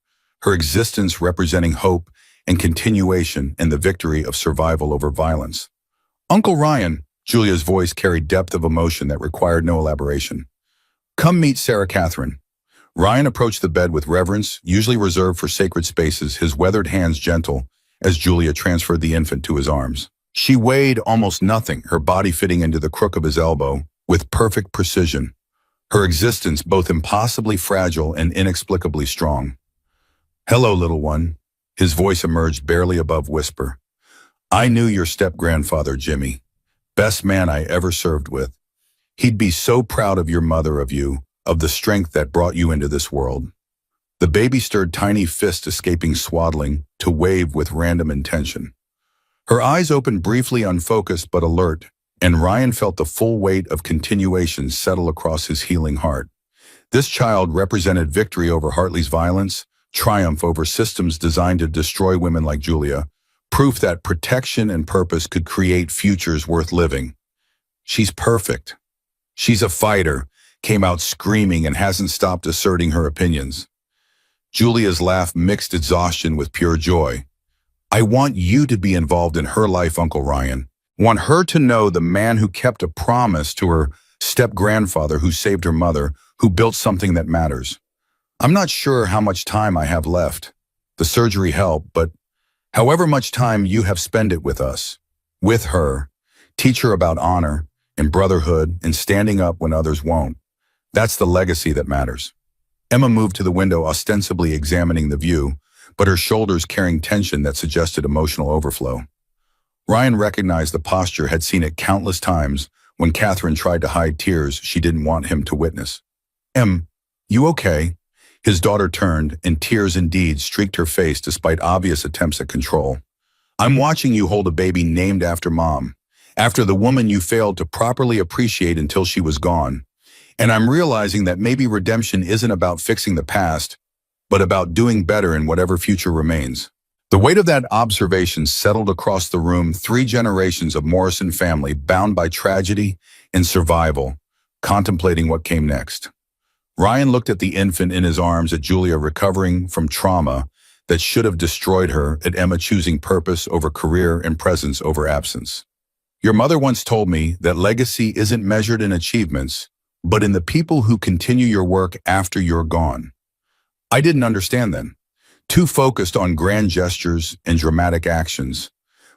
A: her existence representing hope and continuation in the victory of survival over violence. "Uncle Ryan," Julia's voice carried depth of emotion that required no elaboration. "Come meet Sarah Catherine." Ryan approached the bed with reverence, usually reserved for sacred spaces, his weathered hands gentle as Julia transferred the infant to his arms. She weighed almost nothing, her body fitting into the crook of his elbow with perfect precision, her existence both impossibly fragile and inexplicably strong. "Hello, little one." His voice emerged barely above whisper. "I knew your step-grandfather, Jimmy. Best man I ever served with. He'd be so proud of your mother, of you, of the strength that brought you into this world." The baby stirred tiny fists escaping swaddling to wave with random intention. Her eyes opened briefly, unfocused but alert, and Ryan felt the full weight of continuation settle across his healing heart. This child represented victory over Hartley's violence, triumph over systems designed to destroy women like Julia, proof that protection and purpose could create futures worth living. "She's perfect. She's a fighter," came out screaming and hasn't stopped asserting her opinions. Julia's laugh mixed exhaustion with pure joy. "I want you to be involved in her life, Uncle Ryan. Want her to know the man who kept a promise to her step-grandfather, who saved her mother, who built something that matters. I'm not sure how much time I have left. The surgery helped, but however much time you have spent it with us, with her, teach her about honor and brotherhood and standing up when others won't. That's the legacy that matters." Emma moved to the window, ostensibly examining the view, but her shoulders carrying tension that suggested emotional overflow. Ryan recognized the posture, had seen it countless times when Catherine tried to hide tears she didn't want him to witness. You okay?" His daughter turned, and tears indeed streaked her face despite obvious attempts at control. "I'm watching you hold a baby named after Mom, after the woman you failed to properly appreciate until she was gone. And I'm realizing that maybe redemption isn't about fixing the past, but about doing better in whatever future remains." The weight of that observation settled across the room, 3 generations of Morrison family bound by tragedy and survival, contemplating what came next. Ryan looked at the infant in his arms, at Julia recovering from trauma that should have destroyed her, at Emma choosing purpose over career and presence over absence. "Your mother once told me that legacy isn't measured in achievements, but in the people who continue your work after you're gone." I didn't understand then. Too focused on grand gestures and dramatic actions.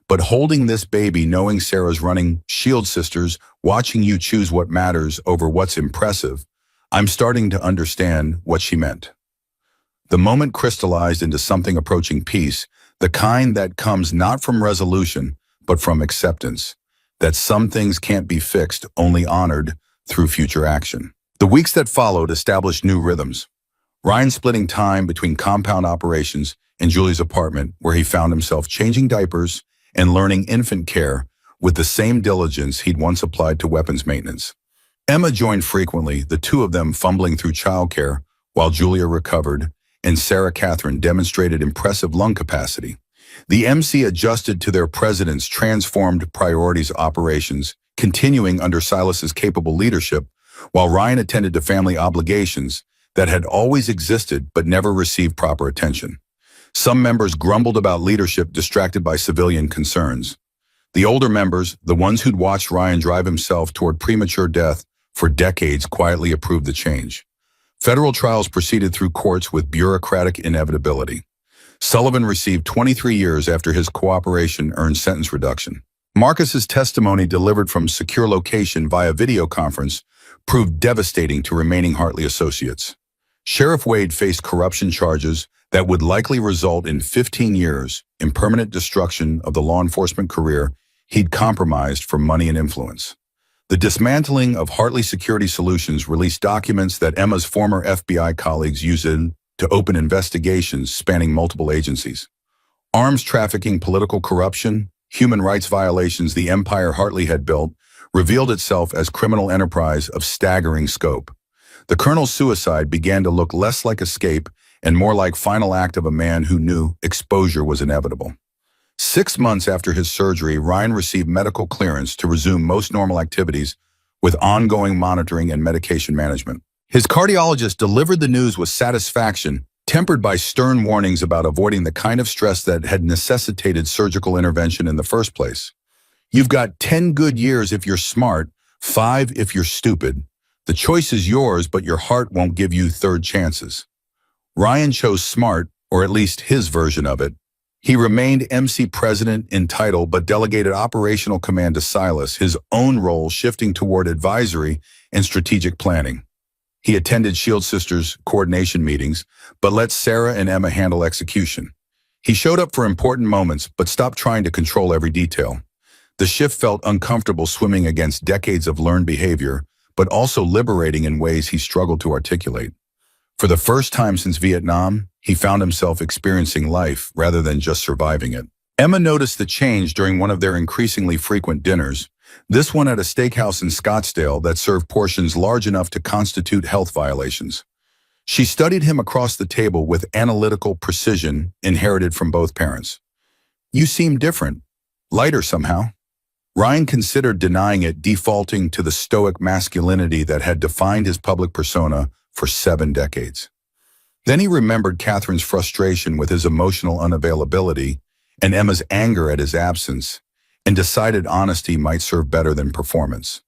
A: But holding this baby, knowing Sarah's running Shield Sisters, watching you choose what matters over what's impressive, I'm starting to understand what she meant. The moment crystallized into something approaching peace, the kind that comes not from resolution, but from acceptance, that some things can't be fixed, only honored through future action. The weeks that followed established new rhythms. Ryan splitting time between compound operations and Julie's apartment, where he found himself changing diapers and learning infant care with the same diligence he'd once applied to weapons maintenance. Emma joined frequently, the two of them fumbling through childcare while Julia recovered, and Sarah Catherine demonstrated impressive lung capacity. The MC adjusted to their president's transformed priorities operations, continuing under Silas's capable leadership, while Ryan attended to family obligations that had always existed but never received proper attention. Some members grumbled about leadership distracted by civilian concerns. The older members, the ones who'd watched Ryan drive himself toward premature death for decades, quietly approved the change. Federal trials proceeded through courts with bureaucratic inevitability. Sullivan received 23 years after his cooperation earned sentence reduction. Marcus's testimony, delivered from secure location via video conference, proved devastating to remaining Hartley associates. Sheriff Wade faced corruption charges that would likely result in 15 years in permanent destruction of the law enforcement career he'd compromised for money and influence. The dismantling of Hartley Security Solutions released documents that Emma's former FBI colleagues used to open investigations spanning multiple agencies. Arms trafficking, political corruption, human rights violations, the empire Hartley had built revealed itself as criminal enterprise of staggering scope. The colonel's suicide began to look less like escape and more like final act of a man who knew exposure was inevitable. 6 months after his surgery, Ryan received medical clearance to resume most normal activities with ongoing monitoring and medication management. His cardiologist delivered the news with satisfaction, tempered by stern warnings about avoiding the kind of stress that had necessitated surgical intervention in the first place. You've got 10 good years if you're smart, 5 if you're stupid. The choice is yours, but your heart won't give you third chances. Ryan chose smart, or at least his version of it. He remained MC president in title, but delegated operational command to Silas, his own role shifting toward advisory and strategic planning. He attended Shield Sisters coordination meetings, but let Sarah and Emma handle execution. He showed up for important moments, but stopped trying to control every detail. The shift felt uncomfortable, swimming against decades of learned behavior, but also liberating in ways he struggled to articulate. For the first time since Vietnam, he found himself experiencing life rather than just surviving it. Emma noticed the change during one of their increasingly frequent dinners, this one at a steakhouse in Scottsdale that served portions large enough to constitute health violations. She studied him across the table with analytical precision inherited from both parents. "You seem different, lighter somehow." Ryan considered denying it, defaulting to the stoic masculinity that had defined his public persona for 7 decades. Then he remembered Catherine's frustration with his emotional unavailability and Emma's anger at his absence, and decided honesty might serve better than performance.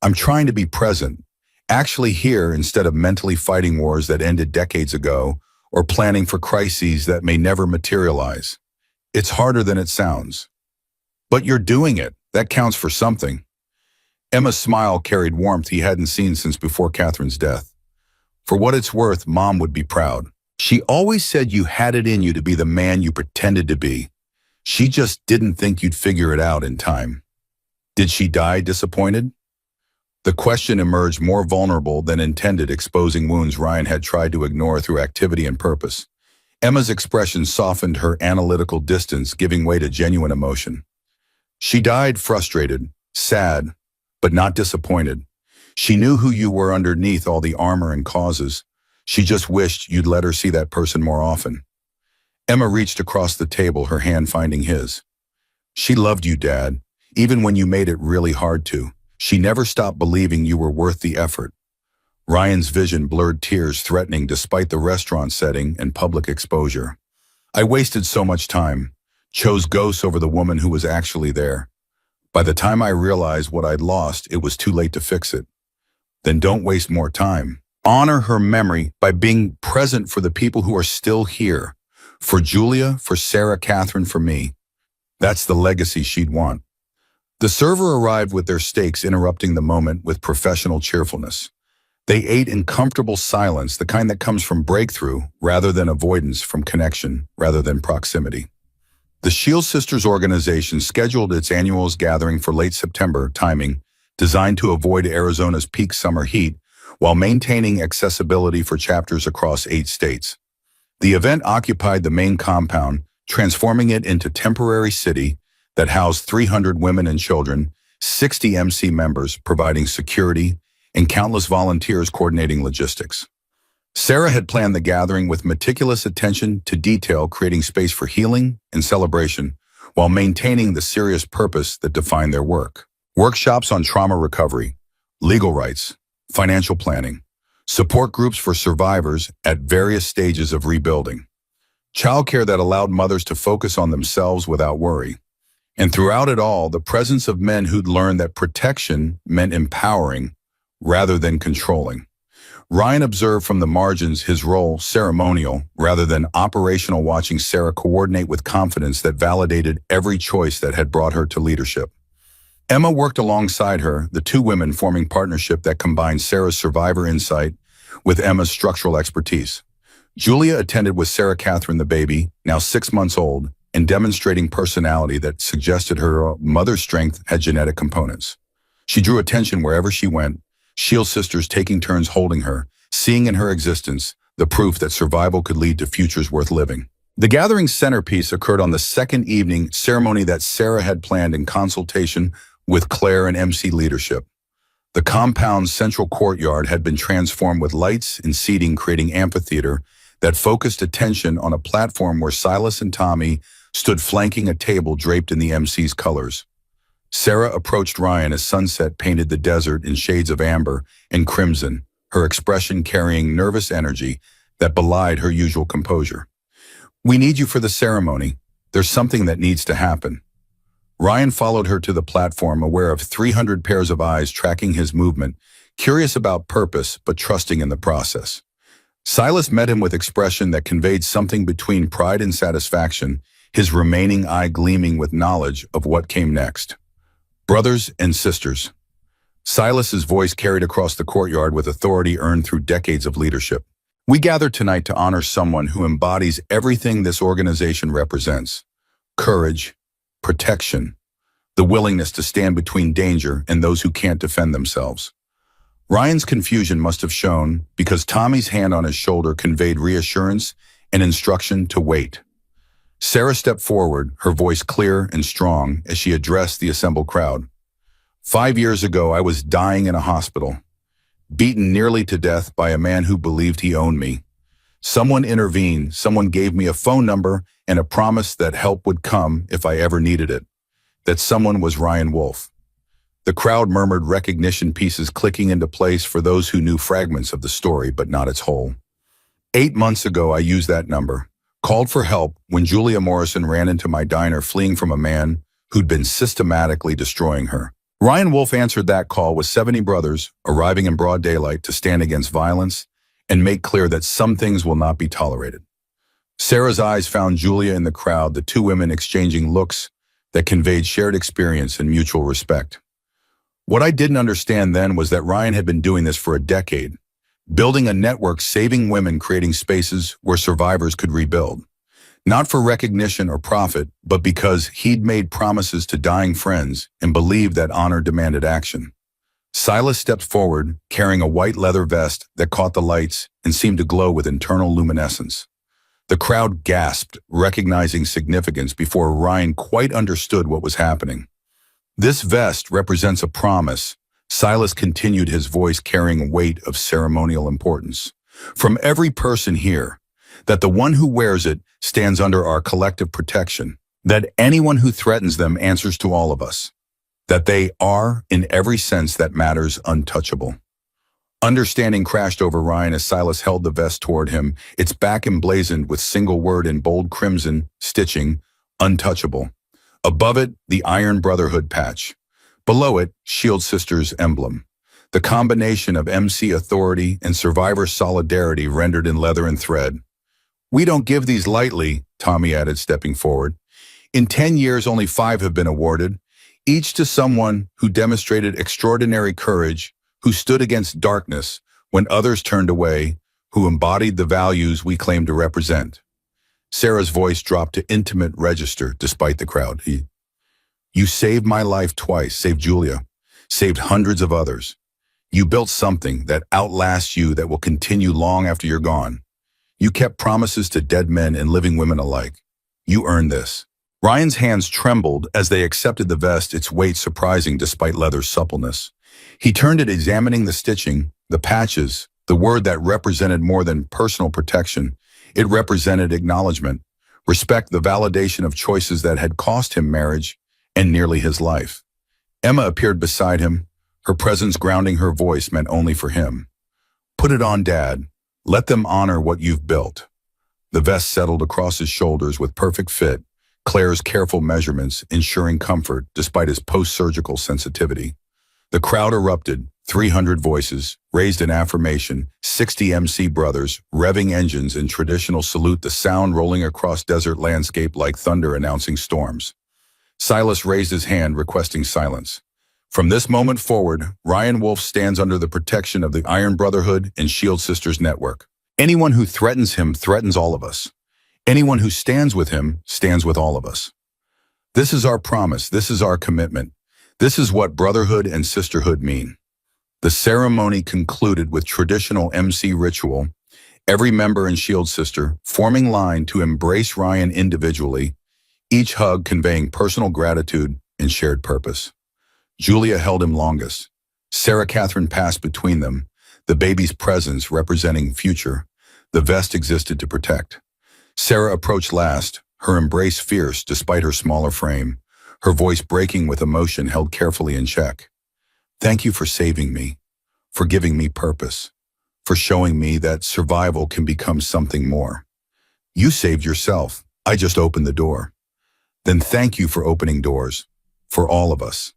A: "I'm trying to be present, actually here instead of mentally fighting wars that ended decades ago or planning for crises that may never materialize. It's harder than it sounds." "But you're doing it. That counts for something." Emma's smile carried warmth he hadn't seen since before Catherine's death. "For what it's worth, Mom would be proud. She always said you had it in you to be the man you pretended to be. She just didn't think you'd figure it out in time." "Did she die disappointed?" The question emerged more vulnerable than intended, exposing wounds Ryan had tried to ignore through activity and purpose. Emma's expression softened her analytical distance, giving way to genuine emotion. "She died frustrated, sad, but not disappointed. She knew who you were underneath all the armor and causes. She just wished you'd let her see that person more often." Emma reached across the table, her hand finding his. "She loved you, Dad, even when you made it really hard to. She never stopped believing you were worth the effort." Ryan's vision blurred, tears threatening despite the restaurant setting and public exposure. "I wasted so much time, chose ghosts over the woman who was actually there. By the time I realized what I'd lost, it was too late to fix it." "Then don't waste more time. Honor her memory by being present for the people who are still here. For Julia, for Sarah, Catherine, for me. That's the legacy she'd want." The server arrived with their steaks, interrupting the moment with professional cheerfulness. They ate in comfortable silence, the kind that comes from breakthrough rather than avoidance, from connection rather than proximity. The Shield Sisters organization scheduled its annual gathering for late September timing, designed to avoid Arizona's peak summer heat while maintaining accessibility for chapters across 8 states. The event occupied the main compound, transforming it into a temporary city that housed 300 women and children, 60 MC members providing security, and countless volunteers coordinating logistics. Sarah had planned the gathering with meticulous attention to detail, creating space for healing and celebration while maintaining the serious purpose that defined their work. Workshops on trauma recovery, legal rights, financial planning, support groups for survivors at various stages of rebuilding, childcare that allowed mothers to focus on themselves without worry. And throughout it all, the presence of men who'd learned that protection meant empowering rather than controlling. Ryan observed from the margins, his role ceremonial rather than operational, watching Sarah coordinate with confidence that validated every choice that had brought her to leadership. Emma worked alongside her, the 2 women forming partnership that combined Sarah's survivor insight with Emma's structural expertise. Julia attended with Sarah, Catherine the baby, now 6 months old, and demonstrating personality that suggested her mother's strength had genetic components. She drew attention wherever she went, Shield Sisters taking turns holding her, seeing in her existence the proof that survival could lead to futures worth living. The gathering's centerpiece occurred on the second evening ceremony that Sarah had planned in consultation with Claire and MC leadership. The compound's central courtyard had been transformed with lights and seating, creating amphitheater that focused attention on a platform where Silas and Tommy stood flanking a table draped in the MC's colors. Sarah approached Ryan as sunset painted the desert in shades of amber and crimson, her expression carrying nervous energy that belied her usual composure. "We need you for the ceremony. There's something that needs to happen." Ryan followed her to the platform, aware of 300 pairs of eyes tracking his movement, curious about purpose but trusting in the process. Silas met him with expression that conveyed something between pride and satisfaction, his remaining eye gleaming with knowledge of what came next. "Brothers and sisters." Silas's voice carried across the courtyard with authority earned through decades of leadership. "We gather tonight to honor someone who embodies everything this organization represents: courage, protection, the willingness to stand between danger and those who can't defend themselves." Ryan's confusion must have shown because Tommy's hand on his shoulder conveyed reassurance and instruction to wait. Sarah stepped forward, her voice clear and strong as she addressed the assembled crowd. "5 years ago, I was dying in a hospital, beaten nearly to death by a man who believed he owned me. Someone intervened, someone gave me a phone number and a promise that help would come if I ever needed it. That someone was Ryan Wolf." The crowd murmured, recognition pieces clicking into place for those who knew fragments of the story but not its whole. 8 months ago, I used that number, called for help when Julia Morrison ran into my diner fleeing from a man who'd been systematically destroying her. Ryan Wolf answered that call with 70 brothers arriving in broad daylight to stand against violence and make clear that some things will not be tolerated. Sarah's eyes found Julia in the crowd, the two women exchanging looks that conveyed shared experience and mutual respect. What I didn't understand then was that Ryan had been doing this for a decade, building a network, saving women, creating spaces where survivors could rebuild. Not for recognition or profit, but because he'd made promises to dying friends and believed that honor demanded action. Silas stepped forward, carrying a white leather vest that caught the lights and seemed to glow with internal luminescence. The crowd gasped, recognizing significance before Ryan quite understood what was happening. "This vest represents a promise," Silas continued, his voice carrying weight of ceremonial importance. "From every person here, that the one who wears it stands under our collective protection, that anyone who threatens them answers to all of us, that they are, in every sense that matters, untouchable." Understanding crashed over Ryan as Silas held the vest toward him, its back emblazoned with single word in bold crimson stitching, "Untouchable." Above it, the Iron Brotherhood patch. Below it, Shield Sisters emblem. The combination of MC authority and survivor solidarity rendered in leather and thread. "We don't give these lightly," Tommy added, stepping forward. "In 10 years, only 5 have been awarded, each to someone who demonstrated extraordinary courage, who stood against darkness when others turned away, who embodied the values we claim to represent." Sarah's voice dropped to intimate register despite the crowd. "You saved my life twice, saved Julia, saved hundreds of others. You built something that outlasts you, that will continue long after you're gone. You kept promises to dead men and living women alike. You earned this." Ryan's hands trembled as they accepted the vest, its weight surprising despite leather's suppleness. He turned it, examining the stitching, the patches, the word that represented more than personal protection. It represented acknowledgement, respect, the validation of choices that had cost him marriage and nearly his life. Emma appeared beside him, her presence grounding, her voice meant only for him. "Put it on, Dad. Let them honor what you've built." The vest settled across his shoulders with perfect fit, Claire's careful measurements ensuring comfort despite his post-surgical sensitivity. The crowd erupted, 300 voices, raised in affirmation, 60 MC brothers, revving engines in traditional salute, the sound rolling across desert landscape like thunder announcing storms. Silas raised his hand, requesting silence. From this moment forward, Ryan Wolf stands under the protection of the Iron Brotherhood and Shield Sisters Network. Anyone who threatens him threatens all of us. Anyone who stands with him stands with all of us. This is our promise. This is our commitment. This is what brotherhood and sisterhood mean. The ceremony concluded with traditional MC ritual, every member and Shield Sister forming line to embrace Ryan individually, each hug conveying personal gratitude and shared purpose. Julia held him longest. Sarah Catherine passed between them, the baby's presence representing future. The vest existed to protect. Sarah approached last, her embrace fierce despite her smaller frame, her voice breaking with emotion held carefully in check. Thank you for saving me, for giving me purpose, for showing me that survival can become something more. You saved yourself. I just opened the door. Then thank you for opening doors, for all of us.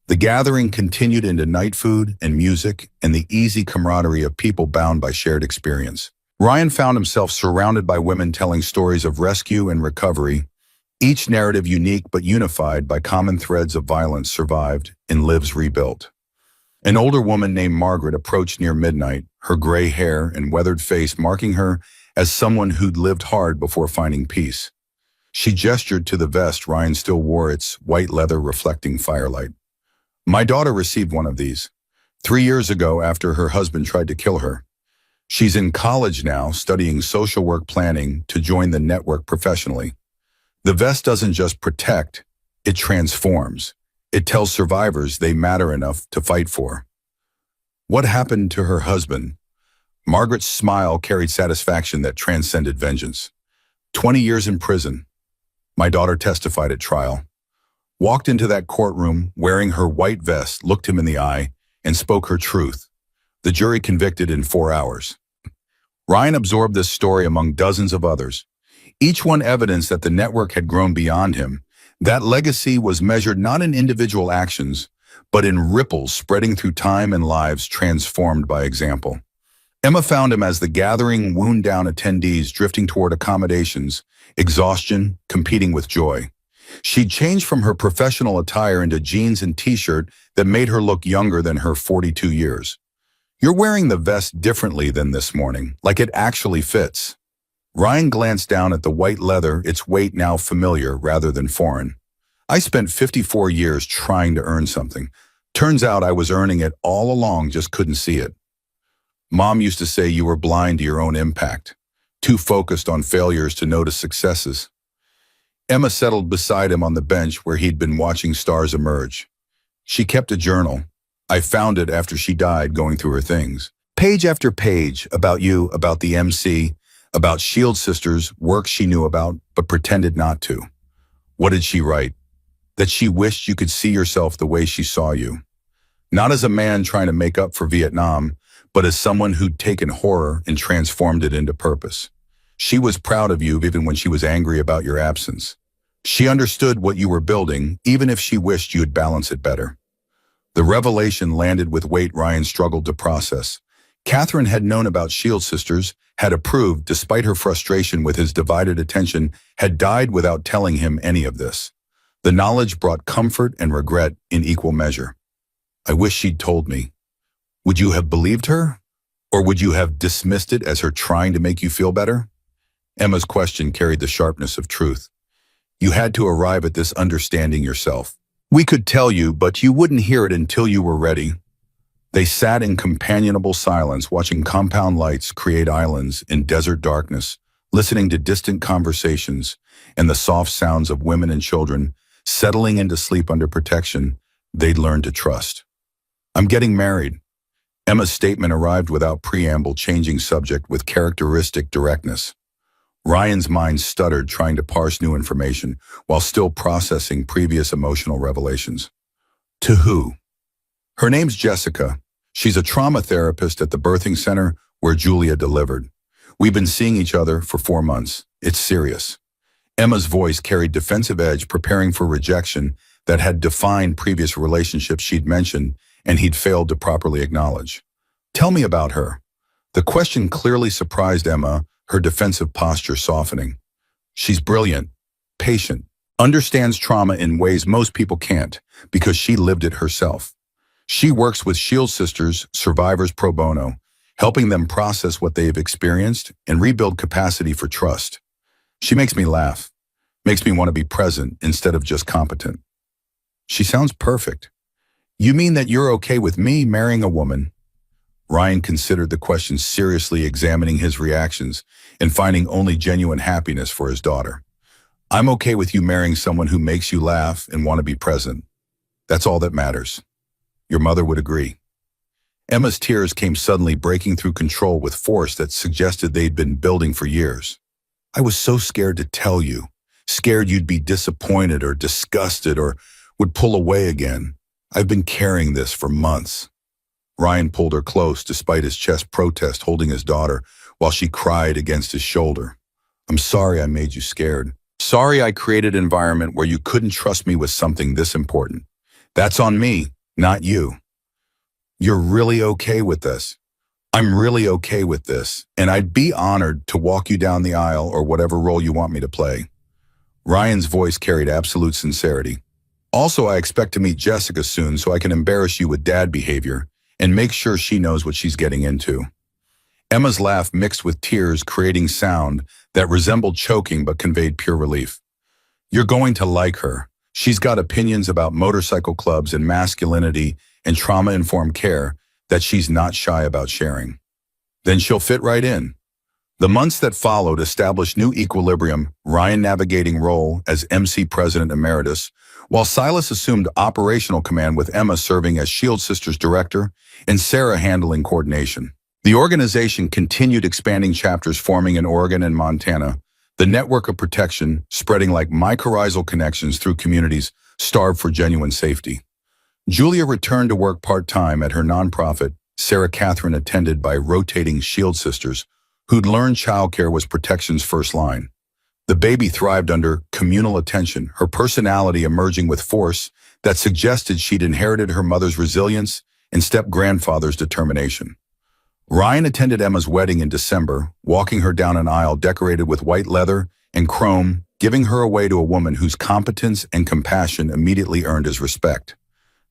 A: The gathering continued into night food and music and the easy camaraderie of people bound by shared experience. Ryan found himself surrounded by women telling stories of rescue and recovery, each narrative unique but unified by common threads of violence survived and lives rebuilt. An older woman named Margaret approached near midnight, her gray hair and weathered face marking her as someone who'd lived hard before finding peace. She gestured to the vest Ryan still wore, its white leather reflecting firelight. My daughter received one of these 3 years ago after her husband tried to kill her. She's in college now, studying social work planning to join the network professionally. The vest doesn't just protect, it transforms. It tells survivors they matter enough to fight for. What happened to her husband? Margaret's smile carried satisfaction that transcended vengeance. 20 years in prison. My daughter testified at trial. Walked into that courtroom wearing her white vest, looked him in the eye, and spoke her truth. The jury convicted in 4 hours. Ryan absorbed this story among dozens of others. Each one evidence that the network had grown beyond him. That legacy was measured not in individual actions, but in ripples spreading through time and lives transformed by example. Emma found him as the gathering wound down attendees drifting toward accommodations, exhaustion, competing with joy. She'd changed from her professional attire into jeans and t-shirt that made her look younger than her 42 years. You're wearing the vest differently than this morning, like it actually fits. Ryan glanced down at the white leather, its weight now familiar rather than foreign. I spent 54 years trying to earn something. Turns out I was earning it all along, just couldn't see it. Mom used to say you were blind to your own impact, too focused on failures to notice successes. Emma settled beside him on the bench where he'd been watching stars emerge. She kept a journal. I found it after she died, going through her things. Page after page about you, about the MC, about Shield Sisters, work she knew about but pretended not to. What did she write? That she wished you could see yourself the way she saw you. Not as a man trying to make up for Vietnam, but as someone who'd taken horror and transformed it into purpose. She was proud of you even when she was angry about your absence. She understood what you were building, even if she wished you'd balance it better. The revelation landed with weight Ryan struggled to process. Catherine had known about Shield Sisters, had approved despite her frustration with his divided attention, had died without telling him any of this. The knowledge brought comfort and regret in equal measure. I wish she'd told me. Would you have believed her? Or would you have dismissed it as her trying to make you feel better? Emma's question carried the sharpness of truth. You had to arrive at this understanding yourself. We could tell you, but you wouldn't hear it until you were ready. They sat in companionable silence, watching compound lights create islands in desert darkness, listening to distant conversations and the soft sounds of women and children settling into sleep under protection they'd learned to trust. I'm getting married. Emma's statement arrived without preamble, changing subject with characteristic directness. Ryan's mind stuttered, trying to parse new information while still processing previous emotional revelations. To who? Her name's Jessica. She's a trauma therapist at the birthing center where Julia delivered. We've been seeing each other for 4 months. It's serious. Emma's voice carried defensive edge, preparing for rejection that had defined previous relationships she'd mentioned and he'd failed to properly acknowledge. Tell me about her. The question clearly surprised Emma, her defensive posture softening. She's brilliant, patient, understands trauma in ways most people can't because she lived it herself. She works with Shield Sisters, survivors pro bono, helping them process what they've experienced and rebuild capacity for trust. She makes me laugh, makes me want to be present instead of just competent. She sounds perfect. You mean that you're okay with me marrying a woman? Ryan considered the question seriously, examining his reactions and finding only genuine happiness for his daughter. I'm okay with you marrying someone who makes you laugh and want to be present. That's all that matters. Your mother would agree. Emma's tears came suddenly, breaking through control with force that suggested they'd been building for years. I was so scared to tell you, scared you'd be disappointed or disgusted or would pull away again. I've been carrying this for months. Ryan pulled her close despite his chest protest, holding his daughter while she cried against his shoulder. I'm sorry I made you scared. Sorry I created an environment where you couldn't trust me with something this important. That's on me, not you. You're really okay with this. I'm really okay with this, and I'd be honored to walk you down the aisle or whatever role you want me to play. Ryan's voice carried absolute sincerity. Also, I expect to meet Jessica soon so I can embarrass you with dad behavior and make sure she knows what she's getting into. Emma's laugh mixed with tears, creating sound that resembled choking but conveyed pure relief. You're going to like her. She's got opinions about motorcycle clubs and masculinity and trauma-informed care that she's not shy about sharing. Then she'll fit right in. The months that followed established new equilibrium, Ryan navigating role as MC President Emeritus, while Silas assumed operational command with Emma serving as Shield Sisters Director and Sarah handling coordination. The organization continued expanding, chapters forming in Oregon and Montana, the network of protection spreading like mycorrhizal connections through communities starved for genuine safety. Julia returned to work part-time at her nonprofit, Sarah Catherine attended by rotating Shield Sisters, who'd learned childcare was protection's first line. The baby thrived under communal attention, her personality emerging with force that suggested she'd inherited her mother's resilience and step-grandfather's determination. Ryan attended Emma's wedding in December, walking her down an aisle decorated with white leather and chrome, giving her away to a woman whose competence and compassion immediately earned his respect.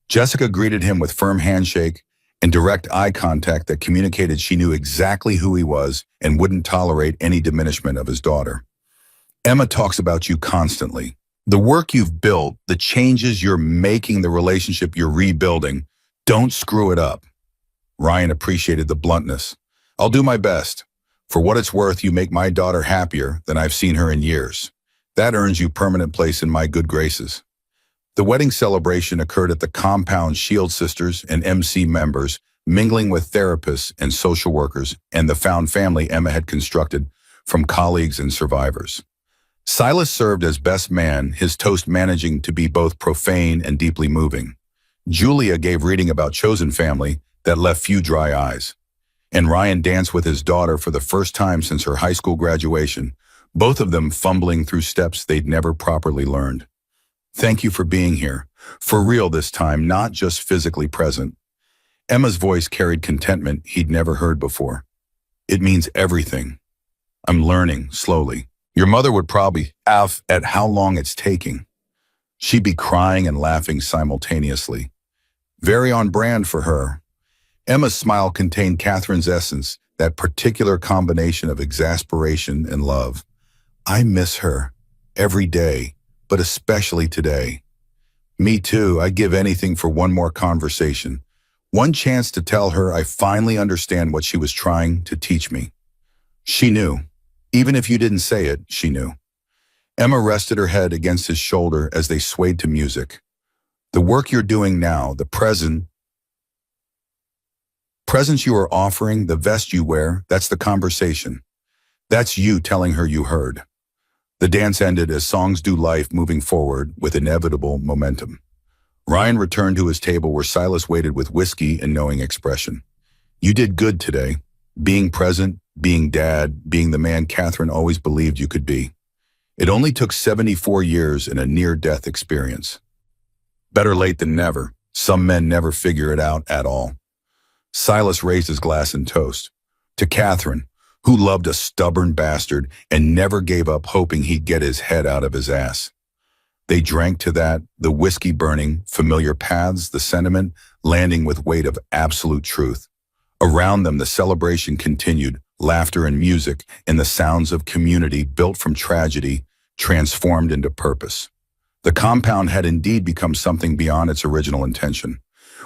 A: Jessica greeted him with firm handshake and direct eye contact that communicated she knew exactly who he was and wouldn't tolerate any diminishment of his daughter. Emma talks about you constantly. The work you've built, the changes you're making, the relationship you're rebuilding. Don't screw it up. Ryan appreciated the bluntness. I'll do my best. For what it's worth, you make my daughter happier than I've seen her in years. That earns you permanent place in my good graces. The wedding celebration occurred at the compound. Shield Sisters and MC members, mingling with therapists and social workers, and the found family Emma had constructed from colleagues and survivors. Silas served as best man, his toast managing to be both profane and deeply moving. Julia gave reading about chosen family that left few dry eyes. And Ryan danced with his daughter for the first time since her high school graduation, both of them fumbling through steps they'd never properly learned. Thank you for being here, for real this time, not just physically present. Emma's voice carried contentment he'd never heard before. It means everything. I'm learning, slowly. Your mother would probably laugh at how long it's taking. She'd be crying and laughing simultaneously. Very on brand for her. Emma's smile contained Catherine's essence, that particular combination of exasperation and love. I miss her every day, but especially today. Me too. I'd give anything for one more conversation, one chance to tell her I finally understand what she was trying to teach me. She knew. Even if you didn't say it, she knew. Emma rested her head against his shoulder as they swayed to music. The work you're doing now, the presents you are offering, the vest you wear, that's the conversation. That's you telling her you heard. The dance ended as songs do life, moving forward with inevitable momentum. Ryan returned to his table where Silas waited with whiskey and knowing expression. You did good today. Being present, being dad, being the man Catherine always believed you could be. It only took 74 years and a near-death experience. Better late than never. Some men never figure it out at all. Silas raised his glass in toast. To Catherine, who loved a stubborn bastard and never gave up hoping he'd get his head out of his ass. They drank to that, the whiskey burning, familiar paths, the sentiment landing with weight of absolute truth. Around them, the celebration continued, laughter and music, and the sounds of community built from tragedy, transformed into purpose. The compound had indeed become something beyond its original intention.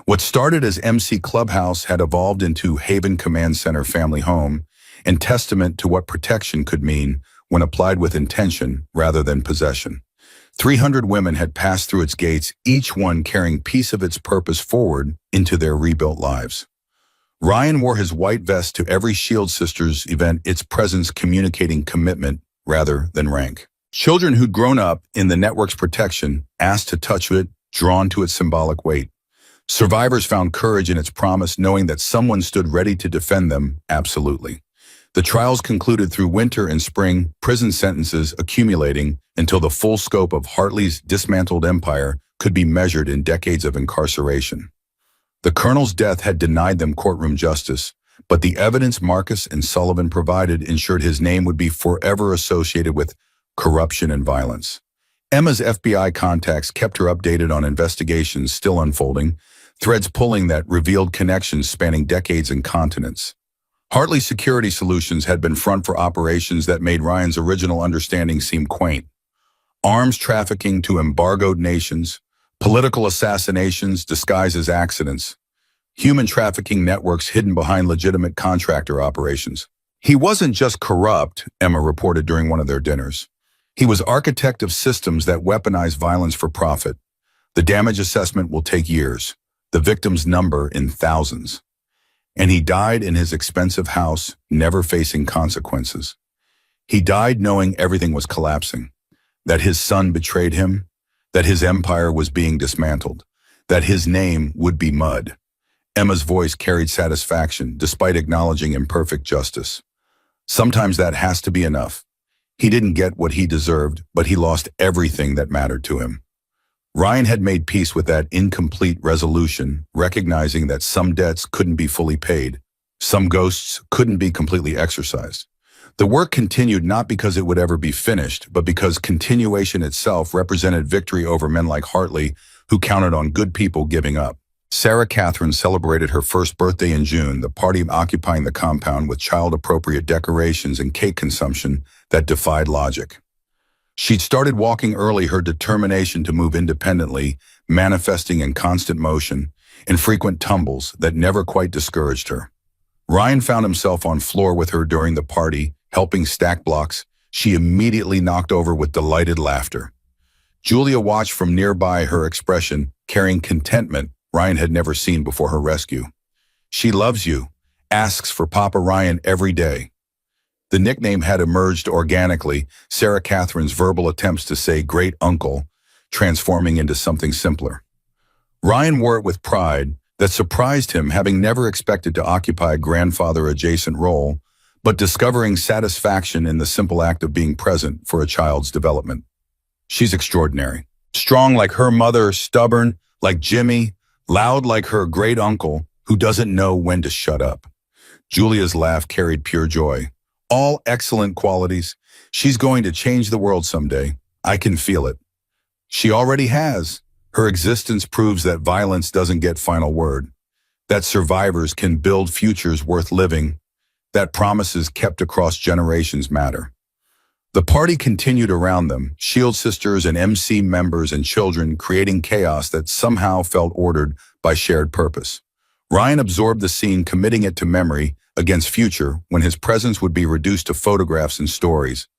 A: What started as MC Clubhouse had evolved into Haven Command Center family home, and testament to what protection could mean when applied with intention rather than possession. 300 women had passed through its gates, each one carrying piece of its purpose forward into their rebuilt lives. Ryan wore his white vest to every Shield Sisters event, its presence communicating commitment rather than rank. Children who'd grown up in the network's protection asked to touch it, drawn to its symbolic weight. Survivors found courage in its promise, knowing that someone stood ready to defend them, absolutely. The trials concluded through winter and spring, prison sentences accumulating until the full scope of Hartley's dismantled empire could be measured in decades of incarceration. The colonel's death had denied them courtroom justice, but the evidence Marcus and Sullivan provided ensured his name would be forever associated with corruption and violence. Emma's FBI contacts kept her updated on investigations still unfolding, threads pulling that revealed connections spanning decades and continents. Hartley Security Solutions had been front for operations that made Ryan's original understanding seem quaint. Arms trafficking to embargoed nations, political assassinations disguised as accidents, human trafficking networks hidden behind legitimate contractor operations. He wasn't just corrupt, Emma reported during one of their dinners. He was architect of systems that weaponize violence for profit. The damage assessment will take years, the victims number in thousands. And he died in his expensive house, never facing consequences. He died knowing everything was collapsing, that his son betrayed him, that his empire was being dismantled, that his name would be mud. Emma's voice carried satisfaction, despite acknowledging imperfect justice. Sometimes that has to be enough. He didn't get what he deserved, but he lost everything that mattered to him. Ryan had made peace with that incomplete resolution, recognizing that some debts couldn't be fully paid, some ghosts couldn't be completely exorcised. The work continued not because it would ever be finished, but because continuation itself represented victory over men like Hartley, who counted on good people giving up. Sarah Catherine celebrated her first birthday in June, the party occupying the compound with child-appropriate decorations and cake consumption that defied logic. She'd started walking early, her determination to move independently, manifesting in constant motion, in frequent tumbles that never quite discouraged her. Ryan found himself on floor with her during the party, helping stack blocks she immediately knocked over with delighted laughter. Julia watched from nearby, her expression carrying contentment Ryan had never seen before her rescue. She loves you, asks for Papa Ryan every day. The nickname had emerged organically, Sarah Catherine's verbal attempts to say great uncle, transforming into something simpler. Ryan wore it with pride that surprised him, having never expected to occupy a grandfather-adjacent role, but discovering satisfaction in the simple act of being present for a child's development. She's extraordinary. Strong like her mother, stubborn like Jimmy, loud like her great uncle who doesn't know when to shut up. Julia's laugh carried pure joy. All excellent qualities. She's going to change the world someday. I can feel it. She already has. Her existence proves that violence doesn't get final word, that survivors can build futures worth living, that promises kept across generations matter. The party continued around them, Shield Sisters and MC members and children creating chaos that somehow felt ordered by shared purpose. Ryan absorbed the scene, committing it to memory against future when his presence would be reduced to photographs and stories.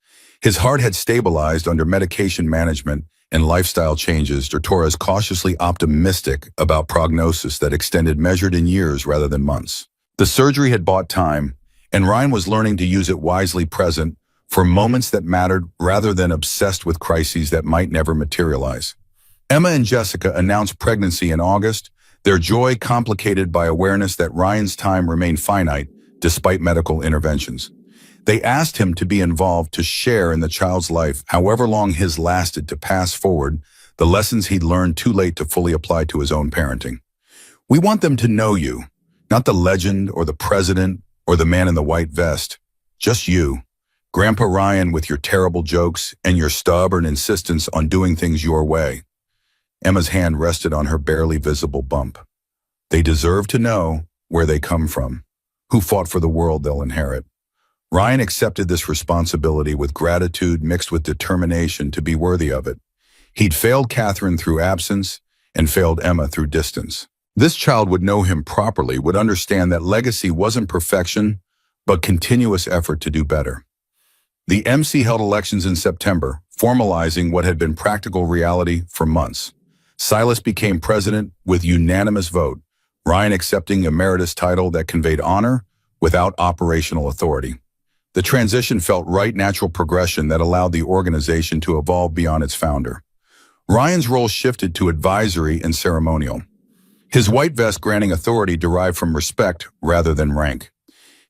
A: His heart had stabilized under medication management and lifestyle changes. Torres cautiously optimistic about prognosis that extended measured in years rather than months. The surgery had bought time, and Ryan was learning to use it wisely, present for moments that mattered rather than obsessed with crises that might never materialize. Emma and Jessica announced pregnancy in August, their joy complicated by awareness that Ryan's time remained finite despite medical interventions. They asked him to be involved, to share in the child's life, however long his lasted, to pass forward the lessons he'd learned too late to fully apply to his own parenting. We want them to know you, not the legend or the president or the man in the white vest, just you, Grandpa Ryan, with your terrible jokes and your stubborn insistence on doing things your way. Emma's hand rested on her barely visible bump. They deserve to know where they come from, who fought for the world they'll inherit. Ryan accepted this responsibility with gratitude mixed with determination to be worthy of it. He'd failed Catherine through absence and failed Emma through distance. This child would know him properly, would understand that legacy wasn't perfection, but continuous effort to do better. The MC held elections in September, formalizing what had been practical reality for months. Silas became president with unanimous vote, Ryan accepting a emeritus title that conveyed honor without operational authority. The transition felt right natural progression that allowed the organization to evolve beyond its founder. Ryan's role shifted to advisory and ceremonial. His white vest granting authority derived from respect rather than rank.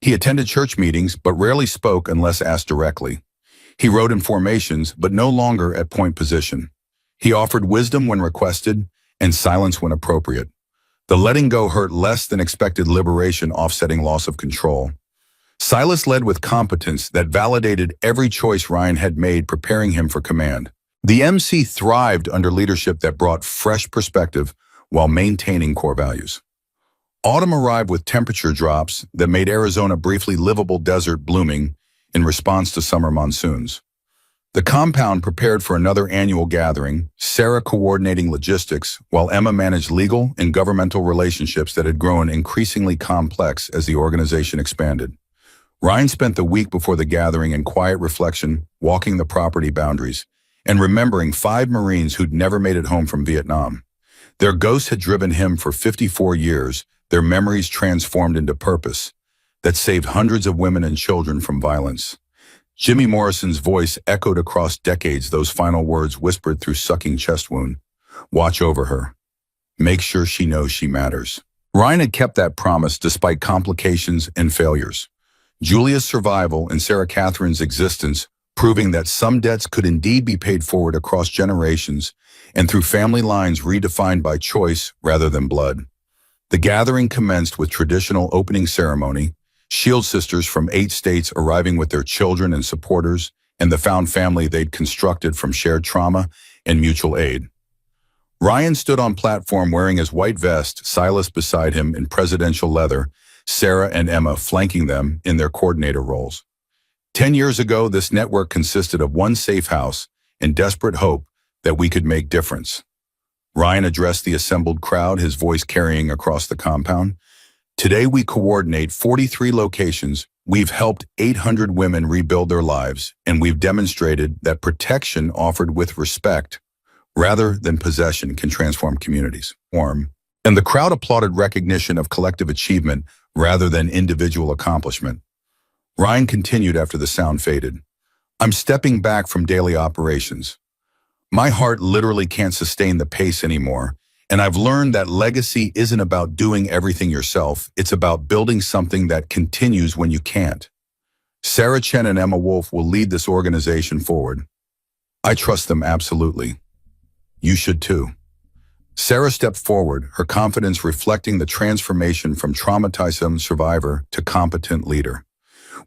A: He attended church meetings but rarely spoke unless asked directly. He wrote in formations but no longer at point position. He offered wisdom when requested and silence when appropriate. The letting go hurt less than expected liberation, offsetting loss of control. Silas led with competence that validated every choice Ryan had made, preparing him for command. The MC thrived under leadership that brought fresh perspective while maintaining core values. Autumn arrived with temperature drops that made Arizona briefly livable desert, blooming in response to summer monsoons. The compound prepared for another annual gathering, Sarah coordinating logistics, while Emma managed legal and governmental relationships that had grown increasingly complex as the organization expanded. Ryan spent the week before the gathering in quiet reflection, walking the property boundaries, and remembering 5 Marines who'd never made it home from Vietnam. Their ghosts had driven him for 54 years, their memories transformed into purpose that saved hundreds of women and children from violence. Jimmy Morrison's voice echoed across decades, those final words whispered through sucking chest wound. Watch over her. Make sure she knows she matters. Ryan had kept that promise despite complications and failures. Julia's survival and Sarah Catherine's existence, proving that some debts could indeed be paid forward across generations and through family lines redefined by choice rather than blood. The gathering commenced with traditional opening ceremony, Shield sisters from 8 states arriving with their children and supporters, and the found family they'd constructed from shared trauma and mutual aid. Ryan stood on platform wearing his white vest, Silas beside him in presidential leather, Sarah and Emma flanking them in their coordinator roles. 10 years ago, this network consisted of one safe house and desperate hope that we could make difference. Ryan addressed the assembled crowd, his voice carrying across the compound. Today we coordinate 43 locations, we've helped 800 women rebuild their lives, and we've demonstrated that protection offered with respect rather than possession can transform communities. And the crowd applauded recognition of collective achievement rather than individual accomplishment. Ryan continued after the sound faded. I'm stepping back from daily operations. My heart literally can't sustain the pace anymore, and I've learned that legacy isn't about doing everything yourself, it's about building something that continues when you can't. Sarah Chen and Emma Wolf will lead this organization forward. I trust them absolutely. You should too. Sarah stepped forward, her confidence reflecting the transformation from traumatized survivor to competent leader.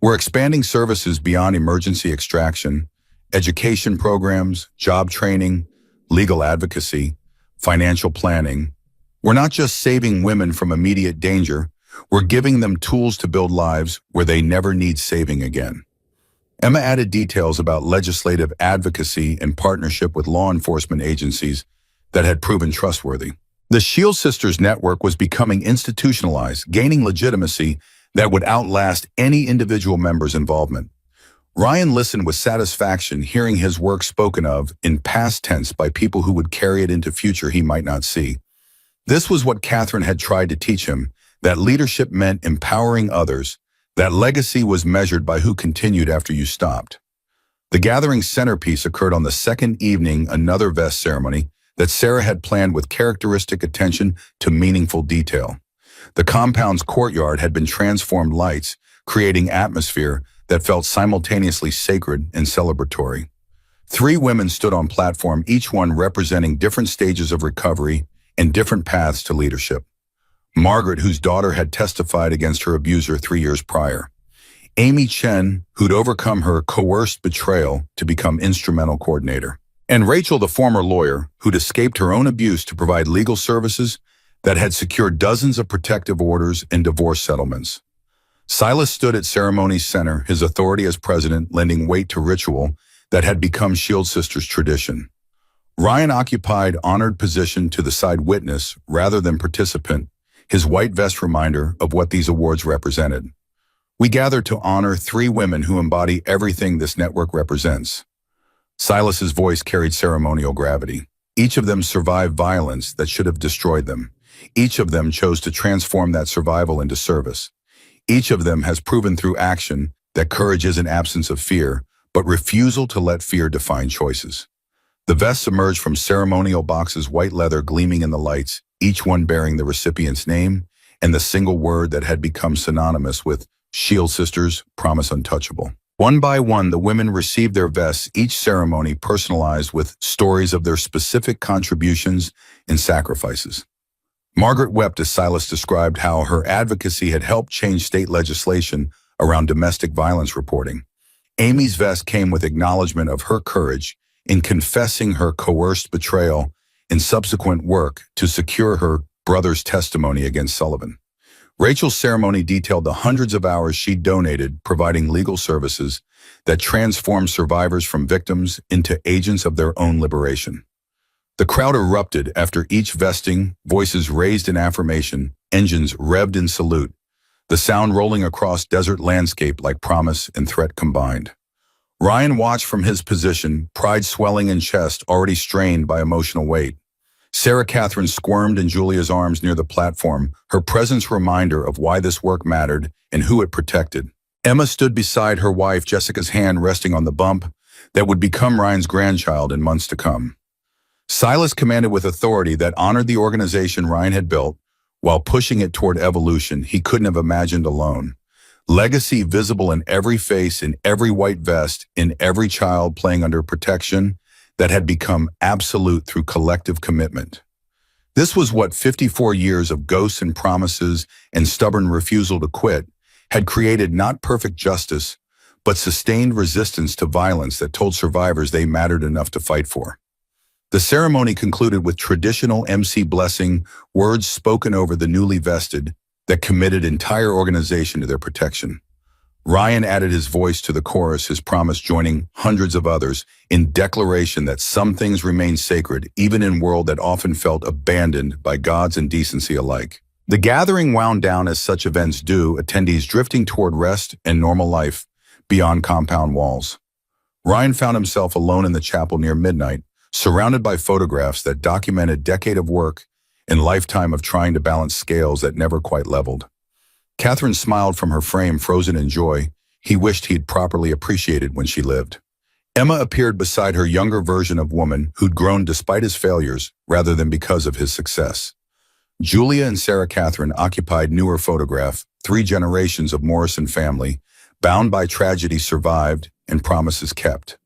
A: We're expanding services beyond emergency extraction, education programs, job training, legal advocacy, financial planning. We're not just saving women from immediate danger, we're giving them tools to build lives where they never need saving again. Emma added details about legislative advocacy and partnership with law enforcement agencies that had proven trustworthy. The Shield Sisters network was becoming institutionalized, gaining legitimacy that would outlast any individual member's involvement. Ryan listened with satisfaction, hearing his work spoken of in past tense by people who would carry it into future he might not see. This was what Catherine had tried to teach him, that leadership meant empowering others, that legacy was measured by who continued after you stopped. The gathering's centerpiece occurred on the second evening, another vest ceremony that Sarah had planned with characteristic attention to meaningful detail. The compound's courtyard had been transformed lights, creating atmosphere that felt simultaneously sacred and celebratory. 3 women stood on platform, each one representing different stages of recovery and different paths to leadership. Margaret, whose daughter had testified against her abuser 3 years prior. Amy Chen, who'd overcome her coerced betrayal to become instrumental coordinator. And Rachel, the former lawyer, who'd escaped her own abuse to provide legal services that had secured dozens of protective orders and divorce settlements. Silas stood at ceremony's center, his authority as president lending weight to ritual that had become Shield Sisters' tradition. Ryan occupied honored position to the side witness rather than participant, his white vest reminder of what these awards represented. We gather to honor three women who embody everything this network represents. Silas's voice carried ceremonial gravity. Each of them survived violence that should have destroyed them. Each of them chose to transform that survival into service. Each of them has proven through action that courage isn't absence of fear, but refusal to let fear define choices. The vests emerged from ceremonial boxes, white leather gleaming in the lights, each one bearing the recipient's name and the single word that had become synonymous with Shield Sisters, Promise Untouchable. One by one, the women received their vests, each ceremony personalized with stories of their specific contributions and sacrifices. Margaret wept as Silas described how her advocacy had helped change state legislation around domestic violence reporting. Amy's vest came with acknowledgement of her courage in confessing her coerced betrayal and subsequent work to secure her brother's testimony against Sullivan. Rachel's ceremony detailed the hundreds of hours she'd donated, providing legal services that transformed survivors from victims into agents of their own liberation. The crowd erupted after each vesting, voices raised in affirmation, engines revved in salute, the sound rolling across desert landscape like promise and threat combined. Ryan watched from his position, pride swelling in chest, already strained by emotional weight. Sarah Catherine squirmed in Julia's arms near the platform, her presence a reminder of why this work mattered and who it protected. Emma stood beside her wife, Jessica's hand resting on the bump that would become Ryan's grandchild in months to come. Silas commanded with authority that honored the organization Ryan had built, while pushing it toward evolution he couldn't have imagined alone. Legacy visible in every face, in every white vest, in every child playing under protection that had become absolute through collective commitment. This was what 54 years of ghosts and promises and stubborn refusal to quit had created, not perfect justice, but sustained resistance to violence that told survivors they mattered enough to fight for. The ceremony concluded with traditional MC blessing, words spoken over the newly vested that committed entire organization to their protection. Ryan added his voice to the chorus, his promise joining hundreds of others in declaration that some things remain sacred, even in a world that often felt abandoned by gods and decency alike. The gathering wound down as such events do, attendees drifting toward rest and normal life beyond compound walls. Ryan found himself alone in the chapel near midnight, surrounded by photographs that documented a decade of work and lifetime of trying to balance scales that never quite leveled. Catherine smiled from her frame, frozen in joy he wished he'd properly appreciated when she lived. Emma appeared beside her younger version of woman who'd grown despite his failures rather than because of his success. Julia and Sarah Catherine occupied newer photograph, 3 generations of Morrison family, bound by tragedy survived and promises kept.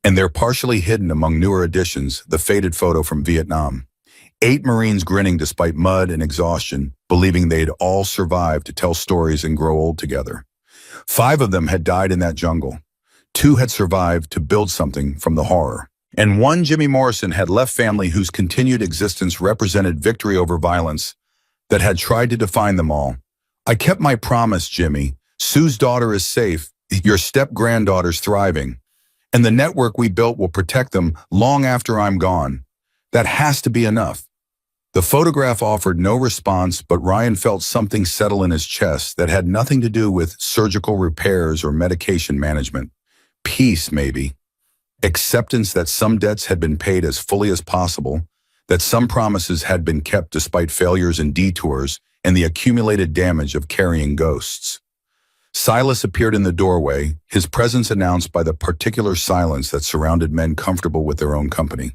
A: And they're partially hidden among newer additions, the faded photo from Vietnam. 8 Marines grinning despite mud and exhaustion, believing they'd all survive to tell stories and grow old together. 5 of them had died in that jungle. 2 had survived to build something from the horror. And 1, Jimmy Morrison, had left family whose continued existence represented victory over violence that had tried to define them all. I kept my promise, Jimmy. Sue's daughter is safe. Your step-granddaughter's thriving. And the network we built will protect them long after I'm gone. That has to be enough. The photograph offered no response, but Ryan felt something settle in his chest that had nothing to do with surgical repairs or medication management. Peace, maybe. Acceptance that some debts had been paid as fully as possible, that some promises had been kept despite failures and detours, and the accumulated damage of carrying ghosts. Silas appeared in the doorway, his presence announced by the particular silence that surrounded men comfortable with their own company.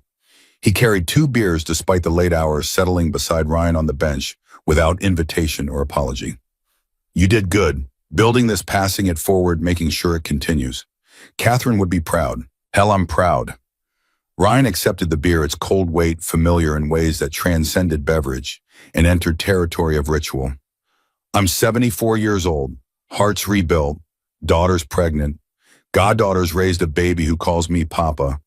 A: He carried 2 beers despite the late hours, settling beside Ryan on the bench without invitation or apology. You did good, building this, passing it forward, making sure it continues. Catherine would be proud. Hell, I'm proud. Ryan accepted the beer, its cold weight familiar in ways that transcended beverage and entered territory of ritual. I'm 74 years old, hearts rebuilt, daughters pregnant, goddaughters raised a baby who calls me Papa.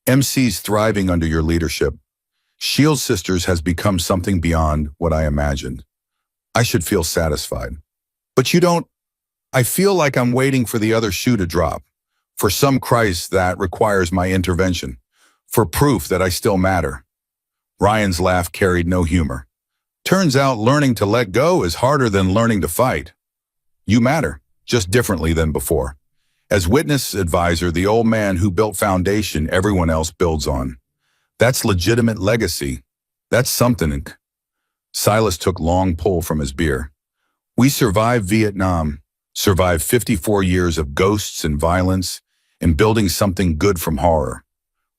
A: MC's thriving under your leadership. Shield Sisters has become something beyond what I imagined. I should feel satisfied. But you don't. I feel like I'm waiting for the other shoe to drop, for some Christ that requires my intervention, for proof that I still matter. Ryan's laugh carried no humor. Turns out learning to let go is harder than learning to fight. You matter. just differently than before. As witness advisor, the old man who built foundation everyone else builds on. That's legitimate legacy. That's something. Silas took long pull from his beer. We survived Vietnam, survived 54 years of ghosts and violence, and building something good from horror.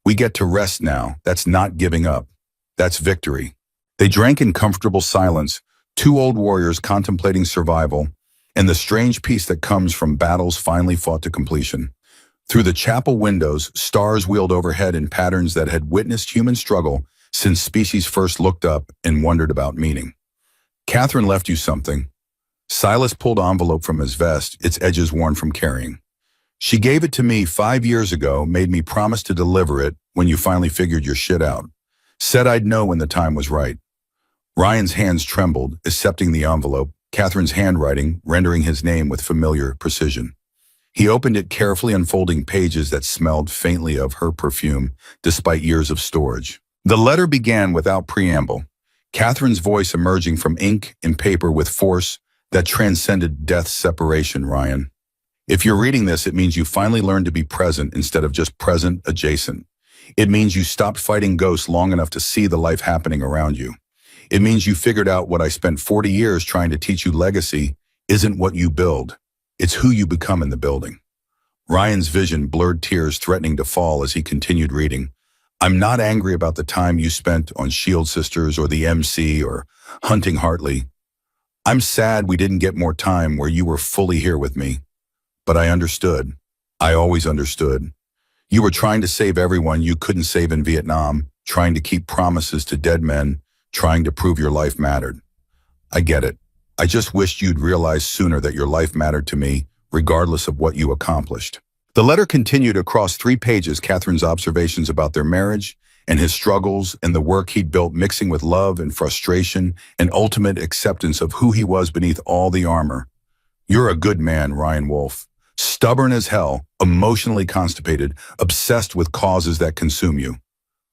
A: We get to rest now. That's not giving up. That's victory. They drank in comfortable silence, two old warriors contemplating survival, and the strange peace that comes from battles finally fought to completion. Through the chapel windows, stars wheeled overhead in patterns that had witnessed human struggle since species first looked up and wondered about meaning. Catherine left you something. Silas pulled an envelope from his vest, its edges worn from carrying. She gave it to me 5 years ago, made me promise to deliver it when you finally figured your shit out. Said I'd know when the time was right. Ryan's hands trembled, accepting the envelope, Catherine's handwriting rendering his name with familiar precision. He opened it carefully, unfolding pages that smelled faintly of her perfume, despite years of storage. The letter began without preamble, Catherine's voice emerging from ink and paper with force that transcended death's separation. Ryan, if you're reading this, it means you finally learned to be present instead of just present adjacent. It means you stopped fighting ghosts long enough to see the life happening around you. It means you figured out what I spent 40 years trying to teach you: legacy isn't what you build. It's who you become in the building. Ryan's vision blurred, tears threatening to fall as he continued reading. I'm not angry about the time you spent on Shield Sisters or the MC or hunting Hartley. I'm sad we didn't get more time where you were fully here with me. But I understood. I always understood. You were trying to save everyone you couldn't save in Vietnam, trying to keep promises to dead men, trying to prove your life mattered. I get it. I just wished you'd realize sooner that your life mattered to me, regardless of what you accomplished. The letter continued across 3 pages, Catherine's observations about their marriage and his struggles and the work he'd built, mixing with love and frustration and ultimate acceptance of who he was beneath all the armor. You're a good man, Ryan Wolf. Stubborn as hell, emotionally constipated, obsessed with causes that consume you.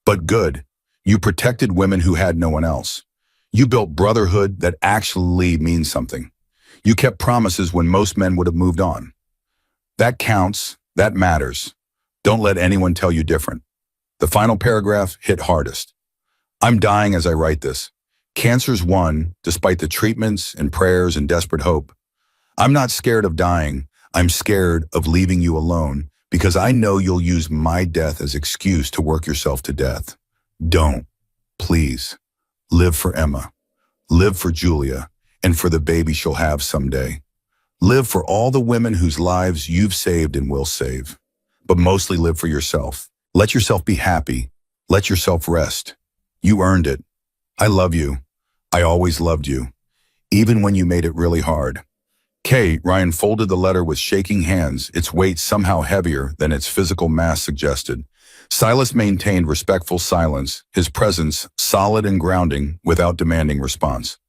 A: But good. You protected women who had no one else. You built brotherhood that actually means something. You kept promises when most men would have moved on. That counts. That matters. Don't let anyone tell you different. The final paragraph hit hardest. I'm dying as I write this. Cancer's won, despite the treatments and prayers and desperate hope. I'm not scared of dying. I'm scared of leaving you alone because I know you'll use my death as excuse to work yourself to death. Don't. Please. Live for Emma. Live for Julia and for the baby she'll have someday. Live for all the women whose lives you've saved and will save. But mostly live for yourself. Let yourself be happy. Let yourself rest. You earned it. I love you. I always loved you. Even when you made it really hard. Ryan folded the letter with shaking hands, its weight somehow heavier than its physical mass suggested. Silas maintained respectful silence, his presence solid and grounding without demanding response.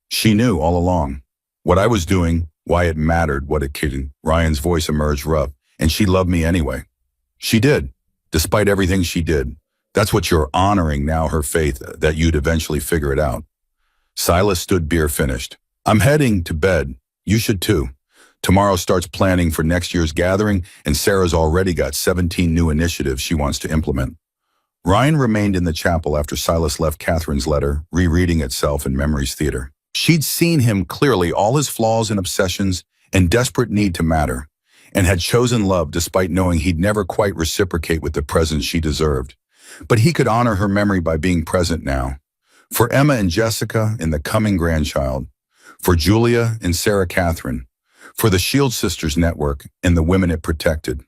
A: She knew all along what I was doing, why it mattered, what it could. Ryan's voice emerged rough, and she loved me anyway. She did, despite everything she did. That's what you're honoring now, her faith that you'd eventually figure it out. Silas stood, beer finished. I'm heading to bed. You should too. Tomorrow starts planning for next year's gathering, and Sarah's already got 17 new initiatives she wants to implement. Ryan remained in the chapel after Silas left Catherine's letter, rereading itself in memory's theater. She'd seen him clearly, all his flaws and obsessions and desperate need to matter, and had chosen love despite knowing he'd never quite reciprocate with the presence she deserved. But he could honor her memory by being present now. For Emma and Jessica and the coming grandchild. For Julia and Sarah Catherine. For the Shield Sisters network and the women it protected.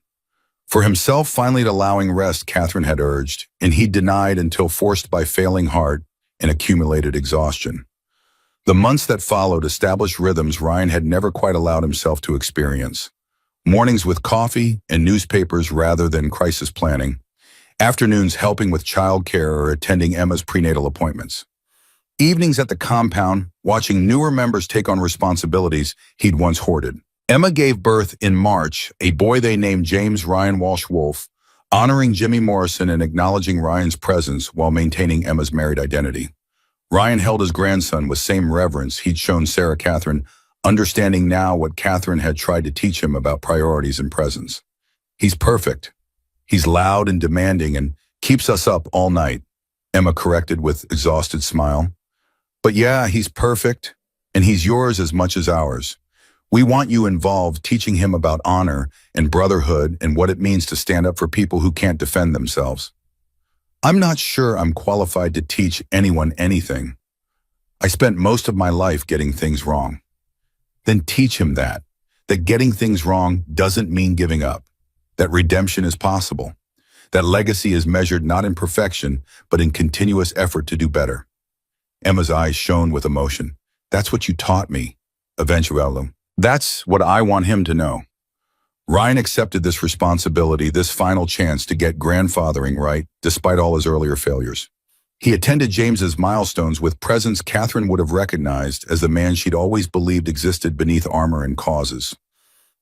A: For himself finally allowing rest Catherine had urged, and he denied until forced by failing heart and accumulated exhaustion. The months that followed established rhythms Ryan had never quite allowed himself to experience. Mornings with coffee and newspapers rather than crisis planning. Afternoons helping with childcare or attending Emma's prenatal appointments. Evenings at the compound, watching newer members take on responsibilities he'd once hoarded. Emma gave birth in March, a boy they named James Ryan Walsh Wolf, honoring Jimmy Morrison and acknowledging Ryan's presence while maintaining Emma's married identity. Ryan held his grandson with same reverence he'd shown Sarah Catherine, understanding now what Catherine had tried to teach him about priorities and presence. He's perfect. He's loud and demanding and keeps us up all night, Emma corrected with exhausted smile. But yeah, he's perfect, and he's yours as much as ours. We want you involved, teaching him about honor and brotherhood and what it means to stand up for people who can't defend themselves. I'm not sure I'm qualified to teach anyone anything. I spent most of my life getting things wrong. Then teach him that getting things wrong doesn't mean giving up, that redemption is possible, that legacy is measured not in perfection, but in continuous effort to do better. Emma's eyes shone with emotion. That's what you taught me, eventually. That's what I want him to know. Ryan accepted this responsibility, this final chance to get grandfathering right, despite all his earlier failures. He attended James's milestones with presence Catherine would have recognized as the man she'd always believed existed beneath armor and causes.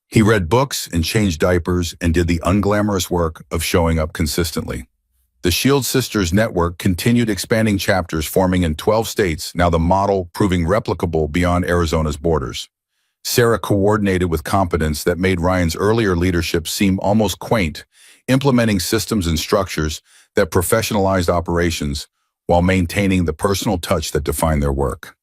A: He read books and changed diapers and did the unglamorous work of showing up consistently. The Shield Sisters network continued expanding, chapters forming in 12 states, now the model proving replicable beyond Arizona's borders. Sarah coordinated with competence that made Ryan's earlier leadership seem almost quaint, implementing systems and structures that professionalized operations while maintaining the personal touch that defined their work.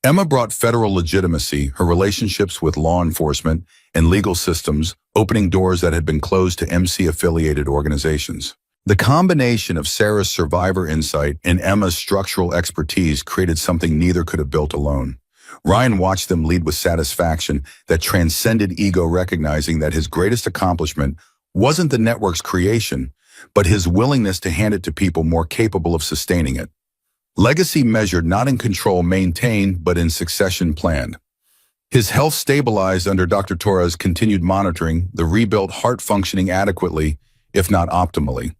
A: Emma brought federal legitimacy, her relationships with law enforcement and legal systems, opening doors that had been closed to MC-affiliated organizations. The combination of Sarah's survivor insight and Emma's structural expertise created something neither could have built alone. Ryan watched them lead with satisfaction that transcended ego, recognizing that his greatest accomplishment wasn't the network's creation, but his willingness to hand it to people more capable of sustaining it. Legacy measured not in control maintained, but in succession planned. His health stabilized under Dr. Torres' continued monitoring, the rebuilt heart functioning adequately, if not optimally.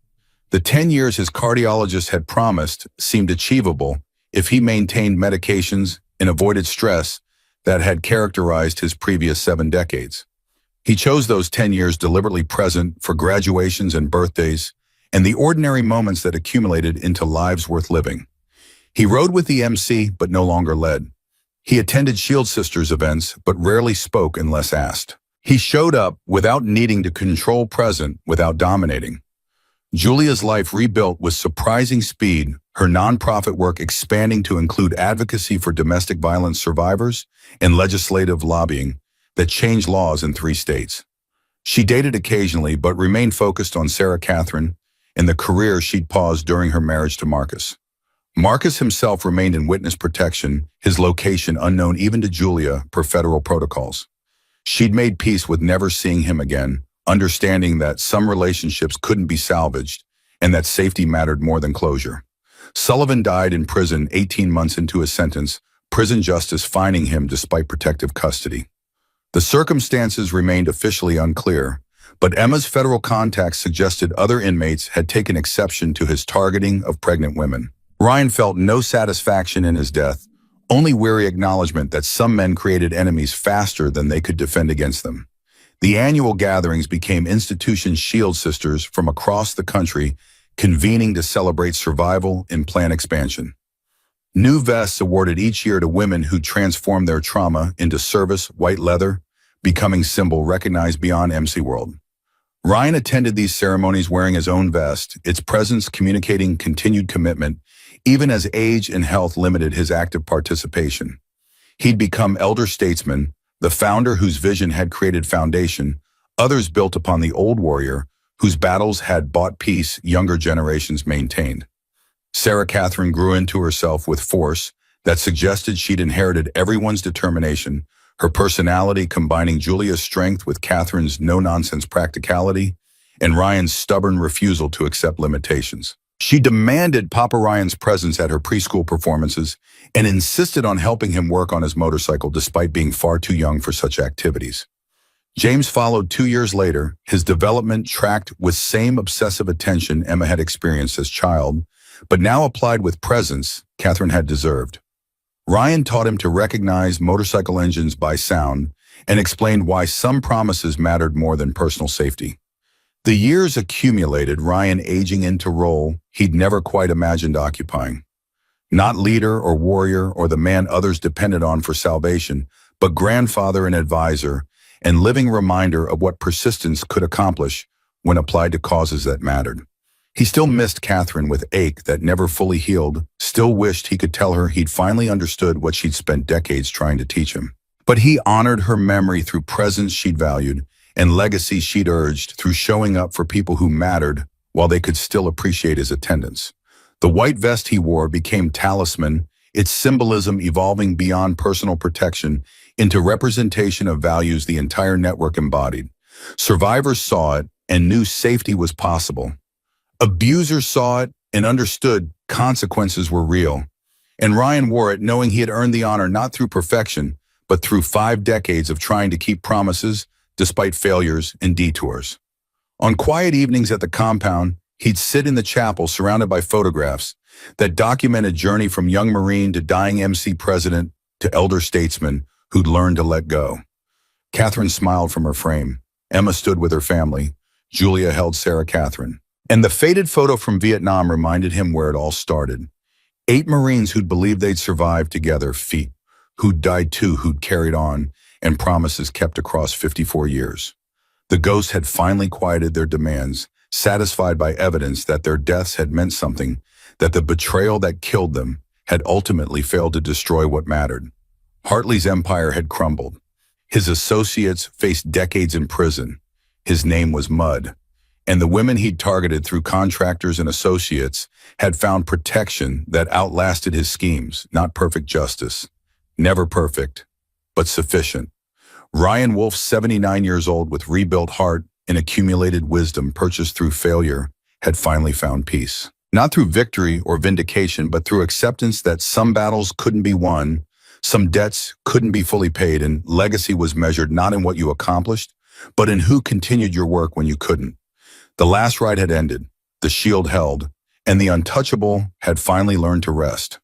A: The 10 years his cardiologist had promised seemed achievable if he maintained medications and avoided stress that had characterized his previous 7 decades. He chose those 10 years deliberately present for graduations and birthdays and the ordinary moments that accumulated into lives worth living. He rode with the MC, but no longer led. He attended Shield Sisters events, but rarely spoke unless asked. He showed up without needing to control, present without dominating. Julia's life rebuilt with surprising speed, her nonprofit work expanding to include advocacy for domestic violence survivors and legislative lobbying that changed laws in 3 states. She dated occasionally, but remained focused on Sarah Catherine and the career she'd paused during her marriage to Marcus. Marcus himself remained in witness protection, his location unknown even to Julia per federal protocols. She'd made peace with never seeing him again, understanding that some relationships couldn't be salvaged and that safety mattered more than closure. Sullivan died in prison 18 months into his sentence, prison justice fining him despite protective custody. The circumstances remained officially unclear, but Emma's federal contacts suggested other inmates had taken exception to his targeting of pregnant women. Ryan felt no satisfaction in his death, only weary acknowledgement that some men created enemies faster than they could defend against them. The annual gatherings became institution Shield Sisters from across the country, convening to celebrate survival and plan expansion. New vests awarded each year to women who transformed their trauma into service, white leather, becoming symbol recognized beyond MC World. Ryan attended these ceremonies wearing his own vest, its presence communicating continued commitment, even as age and health limited his active participation. He'd become elder statesman, the founder whose vision had created foundation, others built upon the old warrior, whose battles had bought peace younger generations maintained. Sarah Catherine grew into herself with force that suggested she'd inherited everyone's determination, her personality combining Julia's strength with Catherine's no-nonsense practicality and Ryan's stubborn refusal to accept limitations. She demanded Papa Ryan's presence at her preschool performances and insisted on helping him work on his motorcycle despite being far too young for such activities. James followed 2 years later, his development tracked with same obsessive attention Emma had experienced as child, but now applied with presence Catherine had deserved. Ryan taught him to recognize motorcycle engines by sound and explained why some promises mattered more than personal safety. The years accumulated, Ryan aging into role he'd never quite imagined occupying. Not leader or warrior or the man others depended on for salvation, but grandfather and advisor, and living reminder of what persistence could accomplish when applied to causes that mattered. He still missed Catherine with ache that never fully healed, still wished he could tell her he'd finally understood what she'd spent decades trying to teach him. But he honored her memory through presence she'd valued and legacy she'd urged through showing up for people who mattered while they could still appreciate his attendance. The white vest he wore became talisman, its symbolism evolving beyond personal protection into representation of values the entire network embodied. Survivors saw it and knew safety was possible. Abusers saw it and understood consequences were real. And Ryan wore it knowing he had earned the honor not through perfection, but through 5 decades of trying to keep promises despite failures and detours. On quiet evenings at the compound, he'd sit in the chapel surrounded by photographs that documented journey from young Marine to dying MC president to elder statesman who'd learned to let go. Catherine smiled from her frame. Emma stood with her family. Julia held Sarah Catherine. And the faded photo from Vietnam reminded him where it all started. 8 Marines who'd believed they'd survive together, feet, who'd died too, who'd carried on, and promises kept across 54 years. The ghosts had finally quieted their demands, satisfied by evidence that their deaths had meant something, that the betrayal that killed them had ultimately failed to destroy what mattered. Hartley's empire had crumbled. His associates faced decades in prison. His name was mud. And the women he'd targeted through contractors and associates had found protection that outlasted his schemes, not perfect justice. Never perfect, but sufficient. Ryan Wolf, 79 years old with rebuilt heart and accumulated wisdom purchased through failure, had finally found peace. Not through victory or vindication, but through acceptance that some battles couldn't be won, some debts couldn't be fully paid, and legacy was measured not in what you accomplished, but in who continued your work when you couldn't. The last ride had ended, the shield held, and the untouchable had finally learned to rest.